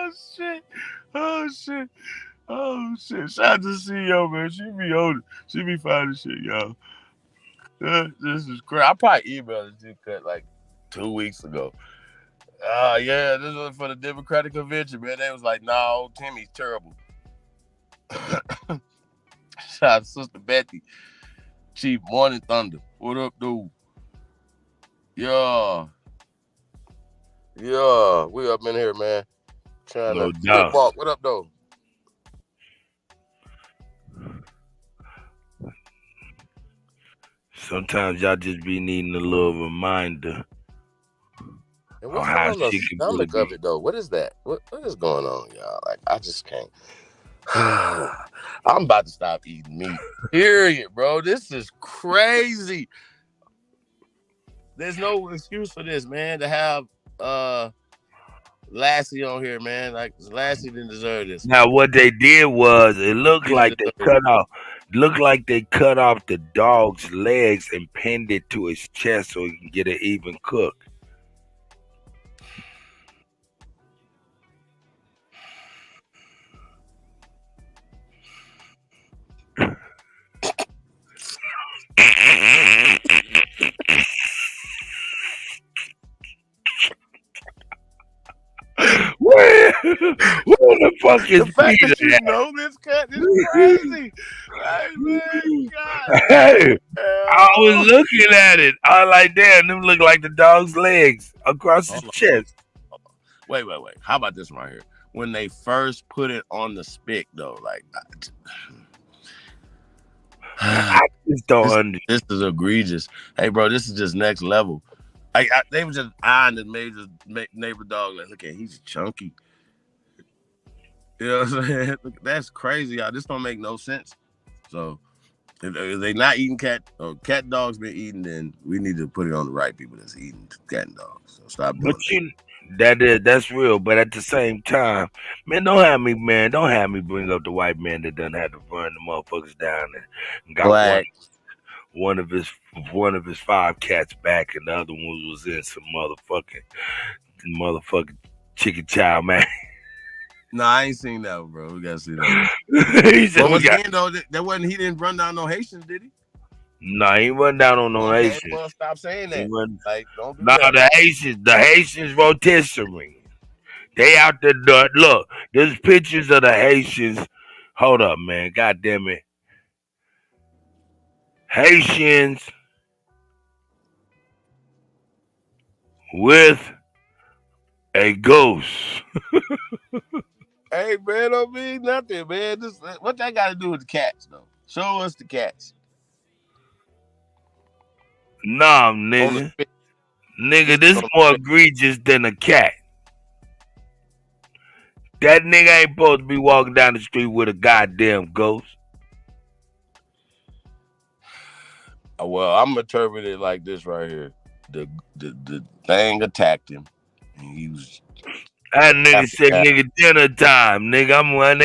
shit. Shout out to CEO, man. She be on it. She be finding shit, y'all. This is crazy. I probably emailed it to Cut like 2 weeks ago. Yeah, this was for the Democratic convention, man. They was like, no, Timmy's terrible. Shout out to Sister Betty. Chief Morning Thunder. What up, dude? Yeah, we up in here, man. Trying No to doubt. walk. What up, though? Sometimes y'all just be needing a little reminder. And what's on the stomach of it, though? What is that? What is going on, y'all? Like, I just can't. I'm about to stop eating meat. Period, bro. This is crazy. There's no excuse for this, man, to have Lassie on here, man. Like, Lassie didn't deserve this. Now, what they did was, it looked like they cut off the dog's legs and pinned it to his chest so he can get an even cook. Where the fuck is the fact that you know this Cut is crazy. Hey, man, God. Hey, I was looking at it. I was like, damn, them look like the dog's legs across his chest. Wait. How about this one right here? When they first put it on the spick, though, like, I just don't understand. This is egregious. Hey, bro, this is just next level. They were just eyeing the neighbor dog. Like, look at, he's chunky. You know what I'm saying? Look, that's crazy, y'all. This don't make no sense. So, if they not eating cat, or cat dogs been eating, then we need to put it on the right people that's eating cat and dogs. So stop doing that's real. But at the same time, man, don't have me bring up the white man that done had to burn the motherfuckers down and got one of his 5 cats back, and the other one was in some motherfucking chicken chow, man. No, I ain't seen that one, bro. We gotta see that. He said But we once got. again, though, that wasn't. He didn't run down no Haitians, did he? Nah, he wasn't down on no Okay, Haitians. well, stop saying that. Like, don't do Nah, that. the Haitians rotisserie. They out there. Look, there's pictures of the Haitians. Hold up, man. God damn it. Haitians with a ghost. Hey, man, don't mean nothing, man. What that got to do with the cats, though? Show us the cats. Nah, nigga. Nigga, this more egregious than a cat. That nigga ain't supposed to be walking down the street with a goddamn ghost. Well, I'm interpreting it like this right here. The thing attacked him, and he was. That nigga said, "Nigga, dinner time, nigga.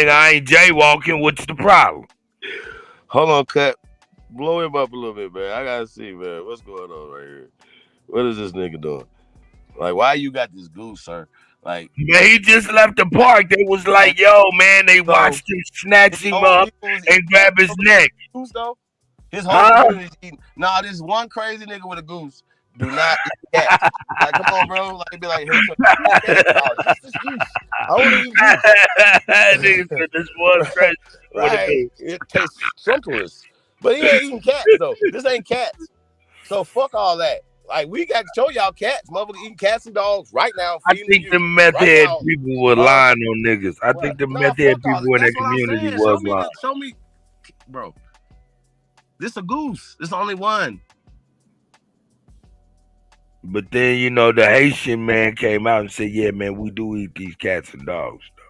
I ain't jaywalking. What's the problem?" Hold on, cut. Blow him up a little bit, man. I gotta see, man. What's going on right here? What is this nigga doing? Like, why you got this goose, sir? Like, man, he just left the park. They was like, "Yo, man," they watched him snatch him up and grab his neck. Goose, though? His whole community eating. Nah, this one crazy nigga with a goose do not eat cats. Like, come on, bro. Like, be like, hey, this goose. I want to eat goose. Nigga said this one crazy. Right. It tastes sumptuous. But he ain't eating cats, though. This ain't cats. So fuck all that. Like, we got to show y'all cats. Motherfuckers eating cats and dogs right now. I think the meth head people were lying on niggas. I think the meth head people in that community was lying. Show me, bro. This a goose. This only one. But then, you know, the Haitian man came out and said, "Yeah, man, we do eat these cats and dogs, though."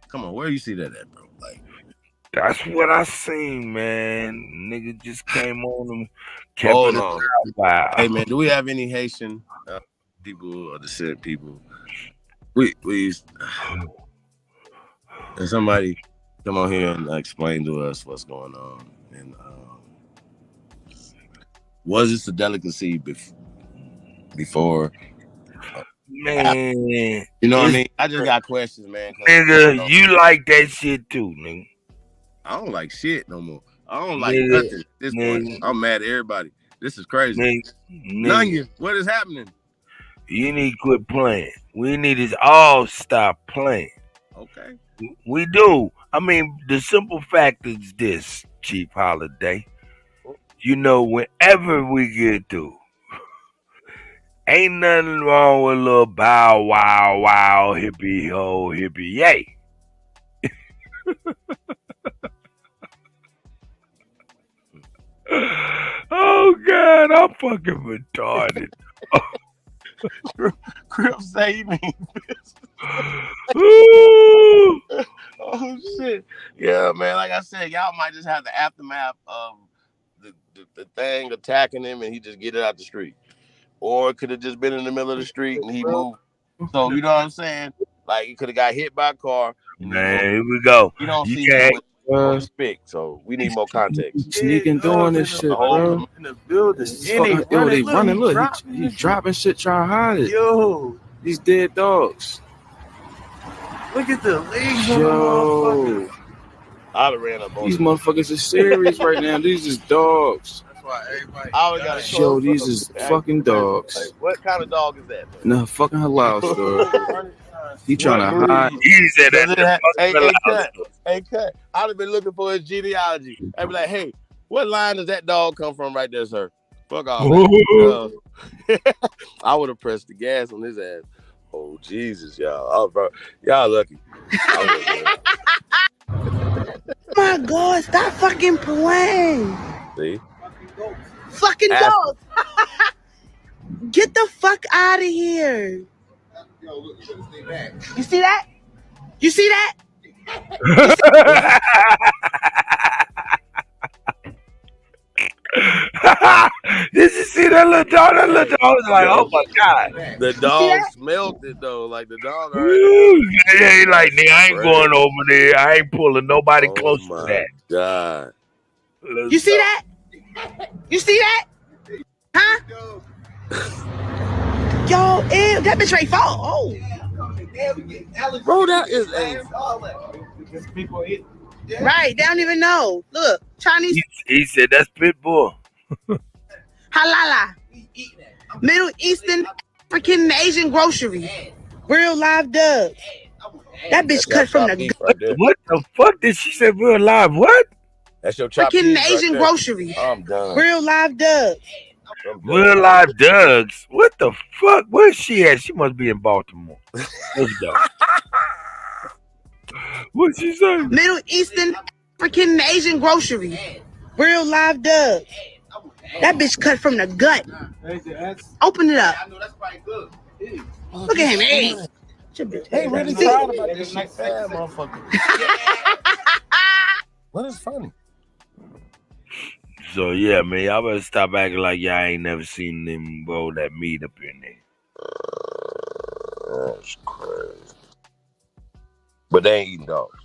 Come on, where you see that at, bro? Like, that's what I seen, man. Nigga just came on and kept hold it on. Wow. Hey, man, do we have any Haitian people or descent people? Please, and somebody come on here and explain to us what's going on. And was this a delicacy before? Man, you know what I mean? I just got questions, man. Nigga, you like that shit too, nigga. I don't like shit no more. I don't like nothing at this point. I'm mad at everybody. This is crazy. Nanya, what is happening? You need to quit playing. We need to all stop playing. Okay. We do. I mean, the simple fact is this, Chief Holiday. You know, whenever we get through, ain't nothing wrong with a little bow wow wow hippie ho hippie yay. Oh God, I'm fucking retarded. Crip say you mean oh shit. Yeah, man. Like I said, y'all might just have the aftermath of the thing attacking him and he just get it out the street. Or it could have just been in the middle of the street and he moved. So you know what I'm saying? Like he could have got hit by a car. Man, here we go. You don't see him with speak, so we need more context. Sneaking doing this shit, bro. In the building. Yo, they running. Look, he's dropping shit, trying to hide it. Yo, these dead dogs. Look at the legs. Yo, I ran up on these motherfuckers are serious right now. These is dogs. That's why everybody. I always got to Yo, these is fucking dogs. Like, what kind of dog is that? No, fucking halal store. He trying to hide. He said that. Hey, cut. I'd have been looking for his genealogy. I'd be like, hey, what line does that dog come from right there, sir? Fuck off. I would have pressed the gas on his ass. Oh, Jesus, y'all. Oh, bro. Y'all lucky. My God, stop fucking playing. See? Fucking dogs. Get the fuck out of here. You see that? You see that? Did you see that little dog? That little dog was like, oh my God. The dog smelled it though. Like the dog yeah, he like, nigga, I ain't going over there. I ain't pulling nobody close to that. God. You see that? You see that? Huh? Yo, ew, that bitch right fall. Oh. Bro, that is a. People eat. Right, they don't even know. Look, Chinese. He said that's pit bull. Halala. Middle Eastern, African, and Asian grocery. Real live doves. That bitch cut from the gut. Right there. What the fuck did she say? Real live? What? That's your chopped African, cheese and Asian right there. grocery. I'm done. Real live doves. Real live Doug's. What the fuck? Where's she at? She must be in Baltimore. Let's go. What'd she say? Middle Eastern, African, and Asian grocery. Real live doves. That bitch cut from the gut. Open it up. Look at him. Hey. Hey, really proud about this shit, motherfucker. What is funny? So yeah, man, y'all better stop acting like y'all ain't never seen them roll that meat up in there. That's crazy. But they ain't eating dogs.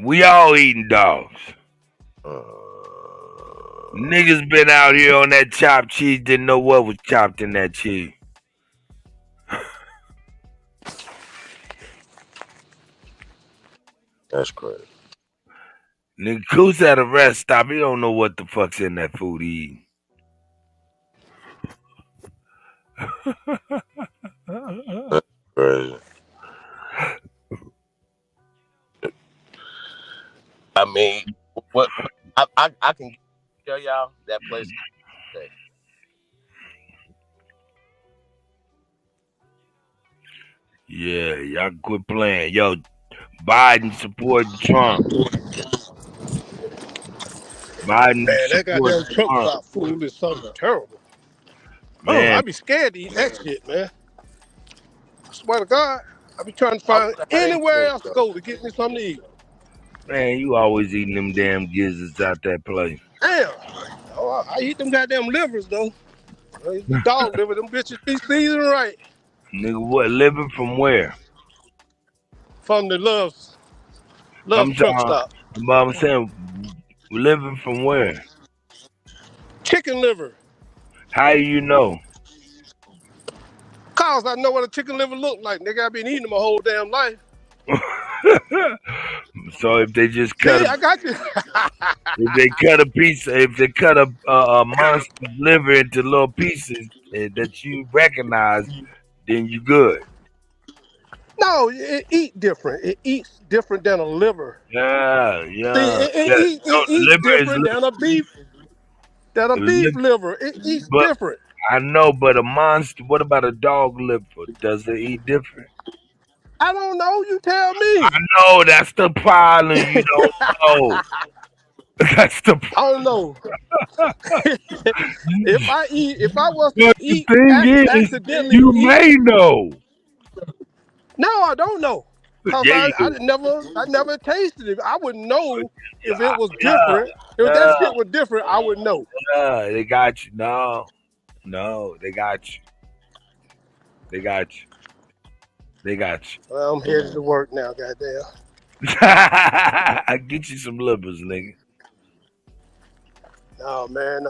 We all eating dogs. Niggas been out here on that chopped cheese, didn't know what was chopped in that cheese. That's crazy. Nigga, Coos at a rest stop. He don't know what the fuck's in that food he eating. That's crazy. I mean, what I can tell y'all that place. Okay. Yeah, y'all quit playing. Yo, Biden supporting Trump. Biden Man, that goddamn supporting Trump Trump. stop food is something terrible. Man. Oh, I be scared to eat that shit, man. I swear to God, I be trying to find anywhere else to go to get me something to eat. Man, you always eating them damn gizzards out that place. Damn. Oh, I eat them goddamn livers, though. The dog liver, them bitches be seasoned right. Nigga, what? Living from where? From the Love I'm Truck Stop. But I'm saying, living from where? Chicken liver. How do you know? Cause I know what a chicken liver look like. Nigga, I've been eating them my whole damn life. So if they just cut, See, I got you. if they cut a piece, if they cut a monster liver into little pieces that you recognize, then you good. No, it eat different. It eats different than a liver. Yeah. See, it eats different than a beef. Than a beef liver. It eats different. I know, but a monster. What about a dog liver? Does it eat different? I don't know. You tell me. I know. That's the problem. You don't know. That's the problem. I don't know. If I was to But eat the thing is, accidentally you eat, may know. No, I don't know. Cause Yeah, I never tasted it. I wouldn't know if it was different. If that shit was different, I would know. Yeah, they got you. No, they got you. They got you. They got you. Well, I'm headed to work now, goddamn. I get you some livers, nigga. Oh man,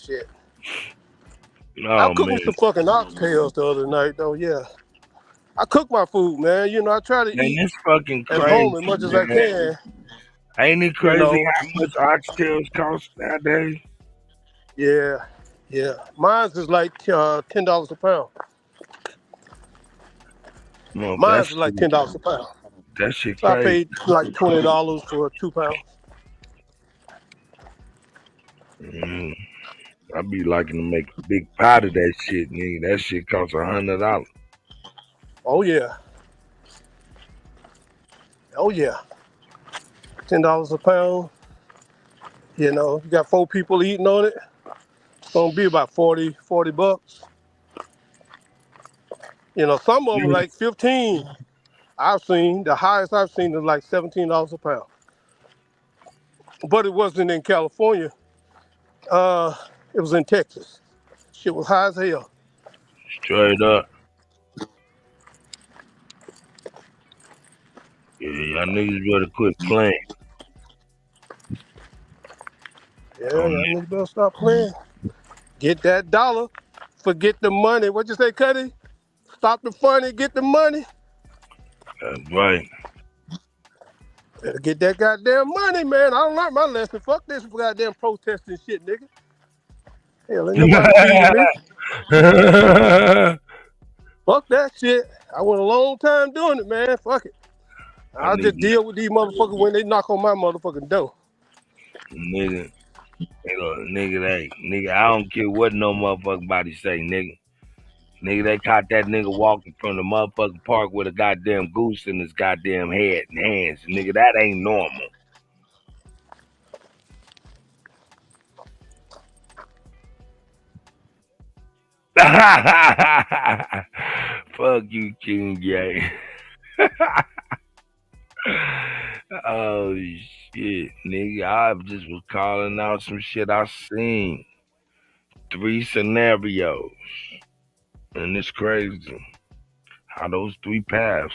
shit. Oh, I cooked man. me some fucking oxtails the other night, though. Yeah, I cook my food, man. You know, I try to Man, eat this fucking at crazy. home as much as I can. Ain't it crazy You know, how much oxtails cost nowadays? Yeah. Mine's is like $10 a pound. No, Mine's is like $10 a pound. That shit So I crazy. paid like $20 for 2 pounds. I be liking to make a big pot of that shit, nigga. That shit costs $100. Oh yeah. $10 a pound. You know, if you got 4 people eating on it, it's gonna be about $40 bucks. You know, some of them are like 15. I've seen the highest I've seen is like $17 a pound. But it wasn't in California. It was in Texas. Shit was high as hell. Straight up. Yeah, y'all niggas better quit playing. Yeah, y'all niggas better stop playing. Get that dollar. Forget the money. What you say, Kutty? stop the fun and get the money. That's right. Better get that goddamn money, man. I don't like my lesson. Fuck this goddamn protesting shit, nigga. Hell, ain't nobody feeding me. Fuck that shit. I went a long time doing it, man. Fuck it. I'll just deal with these motherfuckers when they knock on my motherfucking door. Nigga, I don't care what no motherfucking body say, nigga. Nigga, they caught that nigga walking from the motherfucking park with a goddamn goose in his goddamn head and hands. Nigga, that ain't normal. Fuck you, King J. Oh shit, nigga. I just was calling out some shit I seen. 3 scenarios. And it's crazy how those 3 paths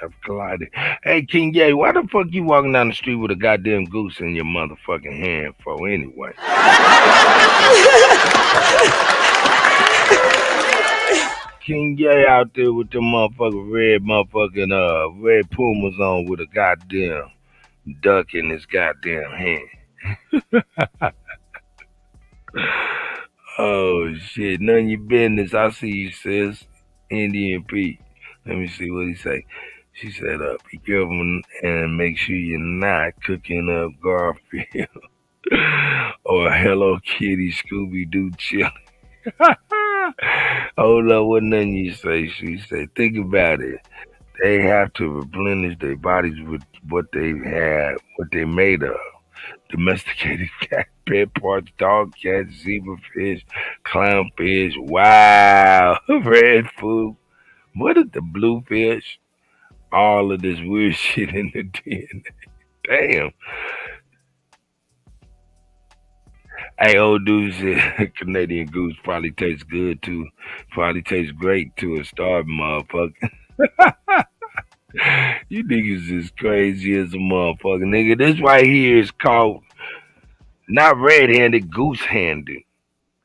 have collided. Hey, King Ye, why the fuck you walking down the street with a goddamn goose in your motherfucking hand for anyway? King Ye out there with the motherfucking red Pumas on with a goddamn duck in his goddamn hand. Oh shit, none of your business. I see you, sis. Indian Pete. Let me see what he say. She said, be careful and make sure you're not cooking up Garfield or Hello Kitty Scooby-Doo chili. Hold up, what none you say? She said, think about it. They have to replenish their bodies with what they have, what they made of. Domesticated cat, pet parts, dog, cat, zebrafish, clownfish. Wow, red food. What is the bluefish? All of this weird shit in the DNA. Damn. Hey, old dude said Canadian goose probably tastes good too. Probably tastes great to a starving motherfucker. You niggas is crazy as a motherfucker, nigga. This right here is called not red-handed, goose-handed.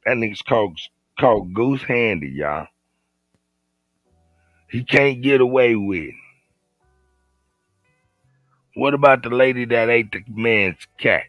That nigga's called goose-handed, y'all. He can't get away with it. What about the lady that ate the man's cat?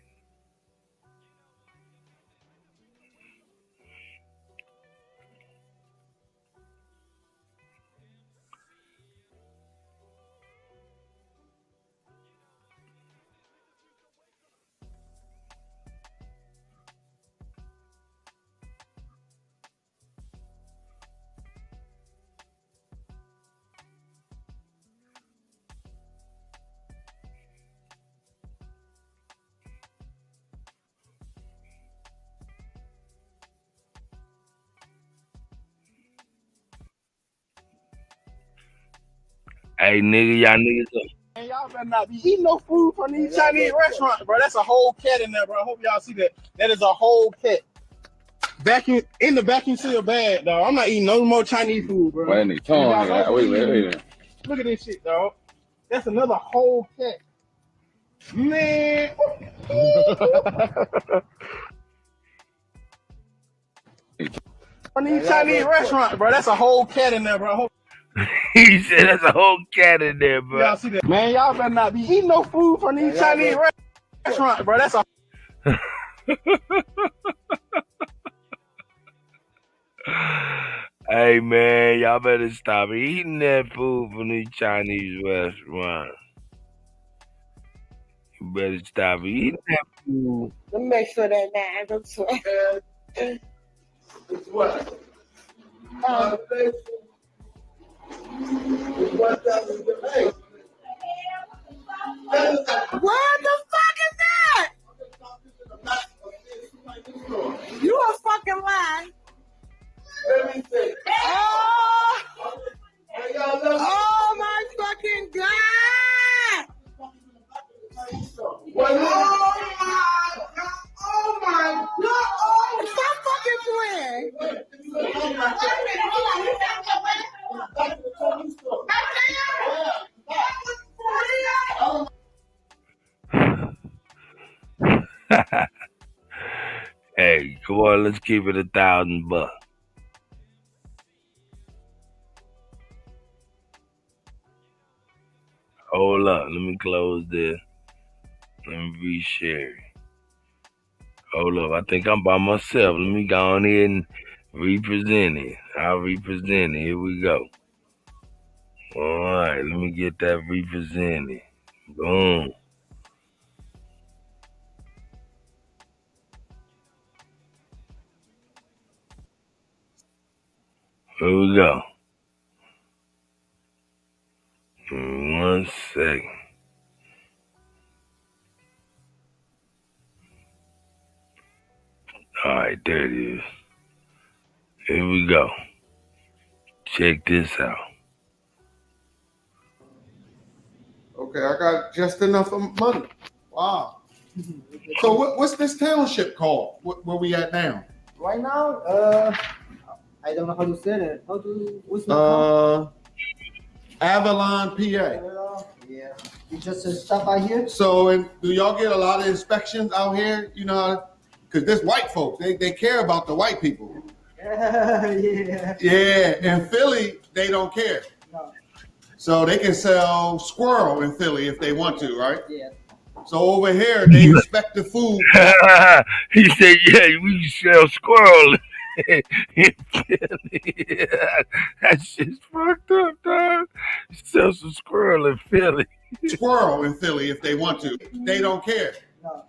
Hey, nigga, y'all niggas up. Man, y'all better not be eating no food from these Chinese restaurants, bro. That's a whole cat in there, bro. I hope y'all see that. That is a whole cat. Vacuum in the vacuum seal bag, dog. I'm not eating no more Chinese food, bro. Wait, wait. Look at this shit, dog. That's another whole cat. Man. From these Chinese restaurants, bro. That's a whole cat in there, bro. He said there's a whole cat in there, bro. Y'all see that? Man, y'all better not be eating no food from these Chinese restaurants, bro. That's a Hey, man, y'all better stop eating that food from these Chinese restaurants. You better stop eating that food. Let me make sure that man goes to what? What the fuck is that? You a fucking lie. Oh my fucking God! Oh my God! Stop fucking playing! Hey, come on, let's keep it $1,000. Hold up. Let me close this. Let me reshare it. Hold up. I think I'm by myself. Let me go on here and represent it. I'll represent it. Here we go. All right. Let me get that represented. Boom. Here we go. 1 second. All right, there it is. Here we go. Check this out. Okay, I got just enough money. Wow. So what's this township called? Where we at now? Right now, I don't know how to say it. What's the called? Avalon, PA. Yeah. You just stop by here? So, and do y'all get a lot of inspections out here? You know, because there's white folks. They care about the white people. Yeah. Yeah, in Philly, they don't care. No. So they can sell squirrel in Philly if they want to, right? Yeah. So over here, they inspect the food. He said, yeah, we sell squirrel in Philly. That shit's fucked up, dog. Sell some squirrel in Philly. Squirrel in Philly if they want to. They don't care. No.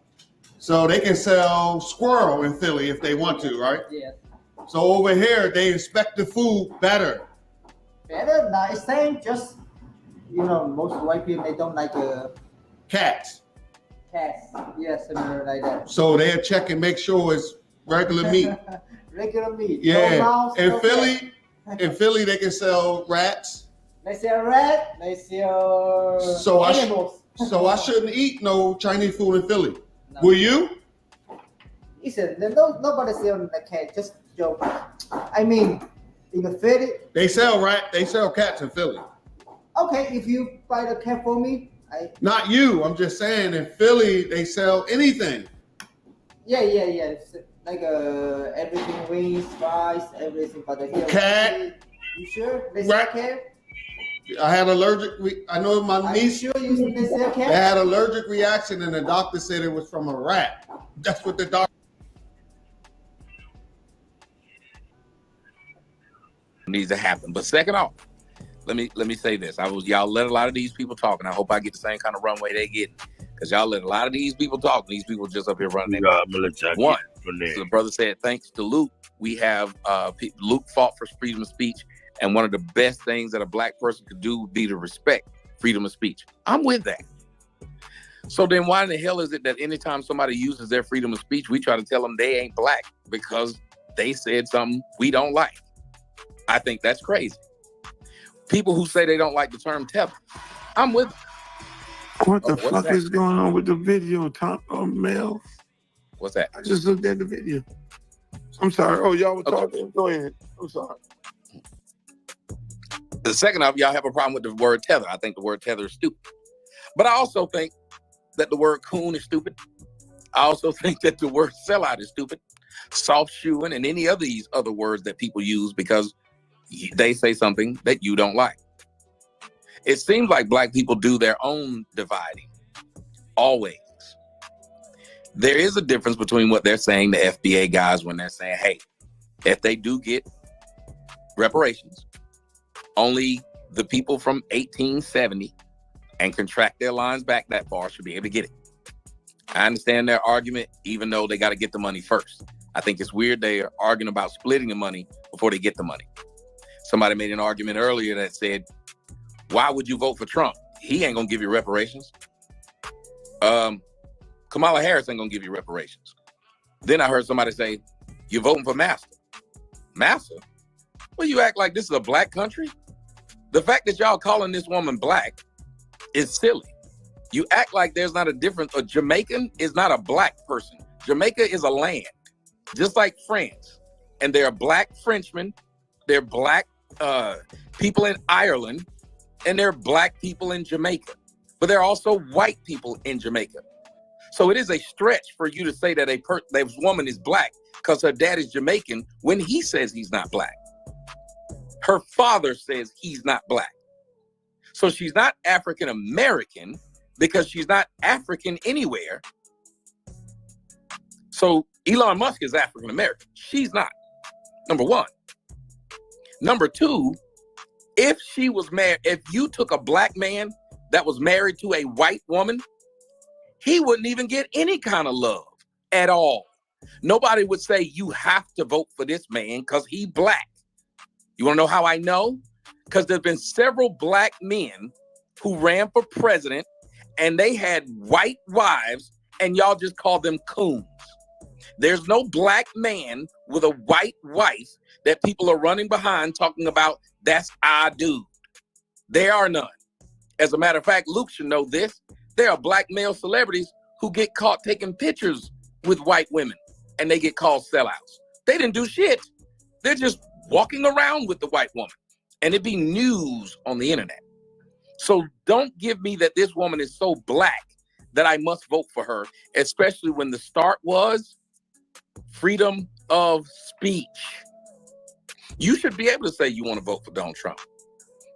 So they can sell squirrel in Philly if they want to, right? Yeah. So over here, they inspect the food better. Better, nice thing. Just, most white people, they don't like cats. Cats. Yes, something like that. So they'll check and make sure it's regular meat. Regular meat. Yeah. No mouse, In no Philly, cat. They can sell rats. They sell rat. They sell animals. So I shouldn't eat no Chinese food in Philly. No. Will you? Listen, nobody sell the cat. Just joke. I mean, in the Philly. They sell cats in Philly. Okay, if you buy the cat for me, Not you. I'm just saying in Philly they sell anything. Yeah. It's like everything, wings, fries, everything. But here, cat. You sure they sell cat? I had I know my niece. Sure they sell cat? They had allergic reaction, and the doctor said it was from a rat. That's what the doctor needs to happen. But second off, let me say this. Y'all let a lot of these people talk, and I hope I get the same kind of runway they get, because y'all let a lot of these people talk. These people just up here running. One, so the brother said, thanks to Luke, we have Luke fought for freedom of speech, and one of the best things that a black person could do would be to respect freedom of speech. I'm with that. So then why in the hell is it that anytime somebody uses their freedom of speech, we try to tell them they ain't black because they said something we don't like? I think that's crazy. People who say they don't like the term tether, I'm with them. What the fuck is going on with the video, Mel? What's that? I just looked at the video. I'm sorry. Oh, y'all were talking. Go ahead. I'm sorry. The second off, y'all have a problem with the word tether. I think the word tether is stupid. But I also think that the word coon is stupid. I also think that the word sellout is stupid. Soft shoeing and any of these other words that people use because they say something that you don't like. It seems like black people do their own dividing. Always. There is a difference between what they're saying, the FBA guys, when they're saying, hey, if they do get reparations, only the people from 1870 and contract their lines back that far should be able to get it. I understand their argument, even though they got to get the money first. I think it's weird they are arguing about splitting the money before they get the money. Somebody made an argument earlier that said, why would you vote for Trump? He ain't going to give you reparations. Kamala Harris ain't going to give you reparations. Then I heard somebody say, you're voting for Massa. Massa? Well, you act like this is a black country? The fact that y'all calling this woman black is silly. You act like there's not a difference. A Jamaican is not a black person. Jamaica is a land, just like France. And there are black Frenchmen, there are black people in Ireland, and there are black people in Jamaica. But there are also white people in Jamaica. So it is a stretch for you to say that that woman is black because her dad is Jamaican when he says he's not black. Her father says he's not black. So she's not African American because she's not African anywhere. So Elon Musk is African American. She's not. Number one. Number two, if she was married, if you took a black man that was married to a white woman, he wouldn't even get any kind of love at all. Nobody would say you have to vote for this man because he black. You want to know how I know? Because there's been several black men who ran for president and they had white wives and y'all just call them coons. There's no black man with a white wife that people are running behind talking about, that's our dude. There are none. As a matter of fact, Luke should know this. There are black male celebrities who get caught taking pictures with white women and they get called sellouts. They didn't do shit. They're just walking around with the white woman and it'd be news on the internet. So don't give me that this woman is so black that I must vote for her, especially when the start was freedom of speech. You should be able to say you want to vote for Donald Trump.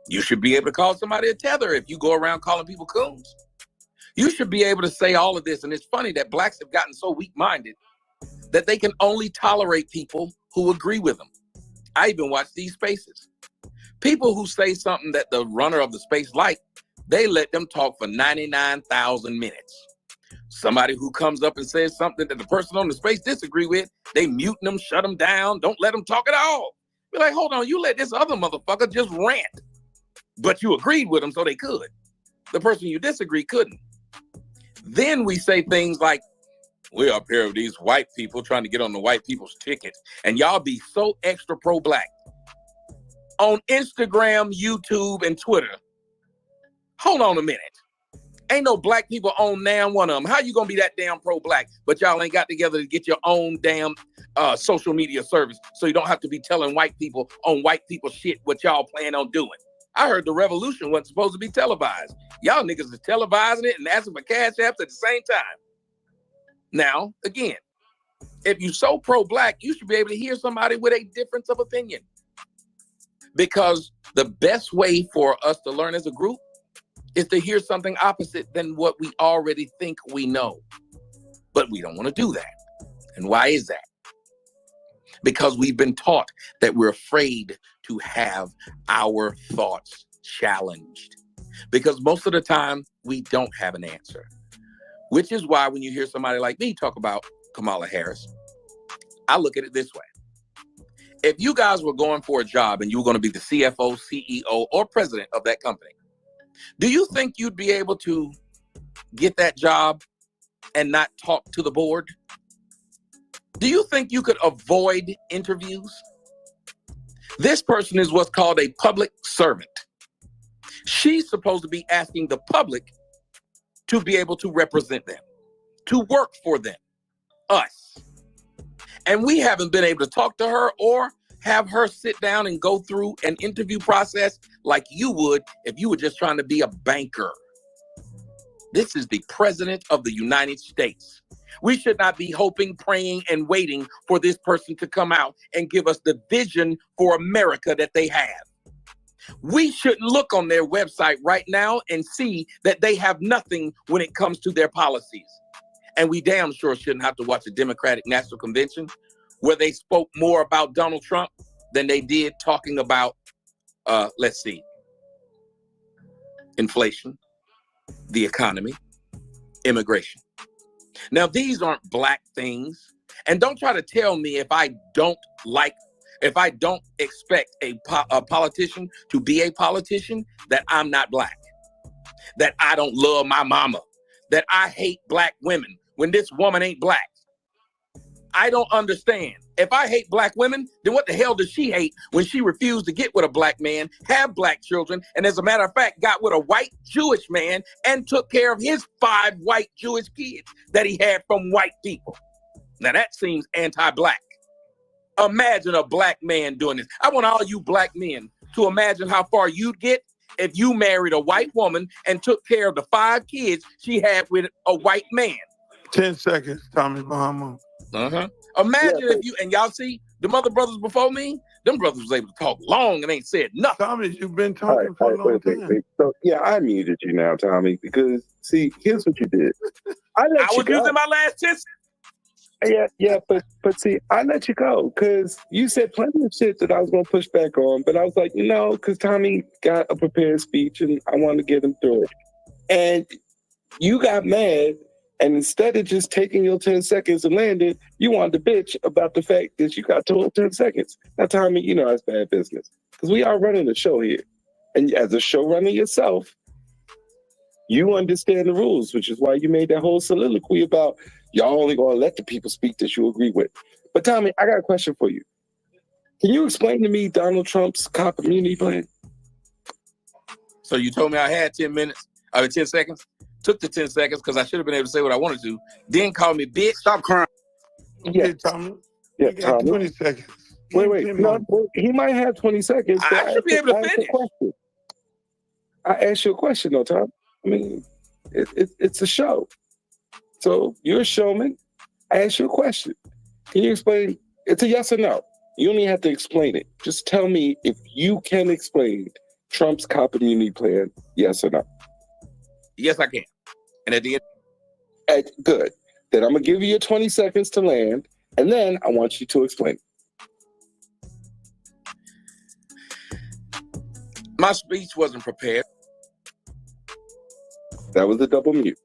You should be able to call somebody a tether if you go around calling people coons. You should be able to say all of this. And it's funny that blacks have gotten so weak-minded that they can only tolerate people who agree with them. I even watch these spaces. People who say something that the runner of the space like, they let them talk for 99,000 minutes. Somebody who comes up and says something that the person on the space disagree with, they mute them, shut them down, don't let them talk at all. Be like, hold on, you let this other motherfucker just rant. But you agreed with them so they could. The person you disagree couldn't. Then we say things like, we're up here with these white people trying to get on the white people's ticket. And y'all be so extra pro-black. On Instagram, YouTube, and Twitter. Hold on a minute. Ain't no black people on damn one of them. How you gonna be that damn pro-black, but y'all ain't got together to get your own damn social media service so you don't have to be telling white people on white people shit what y'all plan on doing? I heard the revolution wasn't supposed to be televised. Y'all niggas is televising it and asking for cash apps at the same time. Now, again, if you're so pro-black, you should be able to hear somebody with a difference of opinion. Because the best way for us to learn as a group is to hear something opposite than what we already think we know. But we don't want to do that. And why is that? Because we've been taught that we're afraid to have our thoughts challenged. Because most of the time, we don't have an answer. Which is why when you hear somebody like me talk about Kamala Harris, I look at it this way. If you guys were going for a job and you were going to be the CFO, CEO, or president of that company, do you think you'd be able to get that job and not talk to the board? Do you think you could avoid interviews? This person is what's called a public servant. She's supposed to be asking the public to be able to represent them, to work for them, us. And we haven't been able to talk to her or have her sit down and go through an interview process like you would if you were just trying to be a banker. This is the President of the United States. We should not be hoping, praying, and waiting for this person to come out and give us the vision for America that they have. We shouldn't look on their website right now and see that they have nothing when it comes to their policies. And we damn sure shouldn't have to watch a Democratic National Convention where they spoke more about Donald Trump than they did talking about, inflation, the economy, immigration. Now, these aren't black things. And don't try to tell me if I don't expect a politician to be a politician, that I'm not black, that I don't love my mama, that I hate black women when this woman ain't black. I don't understand. If I hate black women, then what the hell does she hate when she refused to get with a black man, have black children, and as a matter of fact, got with a white Jewish man and took care of his 5 white Jewish kids that he had from white people? Now that seems anti-black. Imagine a black man doing this. I want all you black men to imagine how far you'd get if you married a white woman and took care of the 5 kids she had with a white man. 10 seconds, Tommy Bahama. Imagine if you, and y'all see, the mother brothers before me, Them brothers was able to talk long and ain't said nothing. Tommy, you've been talking for a long time. Wait. So yeah, I muted you now, Tommy, because see, here's what you did. I was using my last 10 seconds. Yeah, but see, I let you go because you said plenty of shit that I was gonna push back on, but I was like, no, because Tommy got a prepared speech and I wanted to get him through it. And you got mad, and instead of just taking your 10 seconds and landing, you wanted to bitch about the fact that you got told 10 seconds. Now, Tommy, you know that's bad business because we are running a show here. And as a showrunner yourself, you understand the rules, which is why you made that whole soliloquy about y'all only gonna let the people speak that you agree with. But Tommy, I got a question for you. Can you explain to me Donald Trump's cop immunity plan? So you told me I had 10 seconds. Took the 10 seconds because I should have been able to say what I wanted to. Then call me bitch. Stop crying. Yeah, Tommy. Yeah, Tommy. 20 seconds. Wait. No, he might have 20 seconds. I should be able to finish. I asked you a question, though, Tom. I mean, it's a show. So you're a showman. I asked you a question. Can you explain? It's a yes or no. You don't even have to explain it. Just tell me if you can explain Trump's cop immunity plan, yes or no. Yes, I can. And at the end. Good. Then I'm going to give you your 20 seconds to land, and then I want you to explain. My speech wasn't prepared. That was a double mute.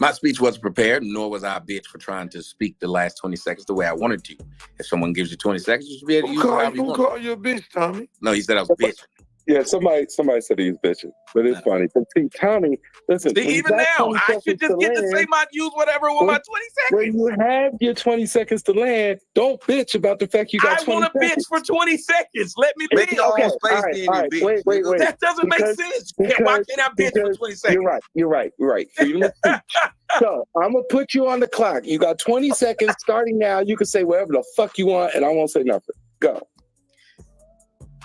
My speech wasn't prepared, nor was I a bitch for trying to speak the last 20 seconds the way I wanted to. If someone gives you 20 seconds, you should be able to use it however you want. Who called you a bitch, Tommy? No, he said I was bitching. Yeah, somebody said he was bitching, but it's funny. But see, Tommy, listen. See, even now, I should just get to say use whatever with my 20 seconds. When you have your 20 seconds to land, don't bitch about the fact you got 20 seconds. I want to bitch for 20 seconds. Let me bitch. Okay, wait. That doesn't make sense. Why can't I bitch for 20 seconds? You're right. Freedom of speech. So I'm going to put you on the clock. You got 20 seconds starting now. You can say whatever the fuck you want, and I won't say nothing. Go.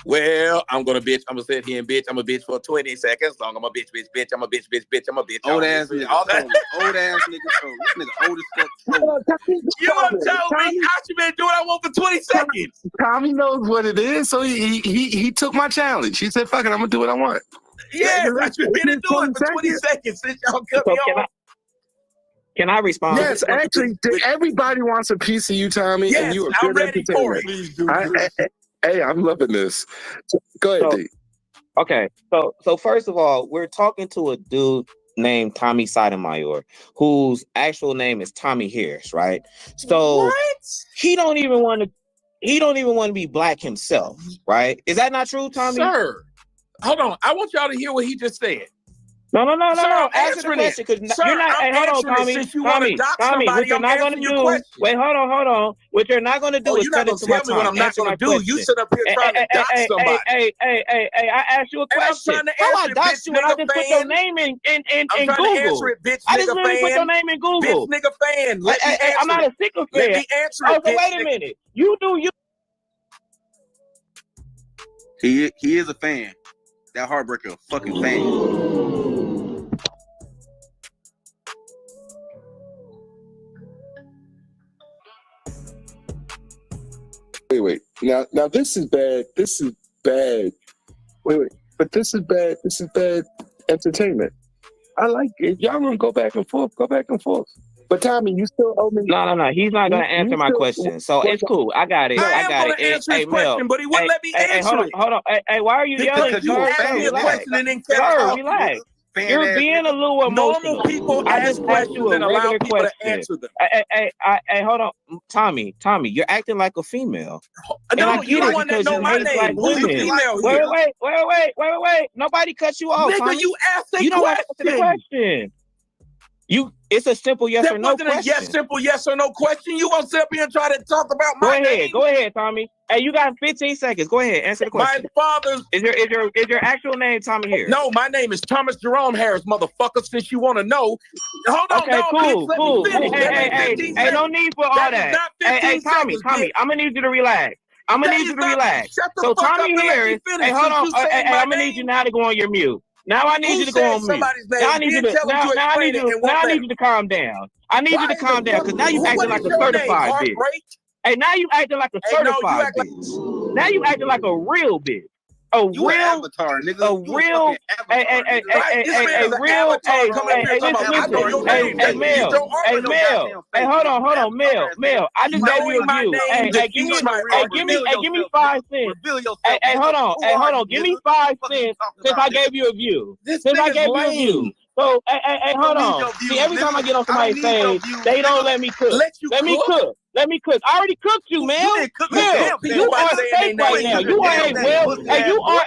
Well, I'm gonna bitch. I'm gonna sit here and bitch. I'm a bitch for 20 seconds long. I'm a bitch. I'm a bitch. I'm a bitch. Old ass nigga. Old ass nigga. This nigga old as fuck. You don't tell me I should be doing what I want for 20 seconds. Tommy knows what it is, so he took my challenge. He said, "Fuck it, I'm gonna do what I want." Yes, I should be to do it for 20 seconds since y'all cut me off. Can I respond? Yes, actually, everybody wants a piece of you, Tommy. Yes, and you are I'm good ready for it. Please do. Hey, I'm loving this. Go ahead, D. Okay, so first of all, we're talking to a dude named Tommy Sotomayor, whose actual name is Tommy Harris, right? So he don't even want to be black himself, right? Is that not true, Tommy? Sir, hold on. I want y'all to hear what he just said. No. I'm Answer the question because you're not. I'm hold on, Tommy. Tommy, what you're not going to do? Wait, hold on. What you're not going to do is cut into my time. What I'm not going to do. You sit up here trying to dox somebody. Hey! I asked you a question. How I dox you when I just put your name in Google? I just literally put your name in Google. Bitch nigga fan. I'm not a sycophant. Let me answer it. Oh, so wait a minute. You do you? He is a fan. That heartbreaker, a fucking fan. Wait. Now this is bad. Wait. But this is bad. This is bad entertainment. I like it. Y'all gonna go back and forth. But Tommy, you still owe me. No. He's not gonna answer my question. So it's cool. I got it. I am gonna answer his question, but he wouldn't let me answer it. Hold on. Hey, why are you yelling? Because you asked me a question and then kept talking. Relax. You're being a little emotional. Normal people ask questions and allow people to answer them. Hey, hold on. Tommy, you're acting like a female. No, you're the one that know my name. Who's the female here? Wait. Nobody cut you off, Nigga, Tommy. you asked a question. You don't answer the question. It's a simple yes or no question. That wasn't a simple yes or no question. You gonna sit up here and try to talk about my name? Go ahead, Tommy. Hey, you got 15 seconds. Go ahead, answer the question. My father's is your actual name Tommy Harris? No, my name is Thomas Jerome Harris, motherfucker. Since you want to know, hold on, okay, cool. Let me finish. Hey, no need for all that. Hey, Tommy, I'm gonna need you to relax. So Tommy Harris, hey, hold on. Hey, I'm gonna need you now to go on your mute. Now I need you to go on mute. Now I need you to now I need you to calm down. I need you to calm down because now you acting like a certified bitch. Hey, now you acting like a certified bitch. Now you acting like a real bitch. A real avatar, nigga. A real, hey, Mel. Hey, hold on, Mel. I just gave you a view. Hey, give me 5 cents. Hey, hold on. Give me 5 cents since I gave you a view. Since I gave you a view. So, hey, hold on. See, every time I get on somebody's stage, they don't let me cook. Let me cook. I already cooked you, Mel. Mel, you are steak right now. You are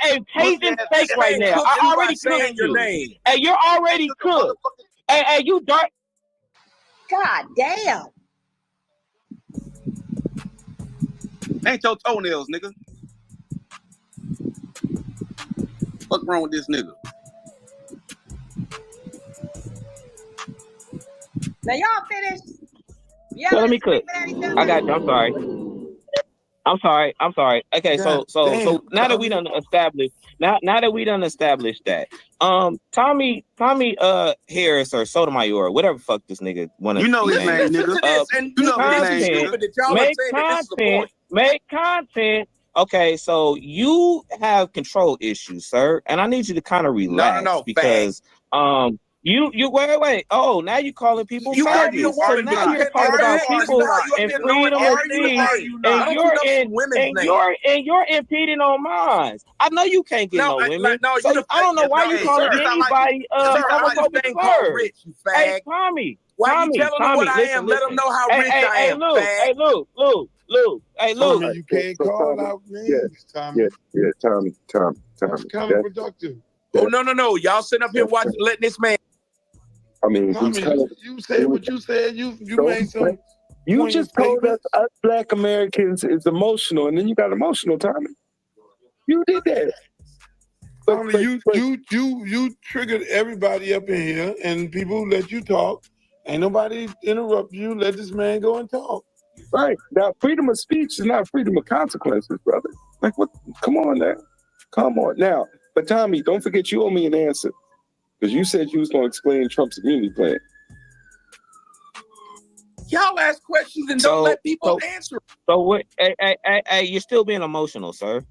a Cajun steak right now. I already cooked you. Hey, you're already cooked. Hey, you dark. God damn. Ain't your toenails, nigga. What's wrong with this nigga? Now y'all finished? So let me cook. I got you. I'm sorry. Okay, so now that we done established, now that we done established that, Tommy Harris or Sotomayor, whatever the fuck this nigga wanna. You know his name, nigga. Make content. Okay, so you have control issues, sir, and I need you to kind of relax because You wait. Oh, now you calling people faggots. So now you're talking about people and freedom of speech, and you're impeding on mine. I know you can't get no women. So I don't know why you calling anybody homophobic slur. Hey, Tommy. Why you telling them what I am? Let them know how rich I am. Hey, Luke. Hey, Luke. Tommy, you can't call out names, Tommy. Yeah, Tommy. That's counterproductive. Oh, no. Y'all sitting up here watching, letting this man. I mean, Tommy, you said what you said. You made some. You just told us Black Americans is emotional, and then you got emotional, Tommy. You did that. Tommy, you triggered everybody up in here, and people let you talk. Ain't nobody interrupt you. Let this man go and talk. Right. Now, freedom of speech is not freedom of consequences, brother. Like, what? Come on now. Come on. Now, but Tommy, don't forget you owe me an answer. Because you said you was going to explain Trump's immunity plan. Y'all ask questions and don't let people answer. So what? Hey, you're still being emotional, sir.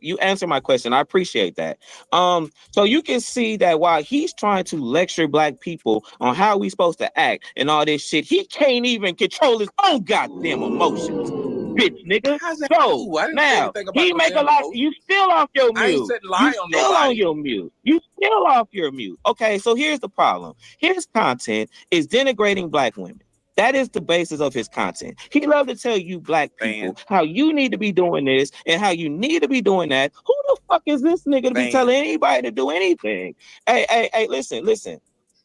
You answer my question. I appreciate that. So you can see that while he's trying to lecture Black people on how we supposed to act and all this shit, he can't even control his own goddamn emotions. Bitch, nigga. So now he make a lot. You still off your mute. I ain't said lie on still nobody. on your mute. You still off your mute. Okay, so here's the problem. His content is denigrating Black women. That is the basis of his content. He love to tell you Black people how you need to be doing this and how you need to be doing that. Who the fuck is this nigga to be telling anybody to do anything? Hey, listen.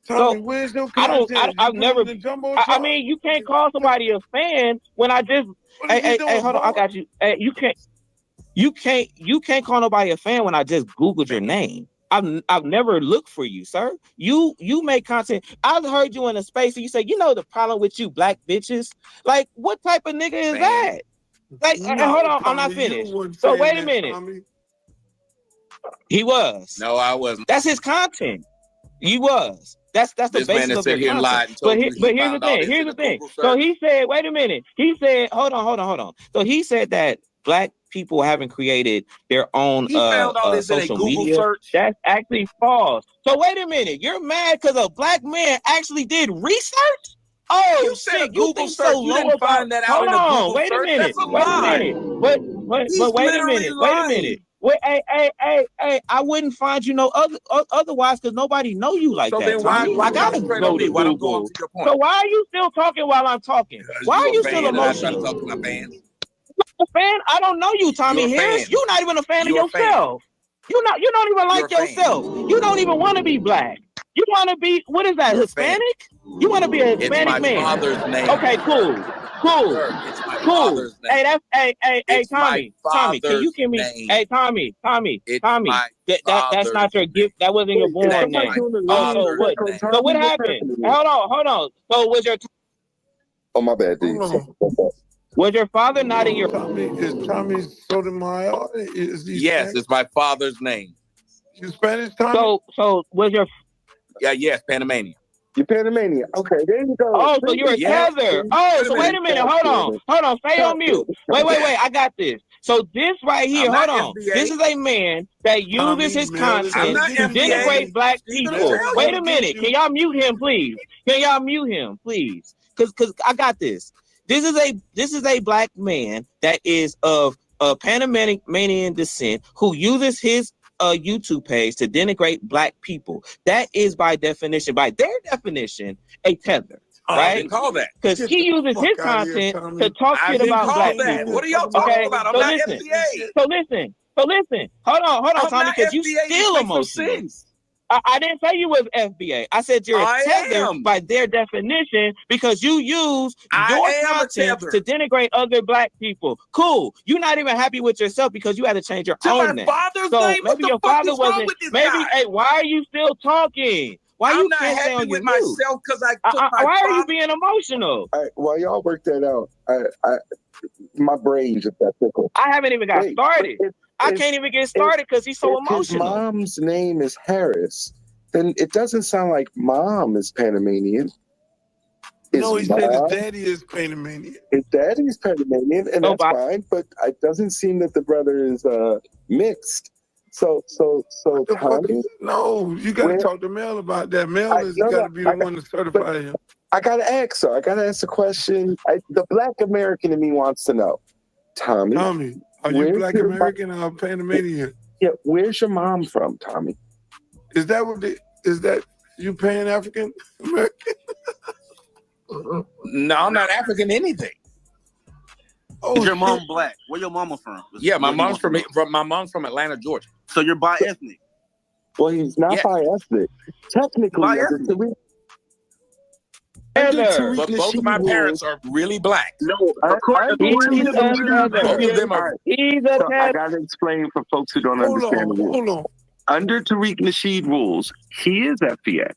Tommy, where's your content? I mean, you can't call somebody a fan when I just. Hey, hold on, I got you. Hey, you can't call nobody a fan when I just Googled your name. I've never looked for you, sir. You make content. I've heard you in a space and you say, you know the problem with you Black bitches? Like, what type of nigga is that? Like, hold on, I'm not finished. So wait a minute. He was. No, I wasn't. That's his content. He was. That's the this basis man of sit your here content. and lied. But here's the thing. So he said, wait a minute. He said, hold on. So he said that Black people haven't created their own social media. Search. That's actually false. So wait a minute. You're mad because a Black man actually did research? Oh, you said shit, you think so low about find that out. Hold on, wait a minute. Wait a minute. Wait, hey, I wouldn't find you no otherwise because nobody know you like that. Then why I gotta go to Google. So why are you still talking while I'm talking? Why are you still emotional? I talk to my fans. A fan? I don't know you, Tommy Harris. You're not even a fan of yourself. You don't even like yourself. You don't even want to be Black. You want to be, what is that, Hispanic? You want to be a Hispanic man. It's my father's name. Okay, cool. Sir, it's my father's name. Hey, Tommy, can you give me, hey, Tommy, that's not your gift. That wasn't your born name. So what happened? Hold on. So was your... Oh, my bad, D. Was your father not in your... Tommy Sotomayor? Yes, it's my father's name. You Spanish, Tommy? So was your Yes, Panamanian. You're Panamanian. Okay, there you go. Oh, so you're a Yeah. tether. Oh, so wait a minute. Hold on. Stay on mute. Wait. I got this. So this right here, I'm hold not on. FBA. This is a man that uses his content to denigrate black people. Wait a minute. Can y'all mute him, please? Because I got this. This is a black man that is of Panamanian descent who uses his YouTube page to denigrate black people. That is by their definition, a tether. I Right? didn't call that. Because he uses his content to talk shit about black people. What are y'all talking about? I'm so not listen, FBA. So listen. Hold on, I'm Tommy, not because you FBA. still Make some emotional. sense. I didn't say you was FBA. I said you're a I tether am. by their definition because you use your content to denigrate other black people. Cool. You're not even happy with yourself because you had to change your own my name. father's so name? What maybe the your fuck father is wrong wasn't. with this Maybe. guy? Hey, why are you still talking? Why I'm you not can't stay happy on your with mute? myself because I took my why are you father. being emotional? All right, while y'all work that out, my brain just got tickled. I haven't even got started. I can't even get started because he's so emotional. If his mom's name is Harris, then it doesn't sound like mom is Panamanian. No, he said his daddy is Panamanian. His daddy is Panamanian, and that's fine. But it doesn't seem that the brother is mixed. So Tommy, no, you got to talk to Mel about that. Mel has got to be the one to certify him. I got to ask her. I got to ask the question. The Black American in me wants to know, Tommy, are you Black American or Panamanian? Yeah, where's your mom from, Tommy? Is that you Pan African American? No, I'm not African anything. Is your mom black? Where your mama from? Yeah, my mom's from Atlanta, Georgia. So you're bi-ethnic. Well, he's not bi-ethnic. Technically, but both of my parents are really black. No, according to I gotta explain for folks who don't understand the rules. Hold on. Under Tariq Nasheed rules, he is FBA.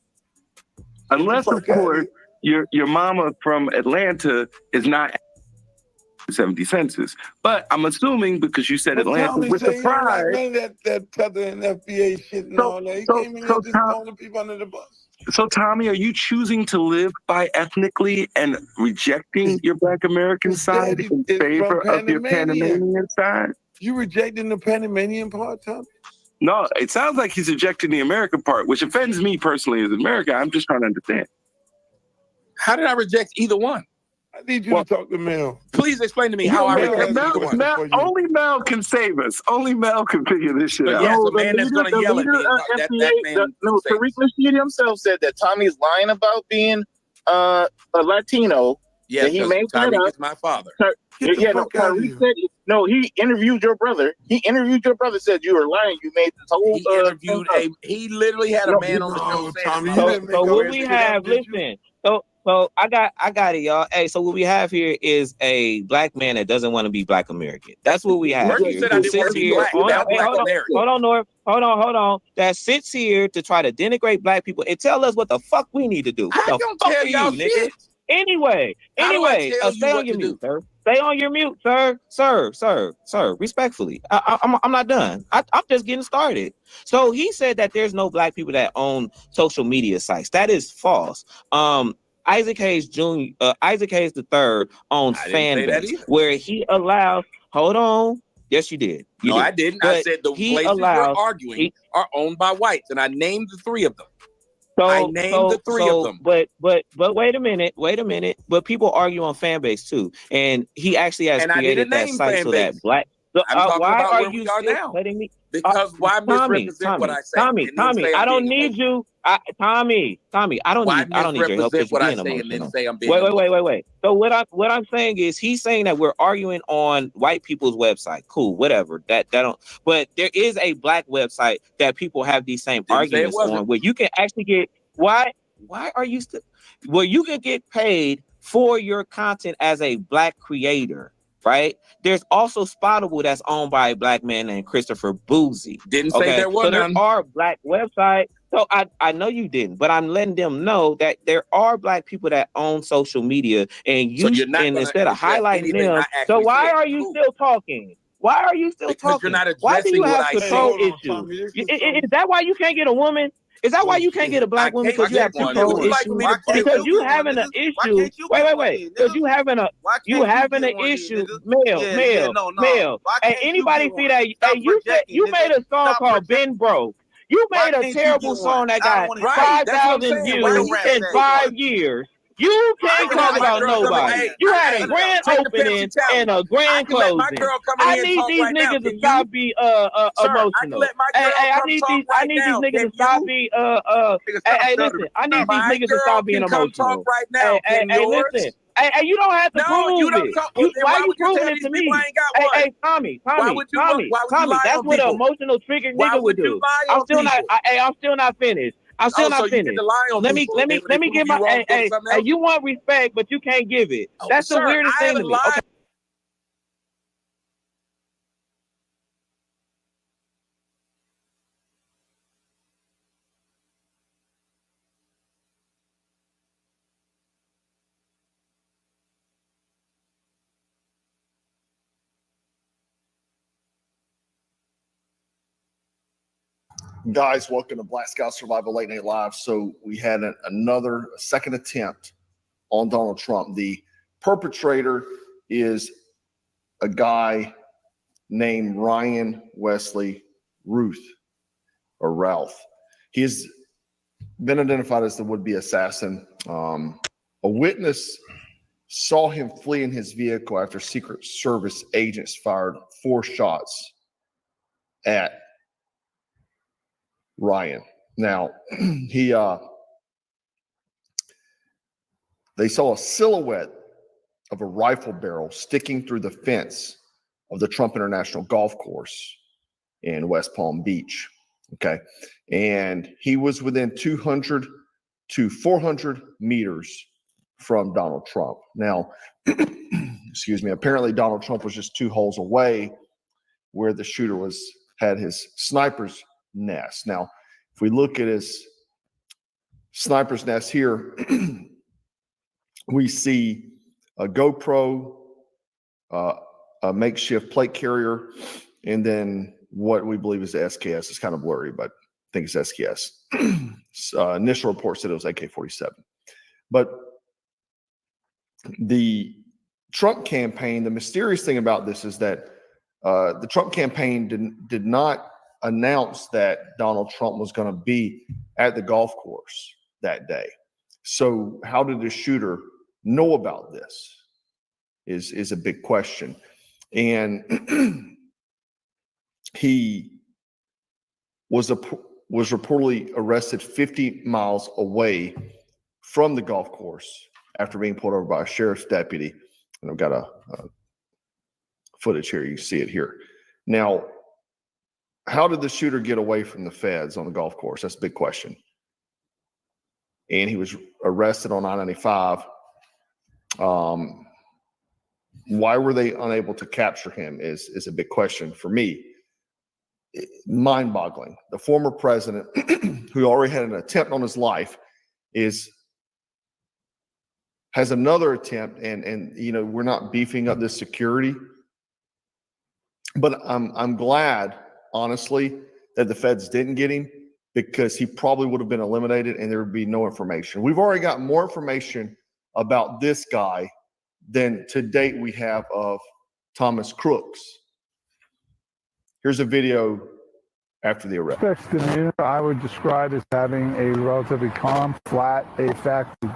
Unless, of course, your mama from Atlanta is not 70 census. But I'm assuming because you said Atlanta with the pride. None of that tether and FBA shit and all that. He came in here just throwing the people under the bus. So, Tommy, are you choosing to live by ethnically and rejecting your Black American side in favor of your Panamanian side? You rejecting the Panamanian part, Tommy? No, it sounds like he's rejecting the American part, which offends me personally as an American. I'm just trying to understand. How did I reject either one? I need you to talk to Mel. Please explain to me how I reject either one. Only Mel can save us. Only Mel can figure this shit out. Yes, a man that's going to yell at me. That man. No, Tariq Nasheed himself said that Tommy's lying about being a Latino. Yes, he made that Tariq up. is my father. Tariq said, no, he interviewed your brother. Said you were lying. You made this whole. He literally had a man on the show saying. So what we have, listen. So I got it, y'all. Hey, so what we have here is a black man that doesn't want to be Black American. That's what we have here. Said I didn't want to be black. Hold on, North. Hold on. That sits here to try to denigrate black people and tell us what the fuck we need to do. What the fuck are you, nigga? Anyway, stay on your mute, sir. Stay on your mute, sir. Respectfully, I'm not done. I'm just getting started. So he said that there's no black people that own social media sites. That is false. Isaac Hayes III owns Fanbase, where he allows. Hold on. Yes, you did. No, I didn't. I said the places we're arguing are owned by whites, and I named the three of them. I named the three of them. But wait a minute. But people argue on Fanbase too, and he actually has created that site so that black. I'm talking why about are where you we are still now? letting me? Because why misrepresent what I say? Tommy, I don't need you. Tommy, I don't need your help because you're being emotional. Wait. So what I'm saying is he's saying that we're arguing on white people's website. Cool, whatever. That don't. But there is a black website that people have these same arguments on where you can actually get. Why are you still? Where you can get paid for your content as a black creator. Right? There's also Spottable that's owned by a black man named Christopher Boozy. Didn't say there was none. There are black websites. So I know you didn't, but I'm letting them know that there are black people that own social media, and instead of highlighting them. So why are you still talking? Why are you still Because talking? you're not Why do you addressing what have I control said. issues? Is that why you can't get a woman? Is that why you can't get a black woman? Because you have control issues. Because you having an issue. Wait. Because you having an issue. Male. Hey, anybody see that? Hey, you made a song called Ben Broke. You made a terrible song that got 5,000 views in 5 years. You can't talk about nobody. You had a grand opening and a grand closing. I need these niggas to stop be emotional. Hey, I need these niggas to stop be hey, listen. I need these niggas to stop being emotional. Hey, listen. Hey, you don't have to prove it. Why you proving it to me? Hey, Tommy. That's what an emotional triggered nigga would do. I'm still not finished. I'm still not finished. Let me get my. Hey, you want respect, but you can't give it. That's the weirdest thing to me. Okay. Guys, welcome to Black Scout Survival Late Night Live. So we had another second attempt on Donald Trump. The perpetrator is a guy named Ryan Wesley Ruth or Ralph. He has been identified as the would-be assassin. A witness saw him flee in his vehicle after Secret Service agents fired 4 shots at Ryan. Now, they saw a silhouette of a rifle barrel sticking through the fence of the Trump International Golf Course in West Palm Beach. Okay. And he was within 200 to 400 meters from Donald Trump. Now, excuse me, apparently Donald Trump was just 2 holes away where the shooter had his sniper's nest. Now, if we look at his sniper's nest here, we see a GoPro, a makeshift plate carrier, and then what we believe is the SKS. It's kind of blurry, but I think it's SKS. Initial report said it was AK-47. But the Trump campaign, the mysterious thing about this is that the Trump campaign did not announce that Donald Trump was going to be at the golf course that day. So how did the shooter know about this is a big question. And he was reportedly arrested 50 miles away from the golf course after being pulled over by a sheriff's deputy. And I've got a footage here. You see it here. Now, how did the shooter get away from the feds on the golf course? That's a big question. And he was arrested on I-95. Why were they unable to capture him is a big question for me. Mind-boggling. The former president, who already had an attempt on his life, has another attempt, and we're not beefing up this security. But I'm glad, honestly, that the feds didn't get him, because he probably would have been eliminated and there would be no information. We've already got more information about this guy than to date we have of Thomas Crooks. Here's a video after the arrest. Suspect's demeanor I would describe as having a relatively calm, flat, affected,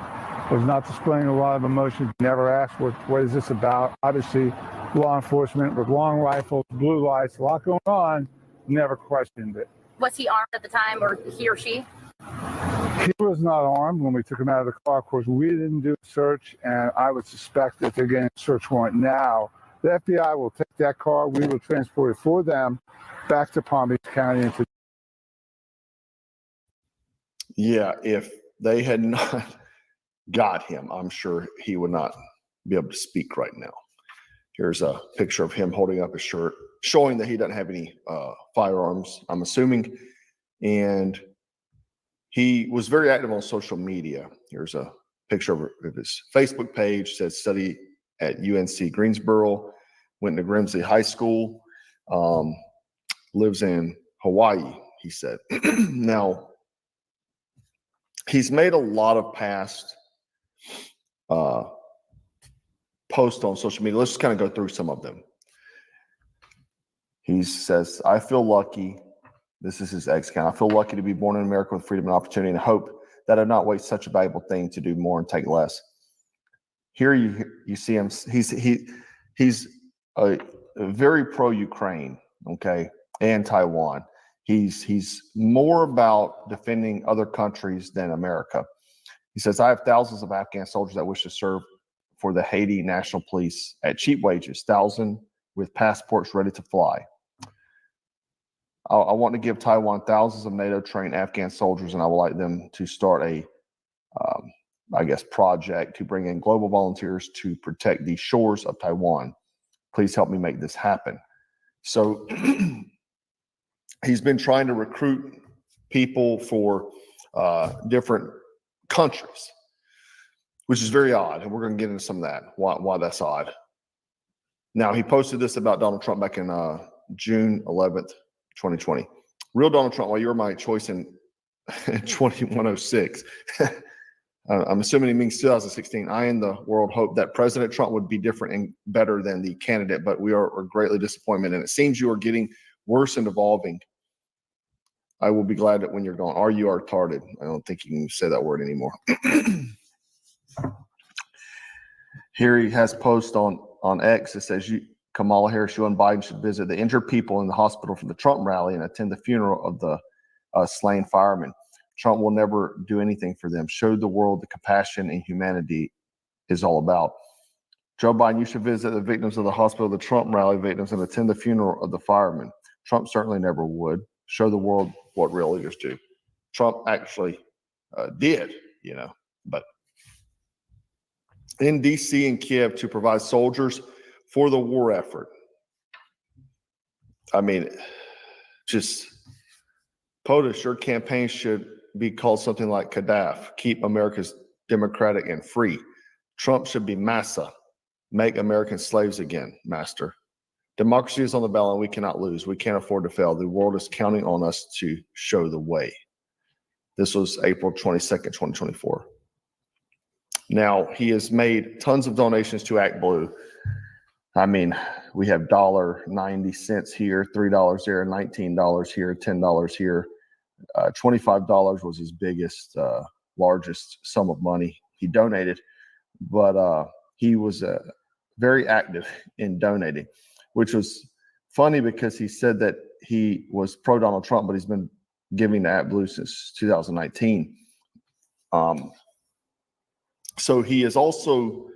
was not displaying a lot of emotion, never asked what is this about. Obviously, law enforcement with long rifles, blue lights, a lot going on, never questioned it. Was he armed at the time, or he or she? He was not armed when we took him out of the car. Of course, we didn't do a search, and I would suspect that they're getting a search warrant now. The FBI will take that car. We will transport it for them back to Palm Beach County. Yeah, if they had not got him, I'm sure he would not be able to speak right now. Here's a picture of him holding up his shirt, showing that he doesn't have any firearms, I'm assuming. And he was very active on social media. Here's a picture of his Facebook page. Says study at UNC Greensboro, went to Grimsley High School. lives in Hawaii, he said. Now, he's made a lot of past posts on social media. Let's just kind of go through some of them. He says, I feel lucky. This is his ex account. I feel lucky to be born in America with freedom and opportunity, and hope that I'd not waste such a valuable thing to do more and take less. Here you see him. He's a very pro-Ukraine, okay, and Taiwan. He's more about defending other countries than America. He says, I have thousands of Afghan soldiers that wish to serve for the Haiti National Police at cheap wages, 1,000 with passports ready to fly. I want to give Taiwan thousands of NATO-trained Afghan soldiers, and I would like them to start a, project to bring in global volunteers to protect the shores of Taiwan. Please help me make this happen. So he's been trying to recruit people for different countries, which is very odd, and we're going to get into some of that, why that's odd. Now, he posted this about Donald Trump back in June 11th, 2020. Real Donald Trump, while you were my choice in 2106, I'm assuming he means 2016. I and the world hope that President Trump would be different and better than the candidate, but we are greatly disappointed, and it seems you are getting worse and evolving. I will be glad that when you're gone. Are you retarded? I don't think you can say that word anymore. Here he has post on X. It says, Kamala Harris, you and Biden should visit the injured people in the hospital from the Trump rally and attend the funeral of the slain firemen. Trump will never do anything for them. Show the world the compassion and humanity is all about. Joe Biden, you should visit the victims of the hospital, the Trump rally victims, and attend the funeral of the firemen. Trump certainly never would. Show the world what real leaders do. Trump actually did, but in D.C. and Kiev to provide soldiers for the war effort. I mean, just POTUS, your campaign should be called something like Idgaf, keep America's democratic and free. Trump should be Massa, make Americans slaves again, master. Democracy is on the ballot, and we cannot lose. We can't afford to fail. The world is counting on us to show the way. This was April 22nd, 2024. Now, he has made tons of donations to Act Blue. I mean, we have $1.90 here, $3 there, $19 here, $10 here. $25 was his biggest, largest sum of money he donated, but he was very active in donating, which was funny because he said that he was pro Donald Trump, but he's been giving to Act Blue since 2019. So he is also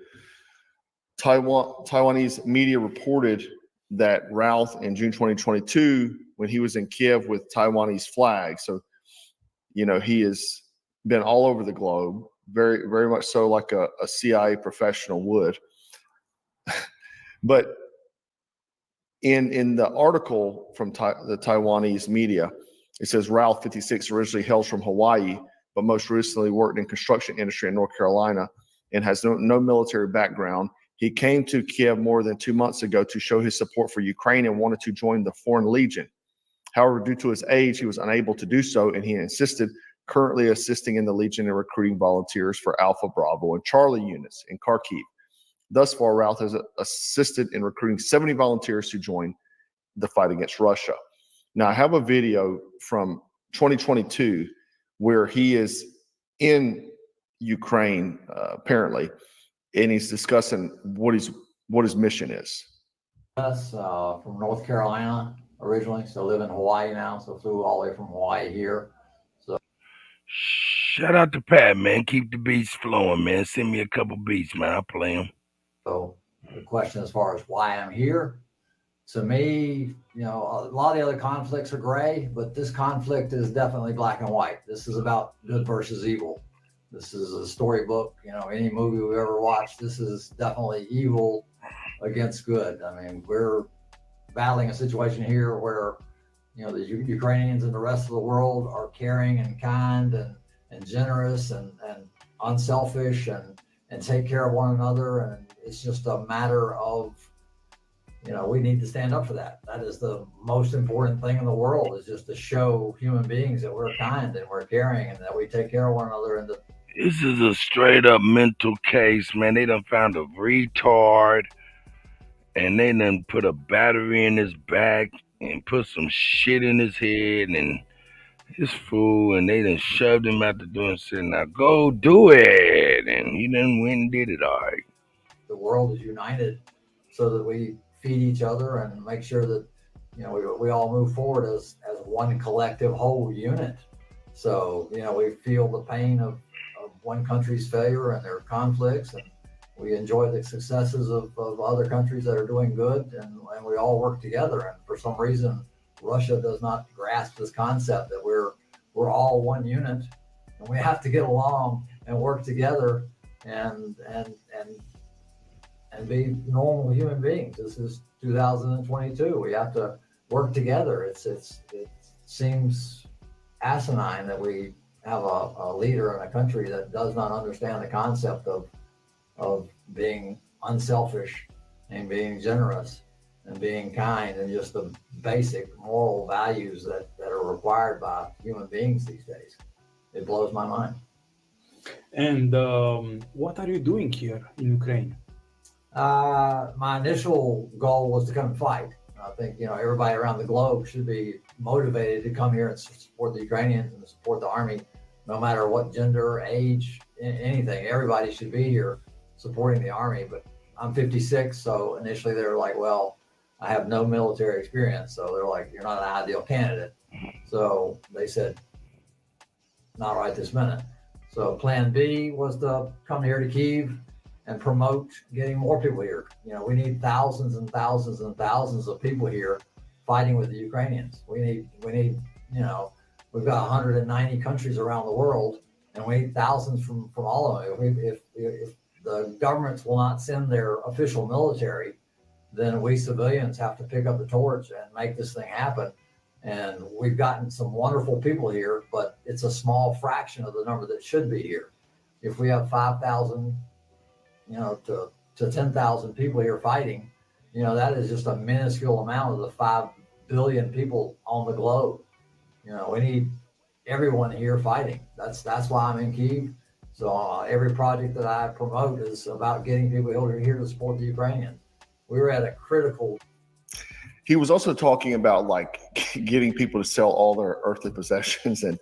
Taiwanese media reported that Ralph in June 2022, when he was in Kiev with Taiwanese flags. So, he has been all over the globe, very, very much so like a CIA professional would. But in the article from the Taiwanese media, it says Ralph, 56, originally hails from Hawaii, but most recently worked in construction industry in North Carolina and has no military background. He came to Kiev more than 2 months ago to show his support for Ukraine and wanted to join the Foreign Legion. However, due to his age, he was unable to do so, and he insisted, currently assisting in the Legion and recruiting volunteers for Alpha, Bravo, and Charlie units in Kharkiv. Thus far, Ralph has assisted in recruiting 70 volunteers to join the fight against Russia. Now, I have a video from 2022 where he is in Ukraine, apparently, and he's discussing what his mission is. From North Carolina originally, so live in Hawaii now, so flew all the way from Hawaii here. So shout out to Pat, man. Keep the beats flowing, man. Send me a couple beats, man. I'll play them. So the question as far as why I'm here, to me, a lot of the other conflicts are gray, but this conflict is definitely black and white. This is about good versus evil. This is a storybook, any movie we've ever watched, this is definitely evil against good. I mean, we're battling a situation here where, the Ukrainians and the rest of the world are caring and kind and generous and unselfish and take care of one another. And it's just a matter of, we need to stand up for that. That is the most important thing in the world, is just to show human beings that we're kind and we're caring and that we take care of one another. And This is a straight up mental case, man. They done found a retard and they done put a battery in his back and put some shit in his head and his fool, and they done shoved him out the door and said, now go do it. And he done went and did it all right. the world is united so that we feed each other and make sure that we all move forward as one collective whole unit. So we feel the pain of one country's failure and their conflicts, and we enjoy the successes of other countries that are doing good, and we all work together. And for some reason, Russia does not grasp this concept that we're all one unit, and we have to get along and work together and be normal human beings. This is 2022. We have to work together. It seems asinine that we have a leader in a country that does not understand the concept of being unselfish and being generous and being kind, and just the basic moral values that are required by human beings these days. It blows my mind. And what are you doing here in Ukraine? My initial goal was to come and fight. I think everybody around the globe should be motivated to come here and support the Ukrainians and support the army, no matter what gender, age, anything. Everybody should be here supporting the army. But I'm 56, so initially they were like, well, I have no military experience, so they're like, you're not an ideal candidate. So they said, not right this minute. So plan B was to come here to Kyiv and promote getting more people here. We need thousands and thousands and thousands of people here fighting with the Ukrainians. We need, we've got 190 countries around the world, and we need thousands from all of them. If the governments will not send their official military, then we civilians have to pick up the torch and make this thing happen. And we've gotten some wonderful people here, but it's a small fraction of the number that should be here. If we have 5,000, to 10,000 people here fighting, that is just a minuscule amount of the 5 billion people on the globe. We need everyone here fighting. That's why I'm in Kyiv. So every project that I promote is about getting people here to support the Ukrainians. We were at a critical. He was also talking about like getting people to sell all their earthly possessions and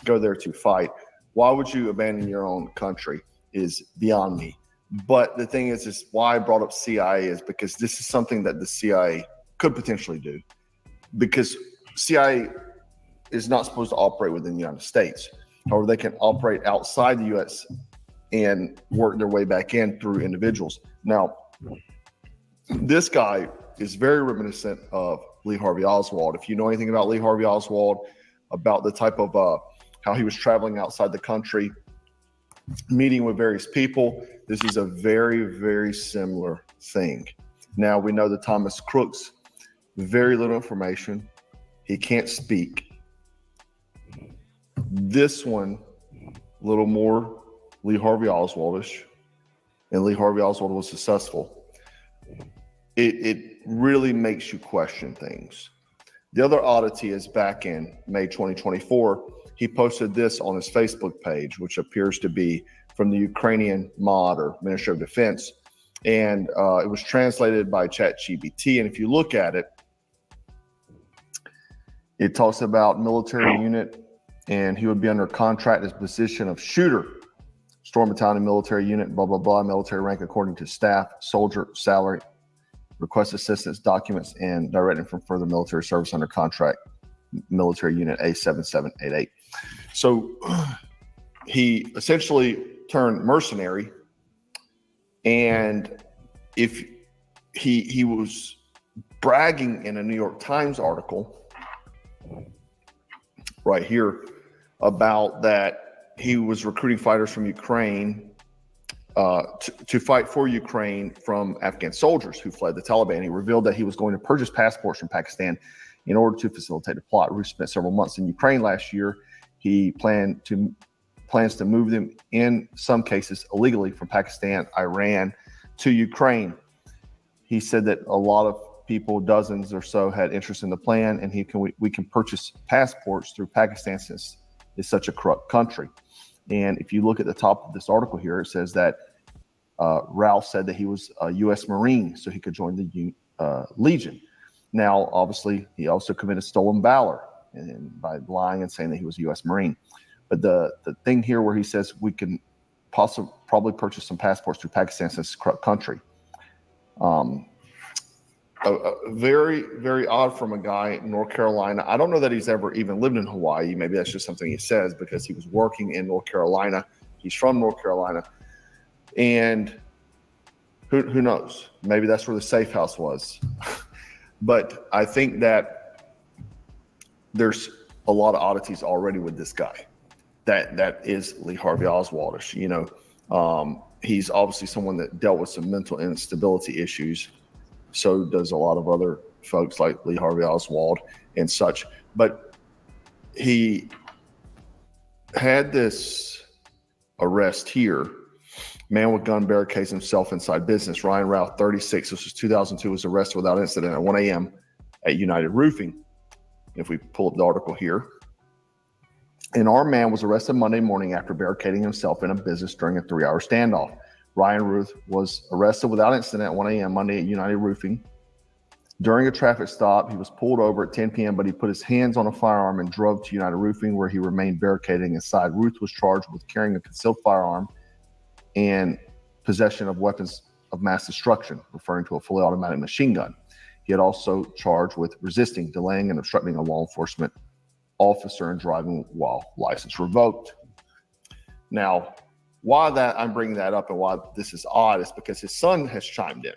go there to fight. Why would you abandon your own country is beyond me. But the thing is why I brought up CIA is because this is something that the CIA could potentially do, because CIA is not supposed to operate within the United States. However, they can operate outside the U.S. and work their way back in through individuals. Now, this guy is very reminiscent of Lee Harvey Oswald. If you know anything about Lee Harvey Oswald, about the type of how he was traveling outside the country, meeting with various people, this is a very, very similar thing. Now, we know that Thomas Crook's very little information. He can't speak. This one, a little more Lee Harvey Oswaldish, and Lee Harvey Oswald was successful. It really makes you question things. The other oddity is back in May 2024, he posted this on his Facebook page, which appears to be from the Ukrainian MOD or Ministry of Defense. And it was translated by ChatGPT. And if you look at it, it talks about military unit, and he would be under contract as position of shooter, Storm Battalion military unit, blah, blah, blah, military rank according to staff, soldier, salary, request assistance, documents, and directing from further military service under contract, military unit A7788. So he essentially turned mercenary, and if he was bragging in a New York Times article right here about that he was recruiting fighters from Ukraine to fight for Ukraine from Afghan soldiers who fled the Taliban. He revealed that he was going to purchase passports from Pakistan in order to facilitate the plot. We spent several months in Ukraine last year. He plans to move them in some cases illegally from Pakistan, Iran to Ukraine. He said that a lot of people, dozens or so, had interest in the plan, and we can purchase passports through Pakistan since it's such a corrupt country. And if you look at the top of this article here, it says that Ralph said that he was a U.S. Marine, so he could join the Legion. Now, obviously, he also committed stolen valor and by lying and saying that he was a U.S. Marine. But the thing here where he says we can probably purchase some passports through Pakistan since it's a corrupt country. Very, very odd from a guy in North Carolina. I don't know that he's ever even lived in Hawaii. Maybe that's just something he says because he was working in North Carolina. He's from North Carolina. And who knows? Maybe that's where the safe house was. But I think that there's a lot of oddities already with this guy. That is Lee Harvey Oswald-ish. You know, he's obviously someone that dealt with some mental instability issues. So does a lot of other folks like Lee Harvey Oswald and such. But he had this arrest here. Man with gun barricades himself inside business. Ryan Ralph, 36, this was 2002, was arrested without incident at 1 a.m. at United Roofing. If we pull up the article here. An armed man was arrested Monday morning after barricading himself in a business during a 3-hour standoff. Ryan Ruth was arrested without incident at 1 a.m. Monday at United Roofing. During a traffic stop, he was pulled over at 10 p.m., but he put his hands on a firearm and drove to United Roofing, where he remained barricading inside. Ruth was charged with carrying a concealed firearm and possession of weapons of mass destruction, referring to a fully automatic machine gun. He had also charged with resisting, delaying, and obstructing a law enforcement officer and driving while license revoked. Now, why that I'm bringing that up and why this is odd is because his son has chimed in.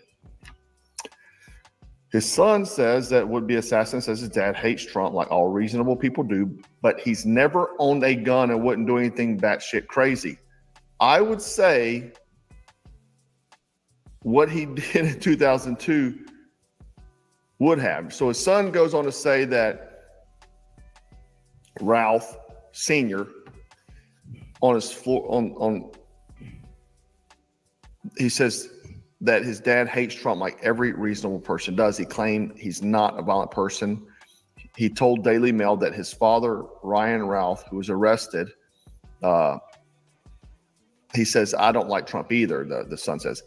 His son says that would-be assassin says his dad hates Trump like all reasonable people do, but he's never owned a gun and wouldn't do anything batshit crazy. I would say what he did in 2002 would have. So his son goes on to say that Ralph Sr. on his floor he says that his dad hates Trump like every reasonable person does. He claimed he's not a violent person. He told Daily Mail that his father, Ryan Ralph, who was arrested, he says, I don't like Trump either, the son says.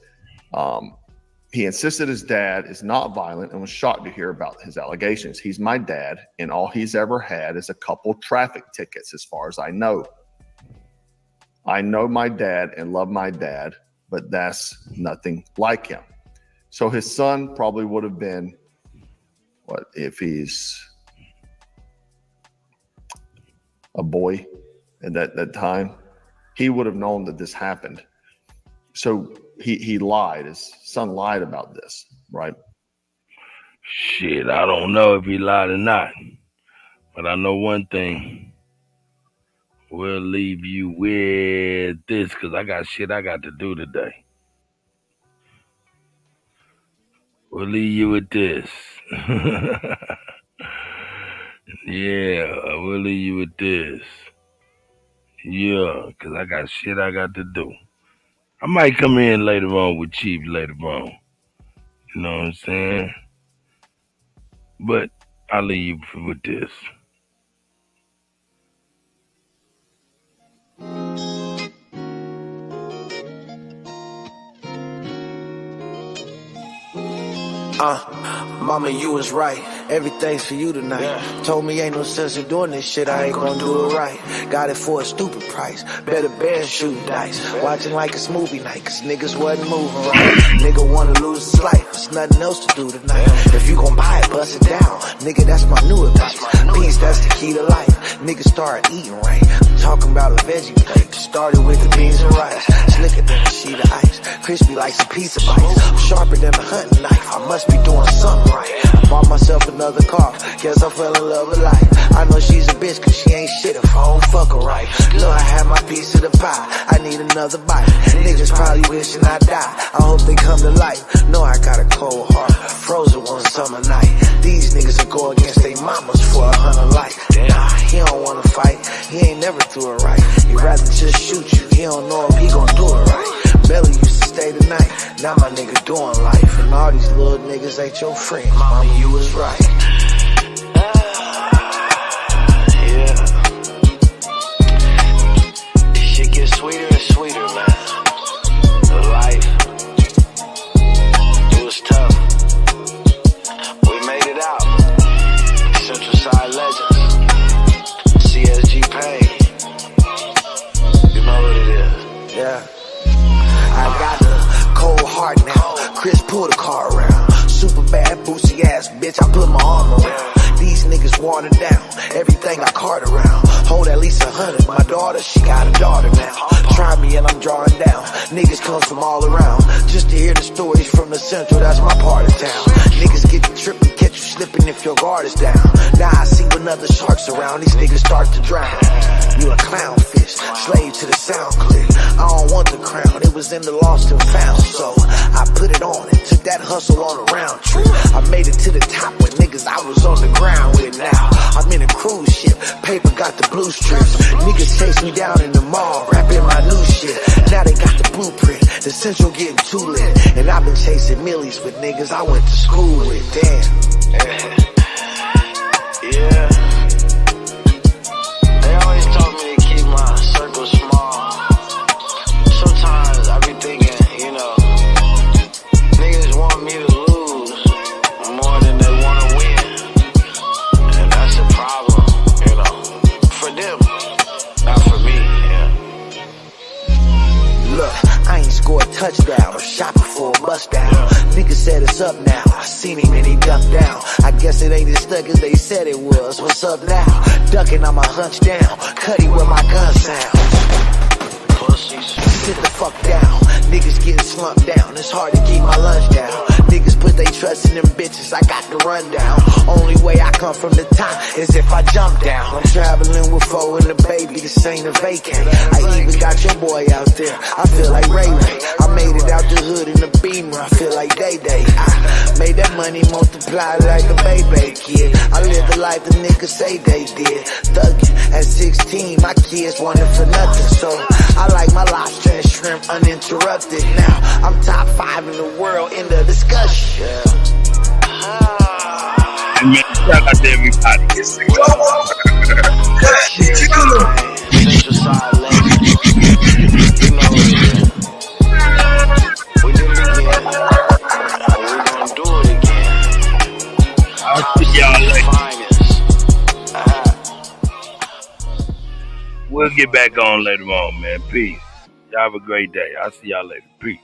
He insisted his dad is not violent and was shocked to hear about his allegations. He's my dad, and all he's ever had is a couple traffic tickets, as far as I know. I know my dad and love my dad, but that's nothing like him. So his son probably would have been, what, if he's a boy at that time, he would have known that this happened. So he lied. His son lied about this, right? Shit, I don't know if he lied or not. But I know one thing. We'll leave you with this because I got shit I got to do today. We'll leave you with this. Yeah, we'll leave you with this. Yeah, because I got shit I got to do. I might come in later on with Chief later on. You know what I'm saying? But I'll leave you with this. Mama, you was right. Everything's for you tonight. Yeah. Told me ain't no sense in doing this shit. I ain't gonna do it right. Got it for a stupid price. Better bet shooting dice. Watching like it's movie night, cause niggas wasn't moving right. Nigga wanna lose his life. There's nothing else to do tonight. If you gon' buy it, bust it down. Nigga, that's my new advice. Peace, that's the key to life. Niggas start eating right. I'm talking about a veggie plate. Started with the beans and rice. Slicker than a sheet of ice. Crispy like some pizza bites. I'm sharper than a hunting knife. I must be doing something right. I bought myself another car. Guess I fell in love with life. I know she's a bitch cause she ain't shit if I don't fuck her right. Know I had my piece of the pie. I need another bite. Niggas probably wishing I die. I hope they come to life. Know I got a cold heart. Frozen one summer night. These niggas will go against their mamas for 100 likes. Nah, he don't wanna fight. He ain't never do it right. He'd rather just shoot you. He don't know if he gon' do it right. Belly used to stay the night. Now my nigga doing life, and all these little niggas ain't your friends. Mama, you was right. Yeah. This shit gets sweeter and sweeter, man. The life. It was tough. We made it out. Central Side Legends. CSG paid. You know what it is. Yeah. I got a cold heart now. Chris pull the car around. Super bad, boozy ass bitch, I put my arm around. These niggas watered down. Everything I cart around. Hold at least 100. My daughter, she got a daughter now. Try me and I'm drawing down. Niggas come from all around. Just to hear the stories from the Central, that's my part of town. Niggas get you tripping, catch you slipping if your guard is down. Now I see when other sharks around, these niggas start to drown. You a clownfish, slave to the sound clip. I don't want the crown, it was in the lost and found. So I put it on and took that hustle on a round trip. I made it to the top with niggas I was on the ground with now. I'm in a cruise ship, paper got the blue strips. Niggas chase me down in the mall, rapping my new shit. Now they got the blueprint, the Central getting too lit. And I've been chasing millies with niggas I went to school with, damn. Yeah. They always told me to keep my circle small. Sometimes I be thinking, you know, niggas want me to lose more than they want to win. And that's a problem, you know, for them, not for me, yeah. Look, I ain't scored a touchdown or shot before a bust down. Niggas said it's up now. I seen him and he ducked down. I guess it ain't as stuck as they said it was. What's up now? Ducking, I'ma hunch down. Kutty where my gun sound. Sit the fuck down. Niggas getting slumped down. It's hard to keep my lunch down. Niggas put they trust in them bitches. I got the rundown. Only way I come from the top is if I jump down. I'm traveling with Fo and the baby. This ain't a vacay. I even got your boy out there. I feel like Ray Ray. I made it out the hood in the Beamer. I feel like Day Day. I made that money multiply like a baby kid. I live the life the niggas say they did. Thuggin' at 16, my kids wanted for nothing. So I like my lobster and shrimp uninterrupted. Now I'm top 5 in the world in the discussion. And man, shout out to everybody. Central Side Legends. You know what it is. We did it again. And we're gonna do it again. I'll see y'all later. We'll get back on later on, man. Peace. Y'all have a great day. I'll see y'all later. Peace.